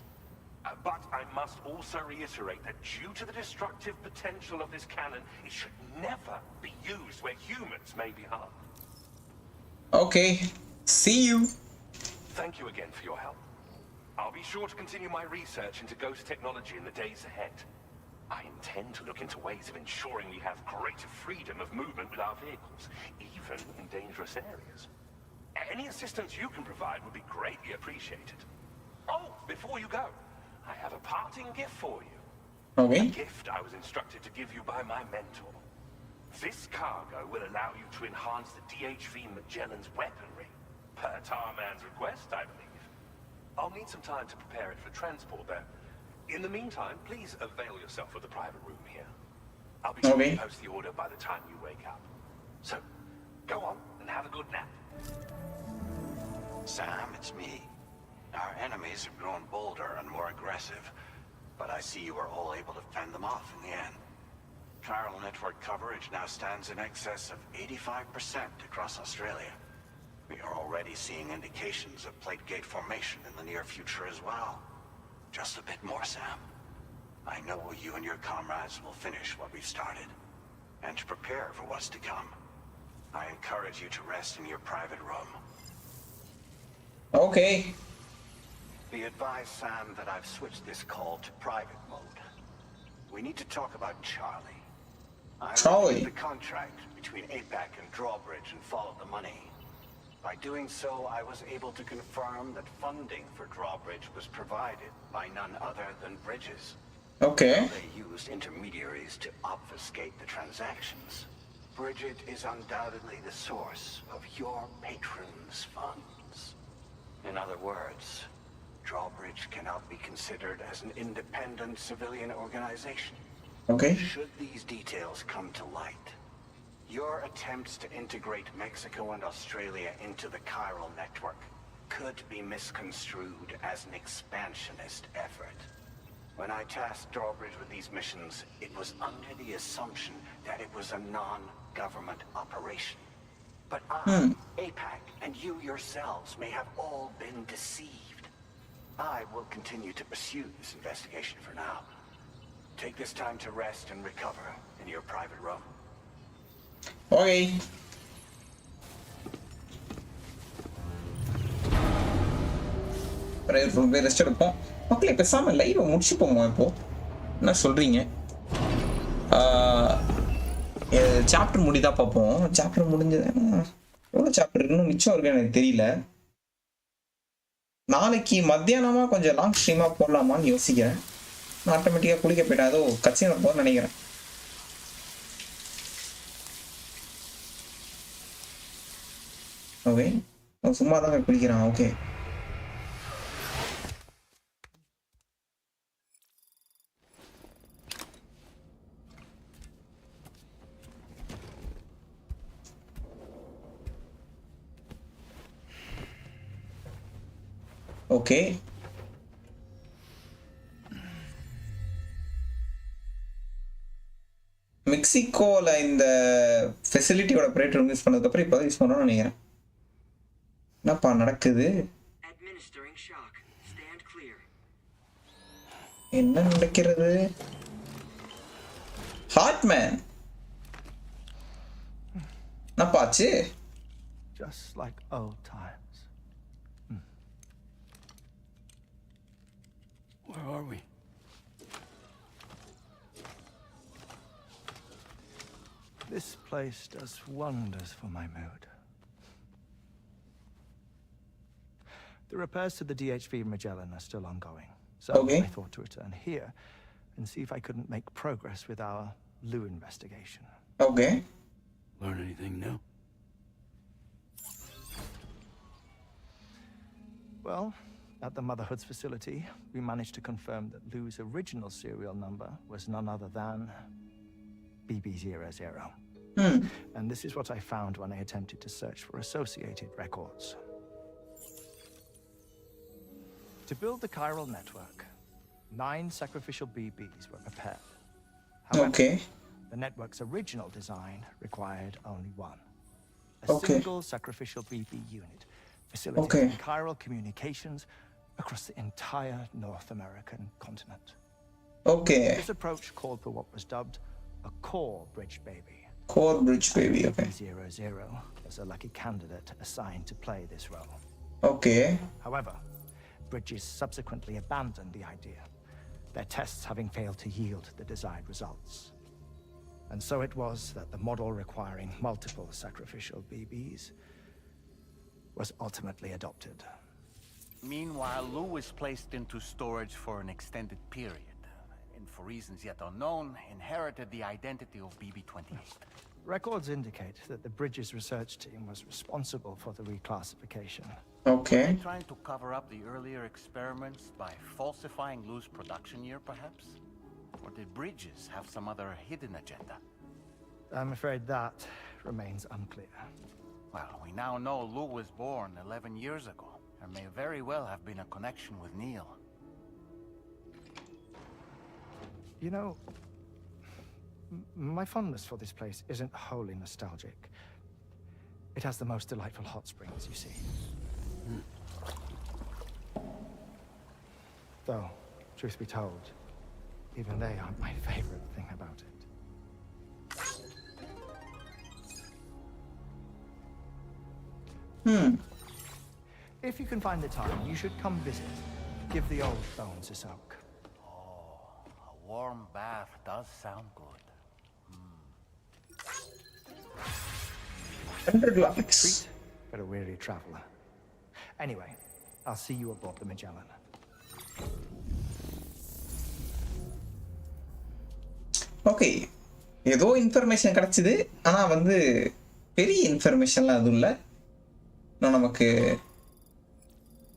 But I must also reiterate that due to the destructive potential of this cannon, it should never be used where humans may be harmed. Okay. See you. Thank you again for your help. I'll be sure to continue my research into ghost technology in the days ahead. I intend to look into ways of ensuring we have greater freedom of movement with our vehicles, even in dangerous areas. Any assistance you can provide would be greatly appreciated. Oh, before you go, I have a parting gift for you. Okay. A gift I was instructed to give you by my mentor. This cargo will allow you to enhance the DHV Magellan's weaponry, per Tarman's request, I believe. I'll need some time to prepare it for transport, though. In the meantime, please avail yourself of the private room here. I'll be sure to post the order by the time you wake up. So, go on and have a good nap. Sam, it's me. Our enemies have grown bolder and more aggressive, but I see you were all able to fend them off in the end. Chiral network coverage now stands in excess of 85% across Australia. We are already seeing indications of plate gate formation in the near future as well. Just a bit more, Sam. I know you and your comrades will finish what we've started. And to prepare for what's to come, I encourage you to rest in your private room. Okay. Be advised, Sam, that I've switched this call to private mode. We need to talk about Charlie. I reviewed the contract between APAC and Drawbridge and followed the money. By doing so, I was able to confirm that funding for Drawbridge was provided by none other than Bridges. Okay. They used intermediaries to obfuscate the transactions. Bridget is undoubtedly the source of your patron's funds. In other words, Drawbridge cannot be considered as an independent civilian organization. Okay. Should these details come to light, your attempts to integrate Mexico and Australia into the chiral network could be misconstrued as an expansionist effort. When I tasked Drawbridge with these missions, it was under the assumption that it was a non-government operation. But I, APAC, and you yourselves may have all been deceived. I will continue to pursue this investigation for now. Take this time to rest and recover in your private room. Okay. Rest எடுப்போம் மக்களே. பேசாம லைவை முடிச்சுப்போமா இப்போ? என்ன சொல்றீங்க? Chapter முடிதா பார்ப்போம். Chapter முடிஞ்சது. எவ்வளோ சாப்டர் இன்னும் மிச்சம் இருக்கு எனக்கு தெரியல. நாளைக்கு மத்தியானமா கொஞ்சம் லாங் ஸ்ட்ரீமா போடலாமான்னு யோசிக்கிறேன். நான் ஆட்டோமேட்டிக்காக குளிக்க போயிட்டேன். அதோ கட்சியில் போகிறேன்னு நினைக்கிறேன். ஓகே, சும்மா தான் குளிக்கிறான். Okay, okay. மெக்சிகோல இந்த ஃபெசிலிட்டியோட ஆப்ரேட்டர் யூஸ் பண்ணதுக்கப்புறம் இப்போ யூஸ் பண்ணணும்னு நினைக்கிறேன். என்னப்பா நடக்குது? என்ன நடக்கிறது? ஹார்ட்மேன் என்னப்பா ஆச்சு? Just like old times. Where are we? This place does wonders for my mood. The repairs to the DHV Magellan are still ongoing, so I thought to return here and see if I couldn't make progress with our Lou investigation. Okay. Learn anything new? Well, at the Motherhood's facility, we managed to confirm that Lou's original serial number was none other than BB00. And this is what I found when I attempted to search for associated records. To build the chiral network, 9 sacrificial BBs were prepared. However, the network's original design required only one. A single sacrificial BB unit facilitating chiral communications across the entire North American continent. This approach called for what was dubbed a core bridge baby. Core bridge baby, okay. 00 was a lucky candidate assigned to play this role. Okay. However, Bridges subsequently abandoned the idea. their tests having failed to yield the desired results. And so it was that the model requiring multiple sacrificial BBs was ultimately adopted. Meanwhile, Lou was placed into storage for an extended period, and for reasons yet unknown, inherited the identity of BB-28. Records indicate that the Bridges research team was responsible for the reclassification. Okay. Were they trying to cover up the earlier experiments by falsifying Lou's production year, perhaps? Or did Bridges have some other hidden agenda? I'm afraid that remains unclear. Well, we now know Lou was born 11 years ago. There may very well have been a connection with Neil. You know, my fondness for this place isn't wholly nostalgic. It has the most delightful hot springs, you see. Though, truth be told, even they aren't my favorite thing about it. If you can find the time, you should come visit. Give the old bones a soak. Oh, a warm bath does sound good. Treat for a weary traveler. Anyway, I'll see you aboard the Magellan. Okay, ஏதோ information கிடைச்சிது. ஆனால் வந்து பெரிய இன்ஃபர்மேஷன்லாம் எதுவும் இல்லை. இன்னும் நமக்கு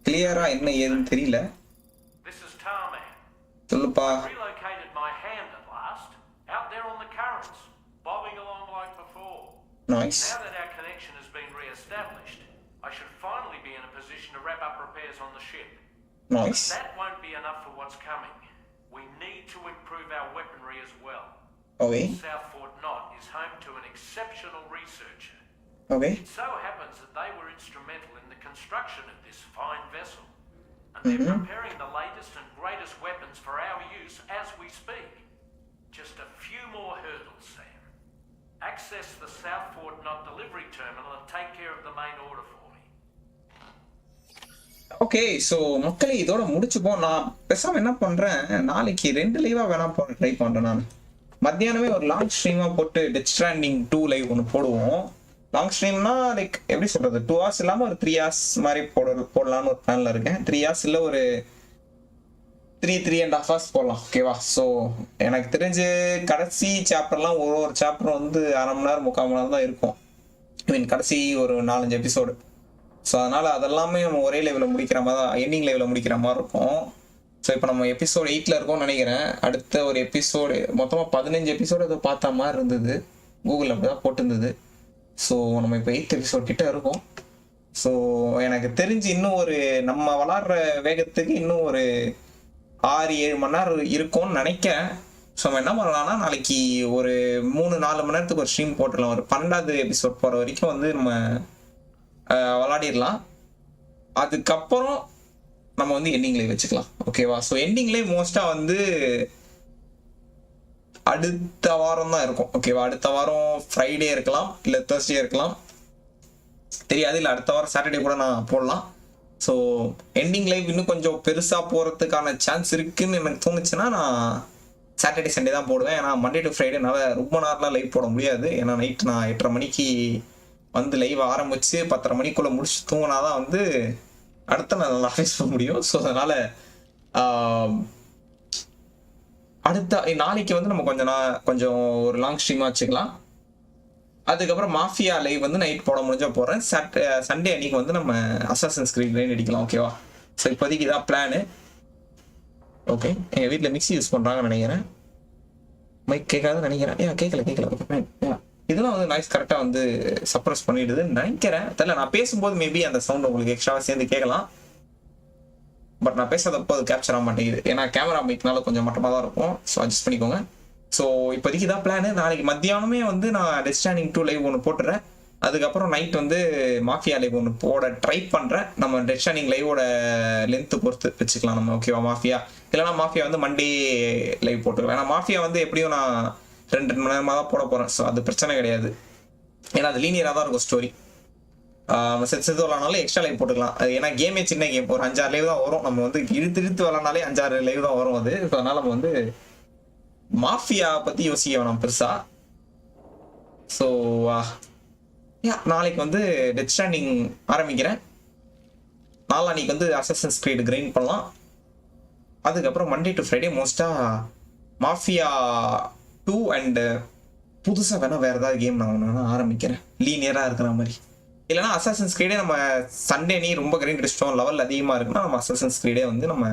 கிளியராக என்ன ஏதுன்னு தெரியல. சொல்லுப்பா. Relocated my hand at last, out there on the currents, bobbing along like before. Nice. Now that our connection has been re-established, I should finally be in a position to wrap up repairs on the ship. Nice. That won't be enough for what's coming. We need to improve our weaponry as well. Okay. South Fort Knot is home to an exceptional researcher. Okay. It so happens that they were instrumental in the construction of this fine vessel. And they're preparing the latest and greatest weapons for our use as we speak. Just a few more hurdles, Sam. Access the South Fort Knot delivery terminal and take care of the main order for me. Okay, so மக்களே இதோட முடிச்சுப்போம். நான் பேசாமல் என்ன பண்ணுறேன், நாளைக்கு 2 லைவாக வேணா போட ட்ரை பண்ணுறேன். நான் மத்தியானமே ஒரு லாங் ஸ்ட்ரீமாக போட்டு டெத் ஸ்ட்ராண்டிங் 2 லைவ் ஒன்று போடுவோம். லாங் ஸ்ட்ரீம்னா லைக் எப்படி சொல்கிறது, 2 hours இல்லாமல் ஒரு 3 hours மாதிரி போடலான்னு ஒரு பிளானில் இருக்கேன். 3 hours இல்லை, ஒரு 3.5 hours போடலாம். ஓகேவா? ஸோ எனக்கு தெரிஞ்சு கடைசி சாப்டர்லாம் ஒரு சாப்டர் வந்து 1/2 மணி நேரம் 3/4 மணி நேரம் தான் இருக்கும். ஐ மீன் கடைசி ஒரு 4-5 எபிசோடு. ஸோ அதனால் அதெல்லாமே நம்ம ஒரே லெவலில் முடிக்கிற மாதிரி தான், எண்டிங் லெவலில் முடிக்கிற மாதிரி இருக்கும். ஸோ இப்போ நம்ம எபிசோடு 8 இருக்கோம்னு நினைக்கிறேன். அடுத்த ஒரு எபிசோடு மொத்தமாக 15 எபிசோடு ஏதோ பார்த்த மாதிரி இருந்தது, கூகுளில் அப்படி தான் போட்டிருந்தது. ஸோ நம்ம இப்போ 8th எபிசோட் கிட்ட இருக்கோம். ஸோ எனக்கு தெரிஞ்சு இன்னும் ஒரு நம்ம வளர்கிற வேகத்துக்கு இன்னும் ஒரு 6-7 மணி நேரம் இருக்கும்னு நினைக்கிறேன். ஸோ நம்ம என்ன பண்ணலாம்னா, நாளைக்கு ஒரு 3-4 மணி நேரத்துக்கு ஒரு ஸ்ட்ரீம் போட்டுடலாம். ஒரு 12வது எபிசோட் போகிற வரைக்கும் வந்து நம்ம விளாடிடலாம். அதுக்கப்புறம் நம்ம வந்து எண்டிங் லைவ் வச்சுக்கலாம். ஓகேவா? ஸோ எண்டிங் லைவ் மோஸ்ட்டாக வந்து அடுத்த வாரம் தான் இருக்கும். ஓகேவா? அடுத்த வாரம் ஃப்ரைடே இருக்கலாம், இல்லை தேர்ஸ்டே இருக்கலாம், தெரியாது. இல்லை அடுத்த வாரம் சாட்டர்டே கூட நான் போடலாம். ஸோ எண்டிங் லைவ் இன்னும் கொஞ்சம் பெருசாக போகிறதுக்கான சான்ஸ் இருக்குதுன்னு எனக்கு தோணுச்சுன்னா நான் சாட்டர்டே சண்டே தான் போடுவேன். ஏன்னா மண்டே டு ஃப்ரைடேனால ரொம்ப நேரம்லாம் லைவ் போட முடியாது. ஏன்னா நைட் நான் 8:30 மணிக்கு வந்து லைவ் ஆரம்பித்து 10:30 மணிக்குள்ளே முடிச்சு தூங்கினா தான் வந்து அடுத்த நாள் நல்லா ஃபேஸ் பண்ண முடியும். ஸோ அதனால் அடுத்த நாளைக்கு வந்து நம்ம கொஞ்சம் ஒரு லாங் ஸ்ட்ரீமாக வச்சுக்கலாம். அதுக்கப்புறம் மாஃபியா லைவ் வந்து நைட் போட முடிஞ்சால் போடுறேன். சண்டே அன்றைக்கி வந்து நம்ம அசாசின்ஸ் கிரீட் லைன் அடிக்கலாம். ஓகேவா? ஸோ இப்போதைக்கு இதான் பிளானு. ஓகே, எங்கள் வீட்டில் மிக்ஸி யூஸ் பண்ணுறாங்கன்னு நினைக்கிறேன். மைக் கேட்காதுன்னு நினைக்கிறேன். கேட்கல. ஓகே, இதெல்லாம் வந்து நாய்ஸ் கரெக்டாக வந்து சப்ரஸ் பண்ணிடுதுன்னு நினைக்கிறேன். தெரியல, நான் பேசும்போது மேபி அந்த சவுண்ட் உங்களுக்கு எக்ஸ்ட்ராவாக சேர்ந்து கேட்கலாம். பட் நான் பேசுறதப்போ அது கேப்சர் ஆக மாட்டேங்குது. ஏன்னா கேமரா மைக்னால கொஞ்சம் மட்டமாக தான் இருக்கும். ஸோ அட்ஜஸ்ட் பண்ணிக்கோங்க. ஸோ இப்போதைக்கு தான் பிளானு. நாளைக்கு மத்தியானமே வந்து நான் டெத் ஸ்ட்ராண்டிங் 2 லைவ் ஒன்று போட்டுறேன். அதுக்கப்புறம் நைட் வந்து மாஃபியா லைவ் ஒன்று போட ட்ரை பண்ணுறேன். நம்ம டெத் ஸ்ட்ராண்டிங் லைவோட லென்த்து பொறுத்து வச்சுக்கலாம் நம்ம. ஓகேவா? மாஃபியா இல்லைனா மாஃபியா வந்து மண்டே லைவ் போட்டுருவேன். ஏன்னா மாஃபியா வந்து எப்படியும் நான் 2 மணி நேரமாக தான் போட போகிறேன். ஸோ அது பிரச்சனை கிடையாது. ஏன்னா அது லீனியராக தான் இருக்கும் ஸ்டோரி. செத்து விளாட்னாலும் எக்ஸ்ட்ரா லைவ் போட்டுக்கலாம். அது ஏன்னா கேமே சின்ன கேம், ஒரு 5-6 லைவ் தான் வரும். நம்ம வந்து இழுத்து விளாட்னாலே 5-6 லைவ் தான் வரும் அது. ஸோ அதனால் நம்ம வந்து மாஃபியா பற்றி யோசிக்க வேணாம் பெருசாக. ஸோ நாளைக்கு வந்து டெத் ஸ்டாண்டிங் ஆரம்பிக்கிறேன். நாளான்னைக்கு வந்து அசசன்ஸ் கிரீட் கிரைண்ட் பண்ணலாம். அதுக்கப்புறம் மண்டே டு ஃப்ரைடே மோஸ்ட்டாக மாஃபியா 2 அண்டு புதுசாக வேணால் வேறு ஏதாவது கேம் நான் ஒன்று ஆரம்பிக்கிறேன் லீனியராக இருக்கிற மாதிரி. இல்லைனா அசசன்ஸ் கிரீடே நம்ம சண்டே நீ ரொம்ப கிரைண்ட் அடிச்சிட்டோம், லெவல் அதிகமாக இருக்குன்னா நம்ம அசசன்ஸ் கிரீடே வந்து நம்ம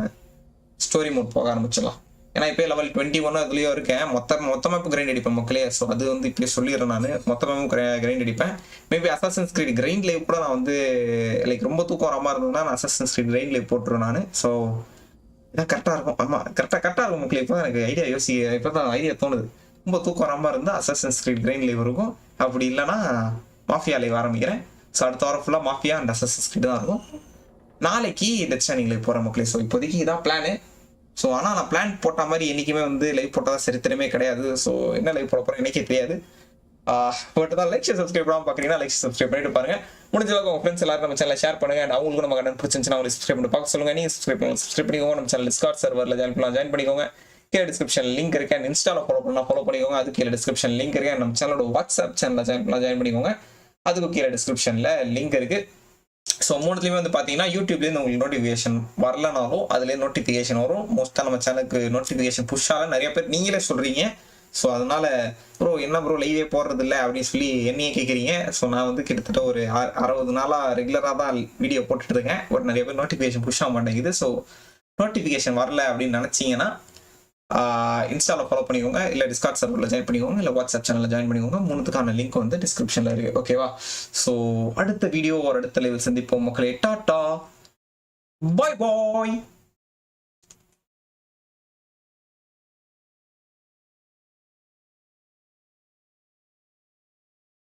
ஸ்டோரி மோட் போக ஆரம்பிச்சிடலாம். ஏன்னா இப்போ லெவல் 21 அதுலேயோ இருக்கேன். மொத்தமாக இப்போ கிரைண்ட் அடிப்பேன் மக்களே. ஸோ அது வந்து இப்போயே சொல்லிடுறேன், நான் மொத்தமாக கிரைண்ட் அடிப்பேன். மேபி அசசன்ஸ் கிரீட் கிரைண்ட் லைவ் கூட நான் வந்து லைக் ரொம்ப தூக்கம் வராமல் இருந்ததுன்னா நான் அசசன்ஸ் கிரீட் கிரைண்ட் லைவ் போட்டுருவேன் நான். ஸோ இதான் கரெக்டாக இருக்கும். ஆமாம் கரெக்டாக இருக்கும் மக்களே. இப்போ தான் எனக்கு இப்போ தான் ஐடியா தோணுது. ரொம்ப தூக்கம் வராமல் இருந்தால் அசசன்ஸ் கிரீட் கிரைண்ட் லைவ் இருக்கும். அப்படி இல்லைனா மாஃபியா லைவ் ஆரம்பிக்கிறேன். ஸோ அடுத்த வாரம் ஃபுல்லாக மாஃபியா அண்ட் அசசன்ஸ் கிரீட் தான் இருக்கும். நாளைக்கு டெத் ஸ்டாண்டிங் லைவ் போகிற மக்களே. ஸோ இப்போதைக்கு இதான் பிளானு. ஸோ ஆனால் நான் பிளான் போட்ட மாதிரி என்றைக்குமே வந்து லைவ் போட்டால் சரித்திரமே கிடையாது. ஸோ என்ன லைவ் போட போகிறேன் எனக்கே தெரியாது. பட் தான் லைக் சப்ஸ்கிரைப் பண்ணாமல் பார்க்குறீங்கன்னா லைக் சப்ஸ்கிரைப் பண்ணிட்டு பாருங்கள். முடிஞ்ச அளவுக்கு உங்கள் ஃப்ரெண்ட்ஸ் எல்லாரும் நம்ம சேனலில் ஷேர் பண்ணுங்கள். அண்ட் அவங்களுக்கு நம்ம கண்டென்ட் பிடிச்சிருந்துச்சுன்னா அவங்களுக்கு சப்ஸ்கிரைப் பண்ணி பார்க்க சொல்லுங்கள். நீங்கள் சப்ஸ்கிரைப் பண்ணிக்கோங்க. நம்ம சேனல் டிஸ்கார்ட் சர்வரில் ஜாயின் பண்ணிக்கோங்க. கீழே டிஸ்கிரிப்ஷன் லிங்க் இருக்கு. அண்ட் இன்ஸ்டாவில் ஃபாலோ பண்ணிக்கோங்க. அது கீழே டிஸ்கிரிப்ஷன் லிங்க் இருக்கு. நம்ம சேனலோட வாட்ஸ்அப் சேனலில் ஜாயின் பண்ணிக்கோங்க. அதுக்கு கீழே டிஸ்கிரிப்ஷனில் லிங்க் இருக்குது. ஸோ மூணுத்துலேயுமே வந்து பார்த்தீங்கன்னா யூடியூப்லேருந்து உங்களுக்கு நோட்டிஃபிகேஷன் வரலனாலும் அதுலேயே நோட்டிஃபிகேஷன் வரும். மோஸ்ட்டாக நம்ம சேனலுக்கு நோட்டிஃபிகேஷன் புஷ் ஆகல நிறைய பேர் நீங்களே சொல்கிறீங்க. ஸோ அதனால் ப்ரோ என்ன ப்ரோ லைவே போடுறது இல்லை அப்படின்னு சொல்லி என்னையே கேட்குறீங்க. ஸோ நான் வந்து கிட்டத்தட்ட ஒரு 60 நாளாக ரெகுலராக தான் வீடியோ போட்டுட்டு இருக்கேன். பட் நிறைய பேர் நோட்டிஃபிகேஷன் புஷ் ஆக மாட்டேங்குது. ஸோ நோட்டிஃபிகேஷன் வரல அப்படின்னு நினச்சிங்கன்னா இன்ஸ்டாவில் ஃபாலோ பண்ணிக்கோங்க, இல்லை டிஸ்கார்ட் சர்வரில் ஜாயின் பண்ணிக்கோங்க, இல்லை வாட்ஸ்அப் சேனலில் ஜாயின் பண்ணிக்கோங்க. மூணுத்துக்கான லிங்க் வந்து டிஸ்கிரிப்ஷனில் இருக்குது. ஓகேவா? ஸோ அடுத்த வீடியோ ஒரு அடுத்த லெவல் சந்திப்போம் மக்களே. டாட்டா பாய் பாய்.